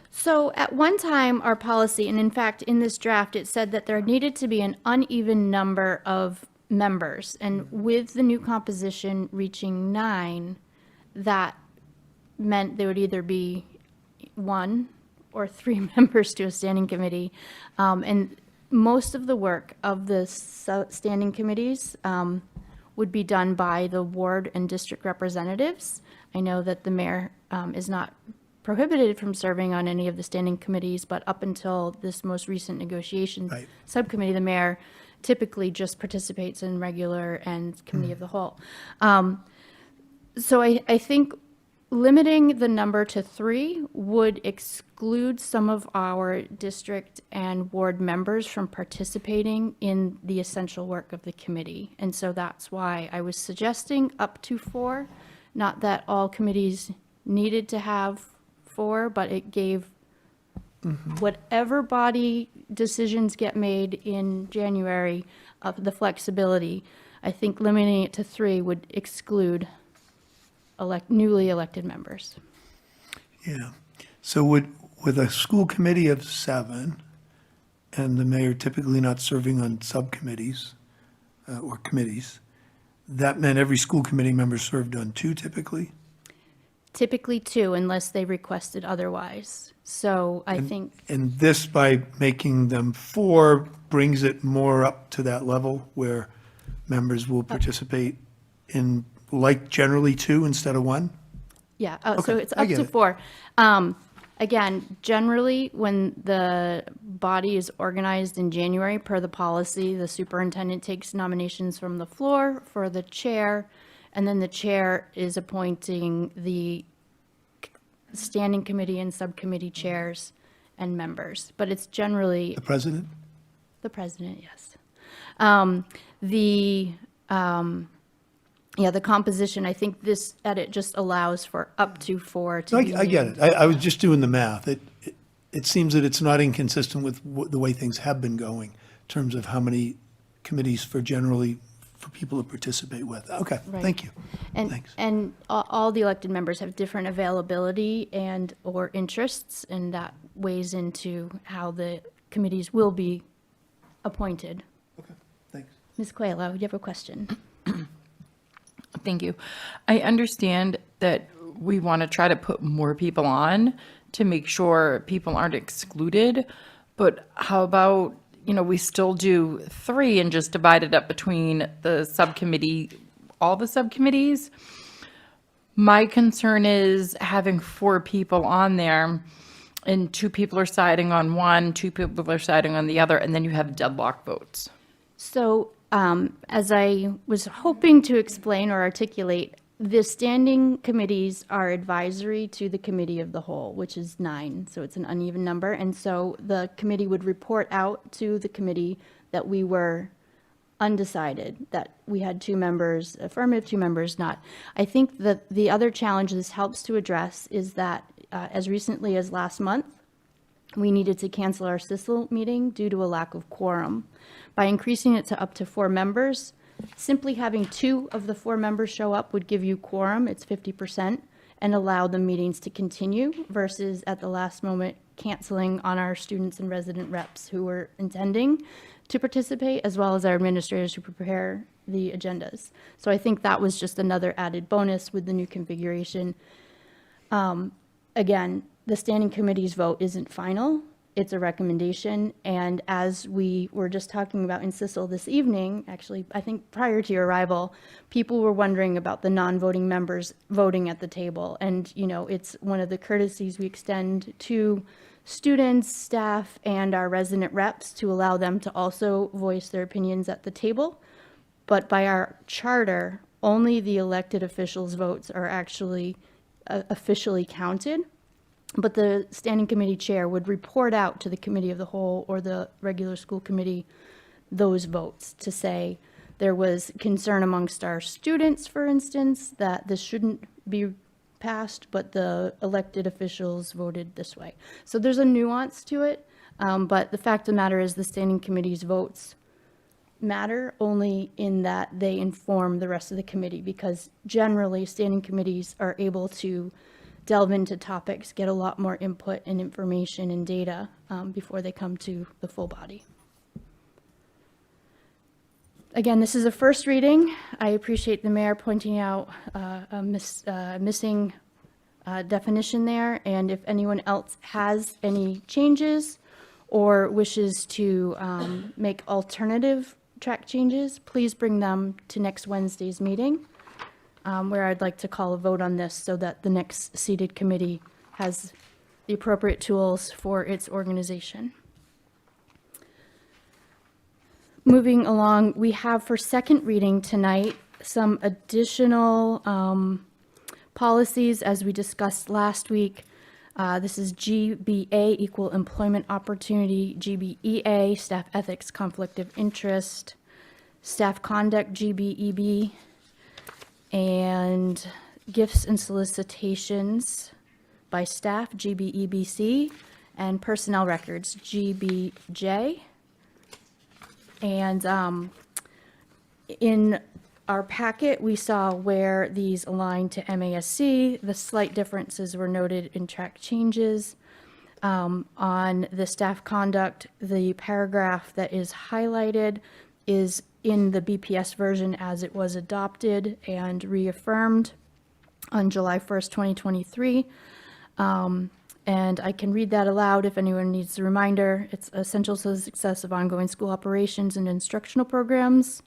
So at one time, our policy, and in fact, in this draft, it said that there needed to be an uneven number of members. And with the new composition reaching 9, that meant there would either be 1 or 3 members to a standing committee. And most of the work of the standing committees would be done by the ward and district representatives. I know that the mayor is not prohibited from serving on any of the standing committees, but up until this most recent negotiation subcommittee, the mayor typically just participates in regular and committee of the whole. So I think limiting the number to 3 would exclude some of our district and ward members from participating in the essential work of the committee. And so that's why I was suggesting up to 4, not that all committees needed to have 4, but it gave whatever body decisions get made in January of the flexibility. I think limiting it to 3 would exclude newly elected members. Yeah. So with a school committee of 7 and the mayor typically not serving on subcommittees or committees, that meant every school committee member served on 2 typically? Typically 2, unless they requested otherwise. So I think, And this, by making them 4, brings it more up to that level where members will participate in, like, generally 2 instead of 1? yeah, so Okay, it's I up get to it. 4. Again, generally, when the body is organized in January per the policy, the superintendent takes nominations from the floor for the chair, and then the chair is appointing the standing committee and subcommittee chairs and members. But it's generally The president? the president, yes. The composition, I think this edit just allows for up to 4 to be I get named. it. I was just doing the math. It seems that it's not inconsistent with the way things have been going in terms of how many committees for people to participate with. Okay, Right. thank you. And, Thanks. and all the elected members have different availability and or interests, and that weighs into how the committees will be appointed. Okay, thanks. Ms. Coelho, you have a question? Thank you. I understand that we want to try to put more people on to make sure people aren't excluded, but how about, we still do 3 and just divide it up between the subcommittee, all the subcommittees? My concern is having 4 people on there and 2 people are siding on one, 2 people are siding on the other, and then you have deadlock votes. So, as I was hoping to explain or articulate, the standing committees are advisory to the committee of the whole, which is 9, so it's an uneven number. And so the committee would report out to the committee that we were undecided, that we had 2 members affirmative, 2 members not. I think that the other challenge this helps to address is that as recently as last month, we needed to cancel our SISLE meeting due to a lack of quorum. By increasing it to up to 4 members, simply having 2 of the 4 members show up would give you quorum, it's 50%, and allow the meetings to continue versus at the last moment canceling on our students and resident reps who were intending to participate, as well as our administrators who prepare the agendas. So I think that was just another added bonus with the new configuration. Again, the standing committee's vote isn't final. It's a recommendation. And as we were just talking about in SISLE this evening, actually, I think prior to your arrival, people were wondering about the non-voting members voting at the table. And, you know, it's one of the courtesies we extend to students, staff, and our resident reps to allow them to also voice their opinions at the table. But by our charter, only the elected officials' votes are actually officially counted. But the standing committee chair would report out to the committee of the whole or the regular school committee those votes to say there was concern amongst our students, for instance, that this shouldn't be passed, but the elected officials voted this way. So there's a nuance to it, but the fact of the matter is the standing committee's votes matter only in that they inform the rest of the committee, because generally standing committees are able to delve into topics, get a lot more input and information and data before they come to the full body. Again, this is a first reading. I appreciate the mayor pointing out a missing definition there, and if anyone else has any changes or wishes to make alternative track changes, please bring them to next Wednesday's meeting, where I'd like to call a vote on this so that the next seated committee has the appropriate tools for its organization. Moving along, we have for second reading tonight some additional policies as we discussed last week. This is GBA, Equal Employment Opportunity, GBEA, Staff Ethics, Conflict of Interest, Staff Conduct, GBEB, and Gifts and Solicitations by Staff, GBEBC, and Personnel Records, GBJ. And in our packet, we saw where these align to MASC. The slight differences were noted in track changes. On the staff conduct, the paragraph that is highlighted is in the BPS version as it was adopted and reaffirmed on July 1st, 2023. And I can read that aloud if anyone needs a reminder. It's essential to the success of ongoing school operations and instructional programs.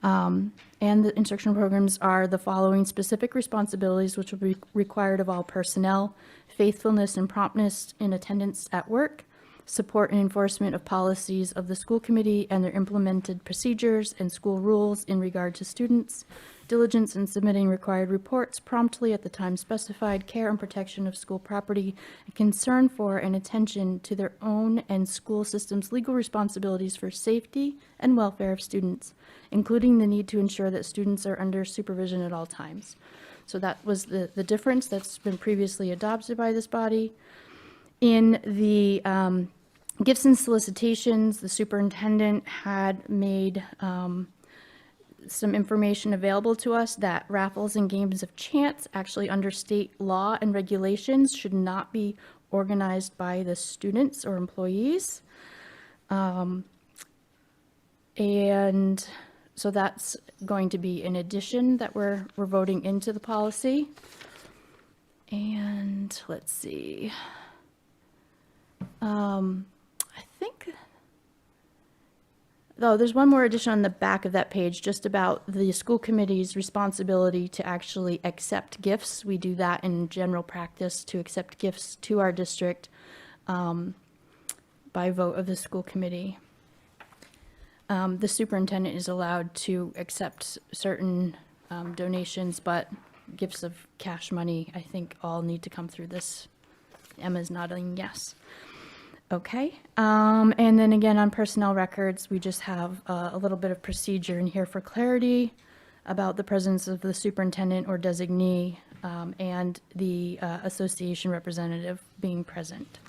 And the instructional programs are the following specific responsibilities which will be required of all personnel: faithfulness and promptness in attendance at work, support and enforcement of policies of the school committee and their implemented procedures and school rules in regard to students, diligence in submitting required reports promptly at the time specified, care and protection of school property, and concern for and attention to their own and school system's legal responsibilities for safety and welfare of students, including the need to ensure that students are under supervision at all times. So that was the difference that's been previously adopted by this body. In the gifts and solicitations, the superintendent had made some information available to us that raffles and games of chance, actually under state law and regulations, should not be organized by the students or employees. And so that's going to be an addition that we're voting into the policy. And let's see. I think, though, there's one more addition on the back of that page just about the school committee's responsibility to actually accept gifts. We do that in general practice to accept gifts to our district by vote of the school committee. The superintendent is allowed to accept certain donations, but gifts of cash money, I think, all need to come through this. Emma's nodding yes. Okay, and then again on personnel records, we just have a little bit of procedure in here for clarity about the presence of the superintendent or designee and the association representative being present.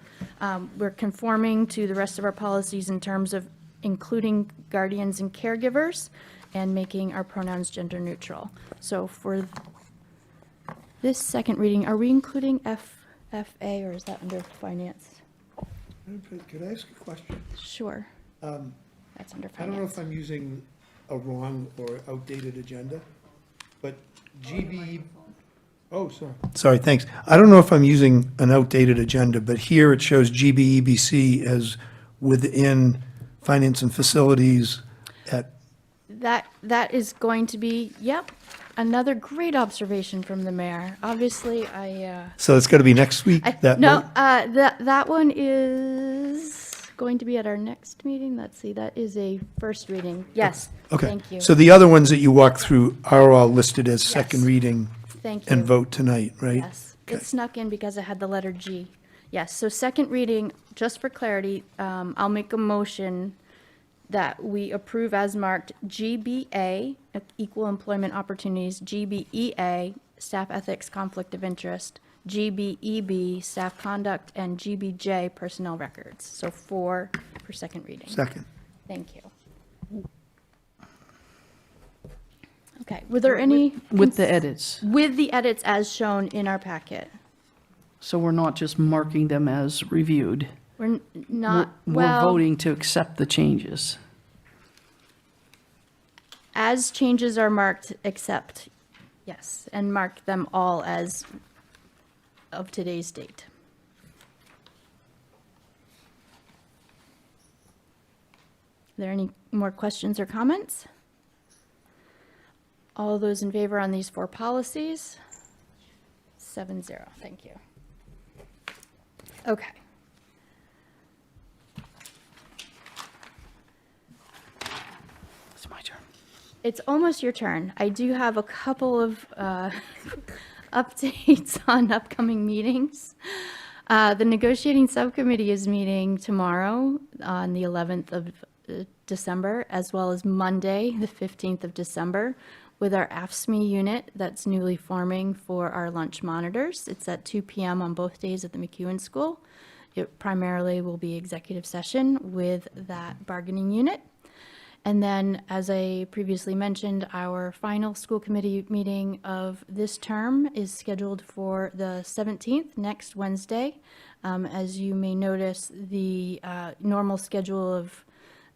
We're conforming to the rest of our policies in terms of including guardians and caregivers and making our pronouns gender neutral. So for This second reading, are we including FFA or is that under finance? Could I ask a question? Sure. That's under I don't know if finance. I'm using a wrong or outdated agenda, but GB, oh, sorry. Sorry, thanks. I don't know if I'm using an outdated agenda, but here it shows GBEBC as within finance and facilities at, That is going to be, yep, another great observation from the mayor. Obviously, so it's got to be next week? that no, vote? that one is going to be at our next meeting. Let's see, that is a first reading. Yes, Okay. thank you. So the other ones that you walked through are all listed as second reading Thank and you. vote tonight, right? Yes, it snuck in because I had the letter G. Yes, so second reading, just for clarity, I'll make a motion that we approve as marked GBA, Equal Employment Opportunities, GBEA, Staff Ethics, Conflict of Interest, GBEB, Staff Conduct, and GBJ, Personnel Records. So 4 for second reading. Second. Thank you. Okay, were there any? With the edits. With the edits as shown in our packet. So we're not just marking them as reviewed. We're not, We're well, voting to accept the changes. as changes are marked, accept, yes, and mark them all as of today's date. Are there any more questions or comments? All those in favor on these 4 policies? 7-0, thank you. Okay. It's my turn. It's almost your turn. I do have a couple of updates on upcoming meetings. The negotiating subcommittee is meeting tomorrow on the 11th of December, as well as Monday, the 15th of December, with our AFSCME unit that's newly forming for our lunch monitors. It's at 2 p.m. on both days at the McEwen School. It primarily will be executive session with that bargaining unit. And then, as I previously mentioned, our final school committee meeting of this term is scheduled for the 17th, next Wednesday. As you may notice, the normal schedule of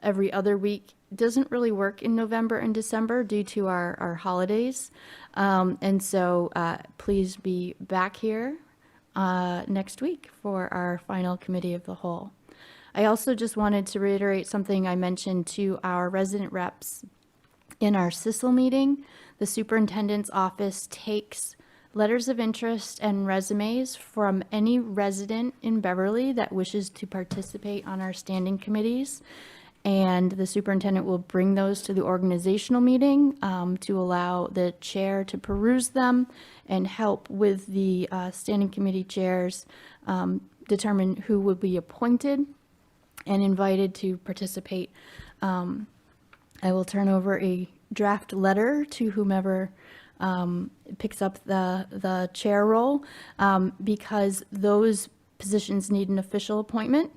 every other week doesn't really work in November and December due to our holidays. And so please be back here next week for our final committee of the whole. I also just wanted to reiterate something I mentioned to our resident reps in our SISLE meeting. The superintendent's office takes letters of interest and resumes from any resident in Beverly that wishes to participate on our standing committees. And the superintendent will bring those to the organizational meeting to allow the chair to peruse them and help with the standing committee chairs determine who will be appointed and invited to participate. I will turn over a draft letter to whomever picks up the chair role because those positions need an official appointment.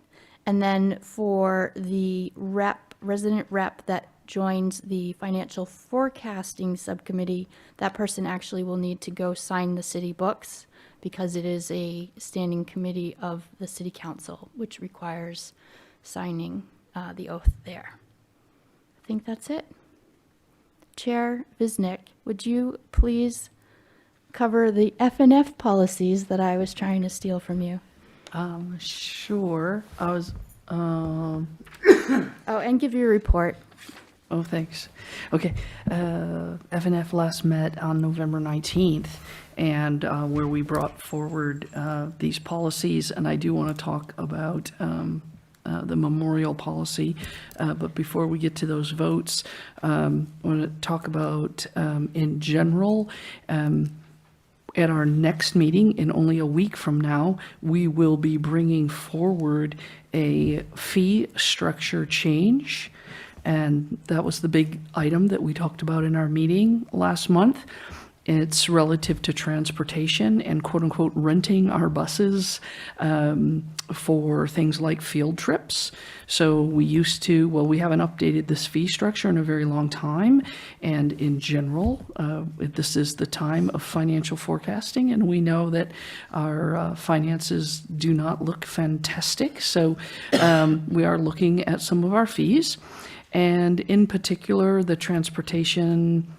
And then for the resident rep that joins the financial forecasting subcommittee, that person actually will need to go sign the city books because it is a standing committee of the city council, which requires signing the oath there. I think that's it. Chair Visnick, would you please cover the F&F policies that I was trying to steal from you? Sure. I was, Oh, and give your report. oh, thanks. Okay. F&F last met on November 19th, and where we brought forward these policies, and I do want to talk about the memorial policy. But before we get to those votes, I want to talk about, in general, at our next meeting, in only a week from now, we will be bringing forward a fee structure change. And that was the big item that we talked about in our meeting last month. It's relative to transportation and quote unquote renting our buses for things like field trips. So we used to, well, we haven't updated this fee structure in a very long time. And in general, this is the time of financial forecasting, and we know that our finances do not look fantastic. So we are looking at some of our fees, and in particular, the transportation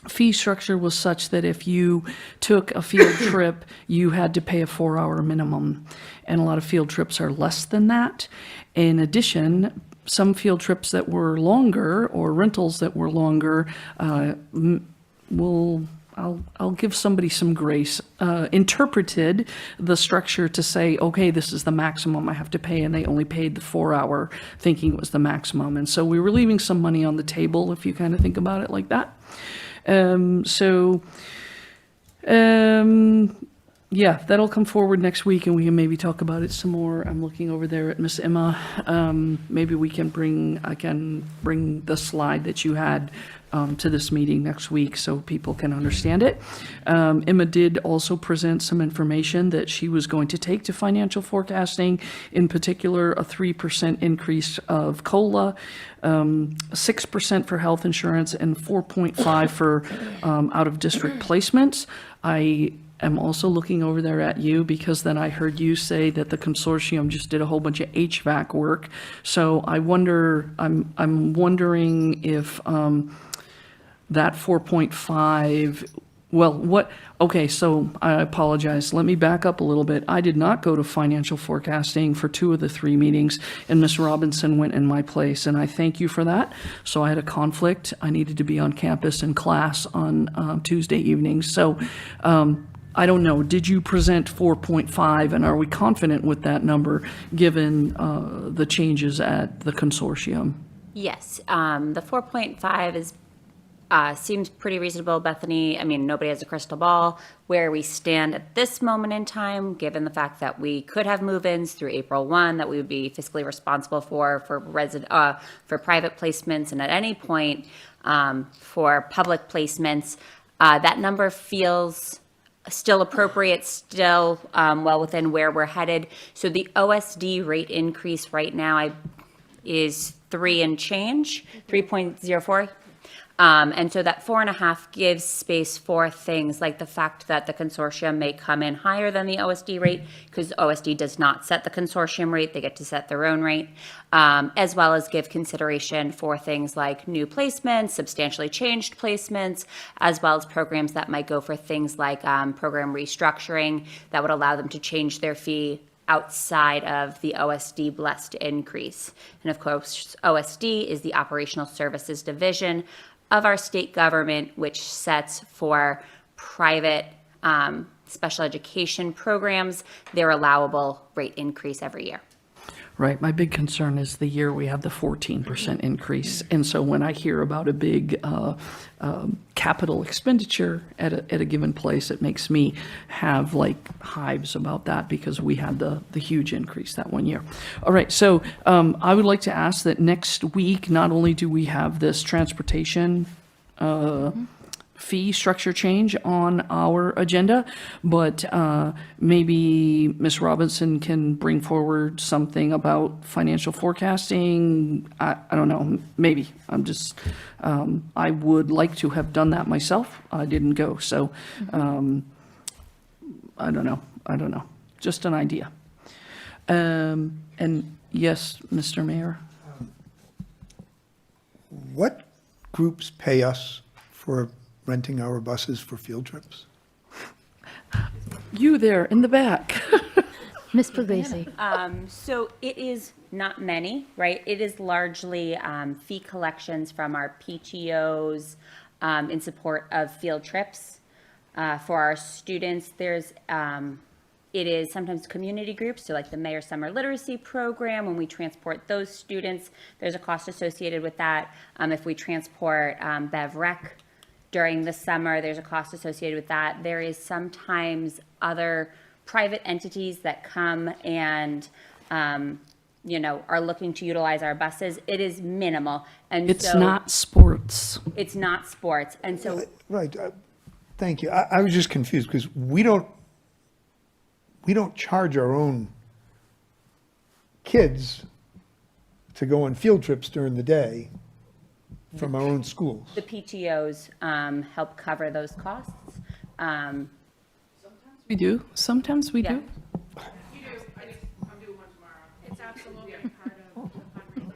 fee structure was such that if you took a field trip, you had to pay a 4-hour minimum, and a lot of field trips are less than that. In addition, some field trips that were longer or rentals that were longer I'll give somebody some grace, interpreted the structure to say, okay, this is the maximum I have to pay, and they only paid the 4-hour thinking it was the maximum. And so we were leaving some money on the table, if you kind of think about it like that. Yeah, that'll come forward next week, and we can maybe talk about it some more. I'm looking over there at Miss Emma. Maybe I can bring the slide that you had to this meeting next week so people can understand it. Emma did also present some information that she was going to take to financial forecasting, in particular a 3% increase of COLA, 6% for health insurance, and 4.5% for out-of-district placements. I am also looking over there at you because then I heard you say that the consortium just did a whole bunch of HVAC work. So I'm wondering if that 4.5, okay, so I apologize. Let me back up a little bit. I did not go to financial forecasting for 2 of the 3 meetings, and Ms. Robinson went in my place, and I thank you for that. So I had a conflict. I needed to be on campus in class on Tuesday evenings. So I don't know, did you present 4.5, and are we confident with that number given the changes at the consortium? Yes, the 4.5 is seems pretty reasonable, Bethany. I mean, nobody has a crystal ball. Where we stand at this moment in time, given the fact that we could have move-ins through April 1, that we would be fiscally responsible for private placements, and at any point for public placements, that number feels still appropriate, still well within where we're headed. So the OSD rate increase right now is 3 and change, 3.04. And so that 4.5 gives space for things like the fact that the consortium may come in higher than the OSD rate, because OSD does not set the consortium rate, they get to set their own rate, as well as give consideration for things like new placements, substantially changed placements, as well as programs that might go for things like program restructuring that would allow them to change their fee outside of the OSD blessed increase. And of course, OSD is the Operational Services Division of our state government, which sets for private special education programs their allowable rate increase every year. Right. My big concern is the year we have the 14% increase. And so when I hear about a big capital expenditure at a given place, it makes me have like hives about that because we had the huge increase that one year. All right. So I would like to ask that next week, not only do we have this transportation fee structure change on our agenda, but maybe Ms. Robinson can bring forward something about financial forecasting. I don't know, maybe. I would like to have done that myself. I didn't go, so I don't know. Just an idea. And yes, Mr. Mayor. What groups pay us for renting our buses for field trips? You there in the back. Ms. Puglisi. So it is not many, right? It is largely fee collections from our PTOs in support of field trips for our students. It is sometimes community groups, so like the Mayor Summer Literacy Program, when we transport those students, there's a cost associated with that. If we transport BevRec during the summer, there's a cost associated with that. There is sometimes other private entities that come and, are looking to utilize our buses. It is minimal. And it's not sports. It's not sports. And so. Right. Thank you. I was just confused because we don't charge our own kids to go on field trips during the day from our own schools. The PTOs help cover those costs. We do. Sometimes we do. It's absolutely part of the fundraising.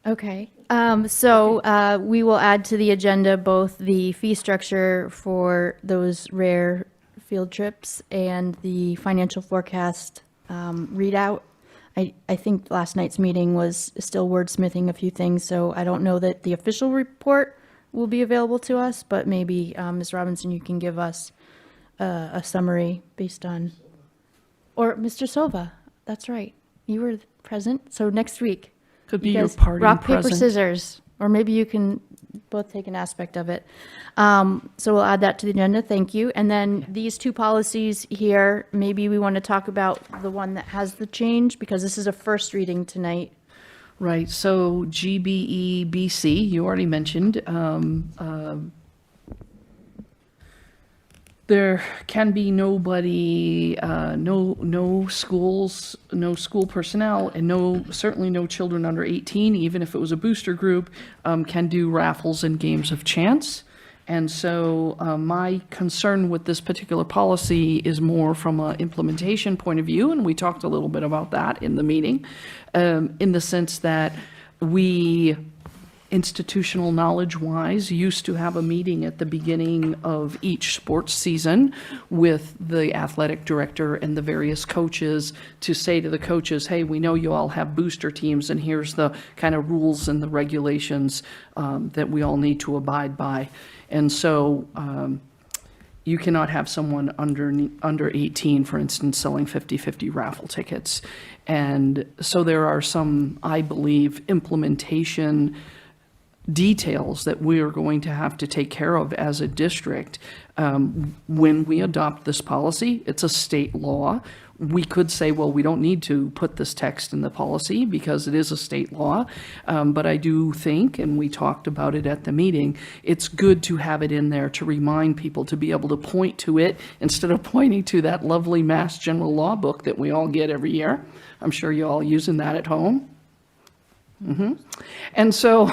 Okay, so we will add to the agenda both the fee structure for those rare field trips and the financial forecast readout. I think last night's meeting was still wordsmithing a few things, so I don't know that the official report will be available to us, but maybe, Ms. Robinson, you can give us a summary based on, or Mr. Silva, that's right, you were present, so next week. Could be your Because party rock, paper, present. scissors, or maybe you can both take an aspect of it. So we'll add that to the agenda, thank you. And then these two policies here, maybe we want to talk about the one that has the change, because this is a first reading tonight. Right, so GBEBC, you already mentioned, there can be nobody, no schools, no school personnel, and certainly no children under 18, even if it was a booster group, can do raffles and games of chance. And so my concern with this particular policy is more from an implementation point of view, and we talked a little bit about that in the meeting, in the sense that we, institutional knowledge-wise, used to have a meeting at the beginning of each sports season with the athletic director and the various coaches to say to the coaches, hey, we know you all have booster teams, and here's the kind of rules and the regulations that we all need to abide by. And so you cannot have someone under 18, for instance, selling 50/50 raffle tickets. And so there are some, I believe, implementation details that we are going to have to take care of as a district when we adopt this policy. It's a state law. We could say, well, we don't need to put this text in the policy because it is a state law. But I do think, and we talked about it at the meeting, it's good to have it in there to remind people to be able to point to it instead of pointing to that lovely Mass General Law book that we all get every year. I'm sure you're all using that at home. And so,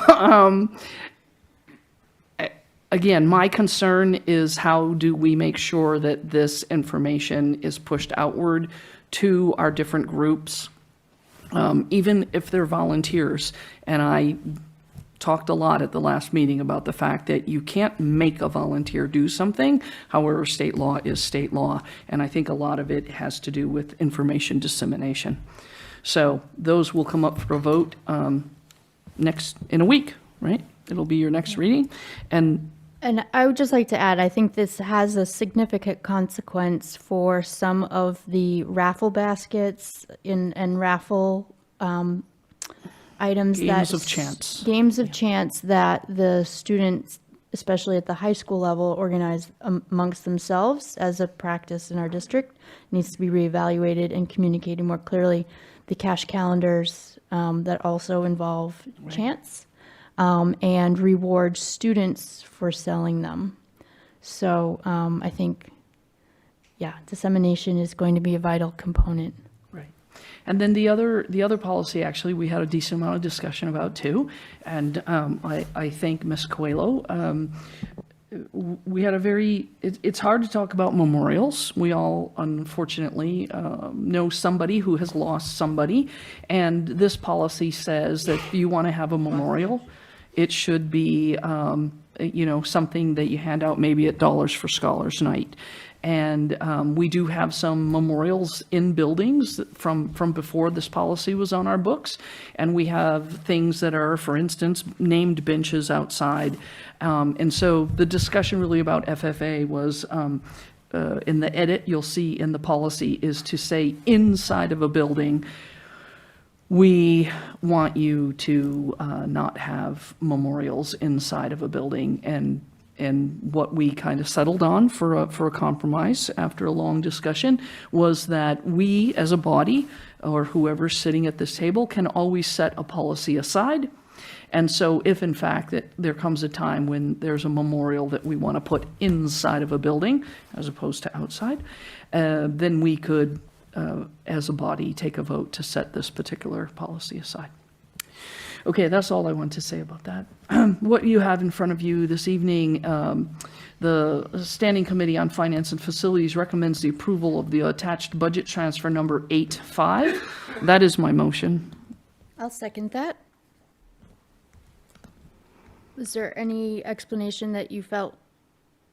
again, my concern is how do we make sure that this information is pushed outward to our different groups, even if they're volunteers. And I talked a lot at the last meeting about the fact that you can't make a volunteer do something. However, state law is state law. And I think a lot of it has to do with information dissemination. So those will come up for a vote in a week, right? It'll be your next reading. And I would just like to add, I think this has a significant consequence for some of the raffle baskets and raffle items Games of chance. Games of chance that the students, especially at the high school level, organize amongst themselves as a practice in our district. Needs to be reevaluated and communicated more clearly. The cash calendars that also involve chance and reward students for selling them. So I think, dissemination is going to be a vital component. Right. And then the other policy, actually, we had a decent amount of discussion about too. And I thank Ms. Coelho. We had it's hard to talk about memorials. We all, unfortunately, know somebody who has lost somebody. And this policy says that if you want to have a memorial, it should be, something that you hand out maybe at Dollars for Scholars Night. And we do have some memorials in buildings from before this policy was on our books. And we have things that are, for instance, named benches outside. And so the discussion really about FFA was, in the edit you'll see in the policy, is to say inside of a building, we want you to not have memorials inside of a building. And And what we kind of settled on for a compromise after a long discussion was that we, as a body, or whoever's sitting at this table, can always set a policy aside. And so if in fact that there comes a time when there's a memorial that we want to put inside of a building as opposed to outside, then we could, as a body, take a vote to set this particular policy aside. Okay, that's all I want to say about that. What you have in front of you this evening, the Standing Committee on Finance and Facilities recommends the approval of the attached budget transfer number 85. That is my motion. I'll second that. Was there any explanation that you felt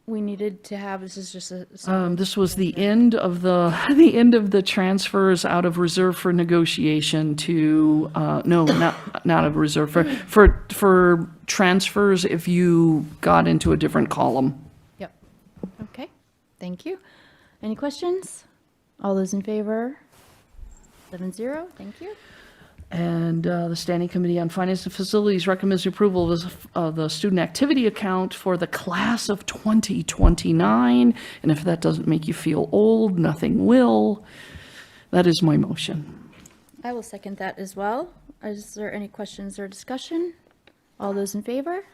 we needed to have? This is just a. This was the end of the end of the transfers out of reserve for negotiation to, no, not out of reserve, for transfers if you got into a different column. Yep. Okay, thank you. Any questions? All those in favor? 7-0, thank you. And the Standing Committee on Finance and Facilities recommends approval of the student activity account for the class of 2029. And if that doesn't make you feel old, nothing will. That is my motion. I will second that as well. Is there any questions or discussion? All those in favor?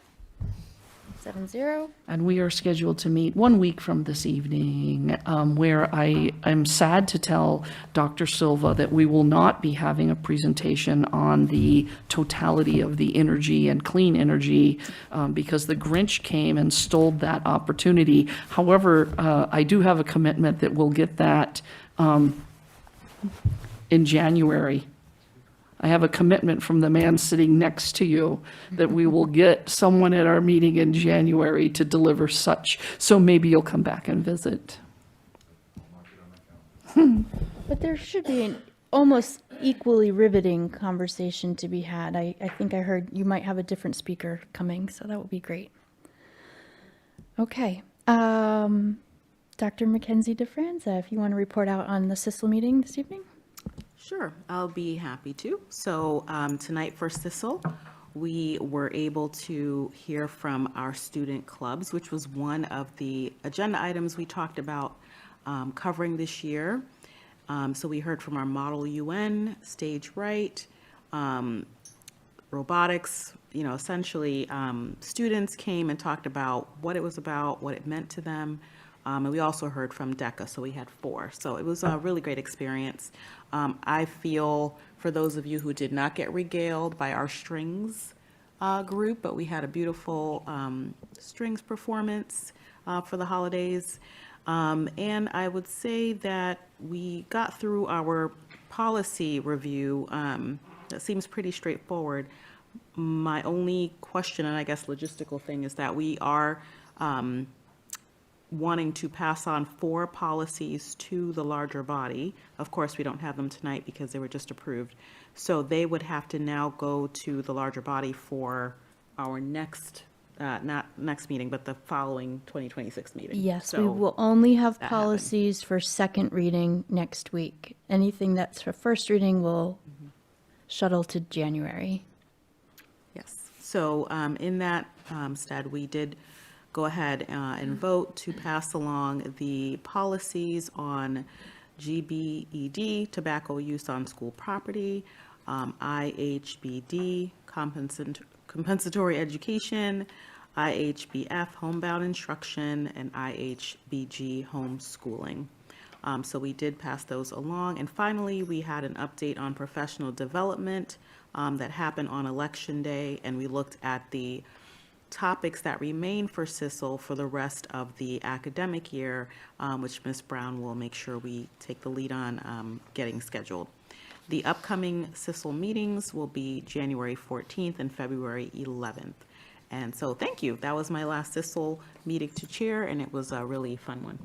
7-0. And we are scheduled to meet 1 week from this evening, where I'm sad to tell Dr. Silva that we will not be having a presentation on the totality of the energy and clean energy because the Grinch came and stole that opportunity. However, I do have a commitment that we'll get that in January. I have a commitment from the man sitting next to you that we will get someone at our meeting in January to deliver such. So maybe you'll come back and visit. But there should be an almost equally riveting conversation to be had. I think I heard you might have a different speaker coming, so that would be great. Okay. Dr. Mackenzie DeFranza, if you want to report out on the SISLE meeting this evening. Sure, I'll be happy to. So tonight for SISLE, we were able to hear from our student clubs, which was one of the agenda items we talked about covering this year. So we heard from our Model UN, Stage Right, Robotics, essentially students came and talked about what it was about, what it meant to them. And we also heard from DECA, so we had 4. So it was a really great experience. I feel for those of you who did not get regaled by our strings group, but we had a beautiful strings performance for the holidays. And I would say that we got through our policy review. That seems pretty straightforward. My only question, and I guess logistical thing, is that we are wanting to pass on 4 policies to the larger body. Of course, we don't have them tonight because they were just approved. So they would have to now go to the larger body for our next, not next meeting, but the following 2026 meeting. Yes, we So will only have that policies for second reading next week. Anything that's for first reading will shuttle to January. Yes. So in that stead, we did go ahead and vote to pass along the policies on GBED, tobacco use on school property, IHBD, compensatory education, IHBF, homebound instruction, and IHBG, homeschooling. So we did pass those along. And finally, we had an update on professional development that happened on Election Day, and we looked at the topics that remain for SISLE for the rest of the academic year, which Ms. Brown will make sure we take the lead on getting scheduled. The upcoming SISLE meetings will be January 14th and February 11th. And so thank you. That was my last SISLE meeting to chair, and it was a really fun one.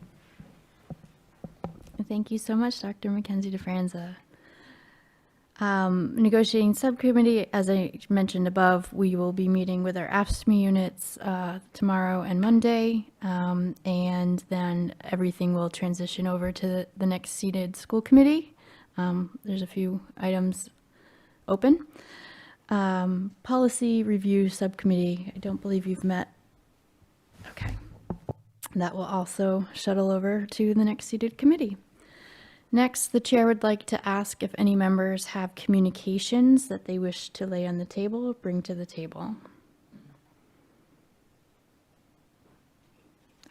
Thank you so much, Dr. Mackenzie DeFranza. Negotiating subcommittee, as I mentioned above, we will be meeting with our AFSCME units tomorrow and Monday, and then everything will transition over to the next seated school committee. There's a few items open. Policy review subcommittee, I don't believe you've met. Okay. That will also shuttle over to the next seated committee. Next, the chair would like to ask if any members have communications that they wish to lay on the table or bring to the table.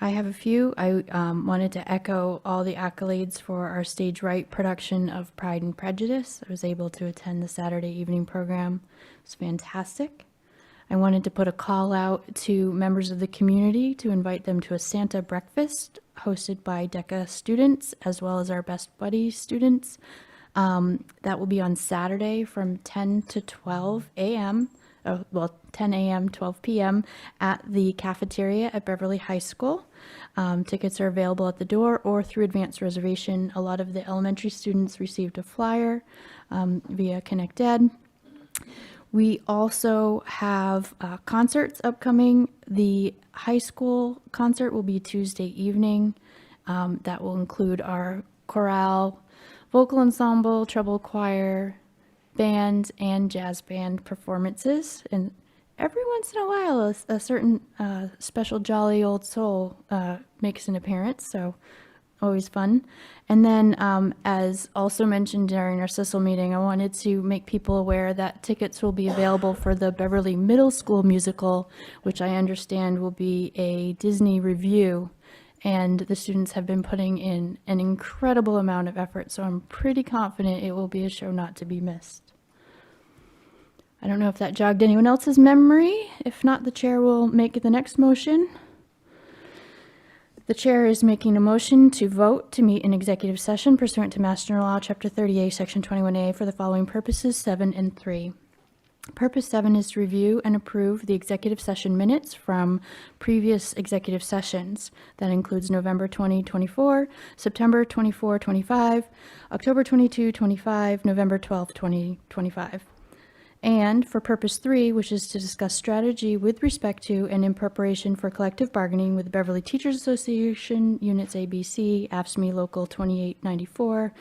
I have a few. I wanted to echo all the accolades for our stage right production of Pride and Prejudice. I was able to attend the Saturday evening program. It was fantastic. I wanted to put a call out to members of the community to invite them to a Santa breakfast hosted by DECA students as well as our Best Buddies students. That will be on Saturday from 10 to 12 a.m. 10 a.m., 12 p.m. at the cafeteria at Beverly High School. Tickets are available at the door or through advanced reservation. A lot of the elementary students received a flyer via ConnectEd. We also have concerts upcoming. The high school concert will be Tuesday evening. That will include our chorale, vocal ensemble, treble choir, band, and jazz band performances. And every once in a while, a certain special jolly old soul makes an appearance, so always fun. And then, as also mentioned during our SISLE meeting, I wanted to make people aware that tickets will be available for the Beverly Middle School musical, which I understand will be a Disney review. And the students have been putting in an incredible amount of effort, so I'm pretty confident it will be a show not to be missed. I don't know if that jogged anyone else's memory. If not, the chair will make the next motion. The chair is making a motion to vote to meet in executive session pursuant to Mass General Law, Chapter 38, Section 21A, for the following purposes, 7 and 3. Purpose 7 is to review and approve the executive session minutes from previous executive sessions. That includes November 2024, September 24, 25, October 22, 25, November 12, 2025. And for purpose 3, which is to discuss strategy with respect to and in preparation for collective bargaining with the Beverly Teachers Association, Units ABC, AFSCME Local 2894,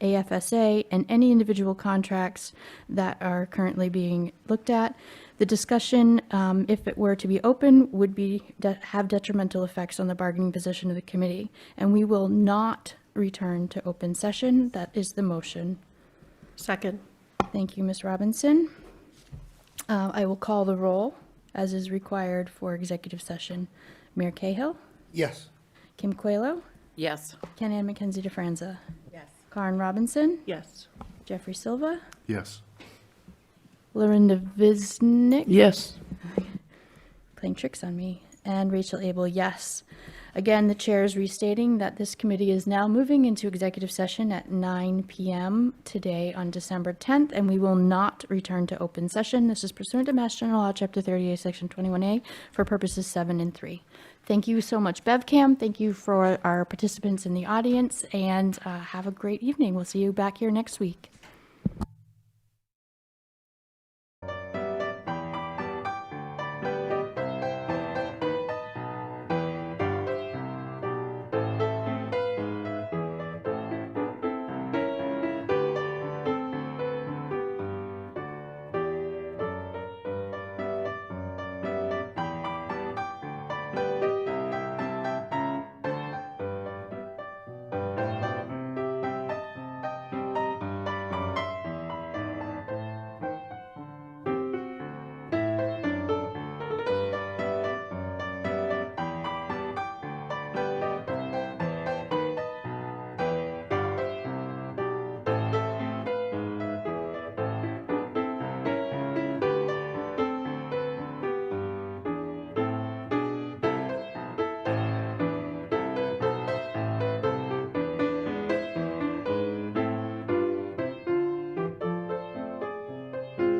AFSA, and any individual contracts that are currently being looked at. The discussion, if it were to be open, would have detrimental effects on the bargaining position of the committee, and we will not return to open session. That is the motion. Second. Thank you, Ms. Robinson. I will call the roll, as is required for executive session. Mayor Cahill? Yes. Kim Coelho? Yes. Ken Ann McKenzie DeFranza? Yes. Karen Robinson? Yes. Jeffrey Silva? Yes. Lorinda Visnick? Yes. Playing tricks on me. And Rachel Abel, yes. Again, the chair is restating that this committee is now moving into executive session at 9 p.m. today on December 10th, and we will not return to open session. This is pursuant to Mass General Law, Chapter 38, Section 21A, for purposes 7 and 3. Thank you so much, BevCam. Thank you for our participants in the audience, and have a great evening. We'll see you back here next week.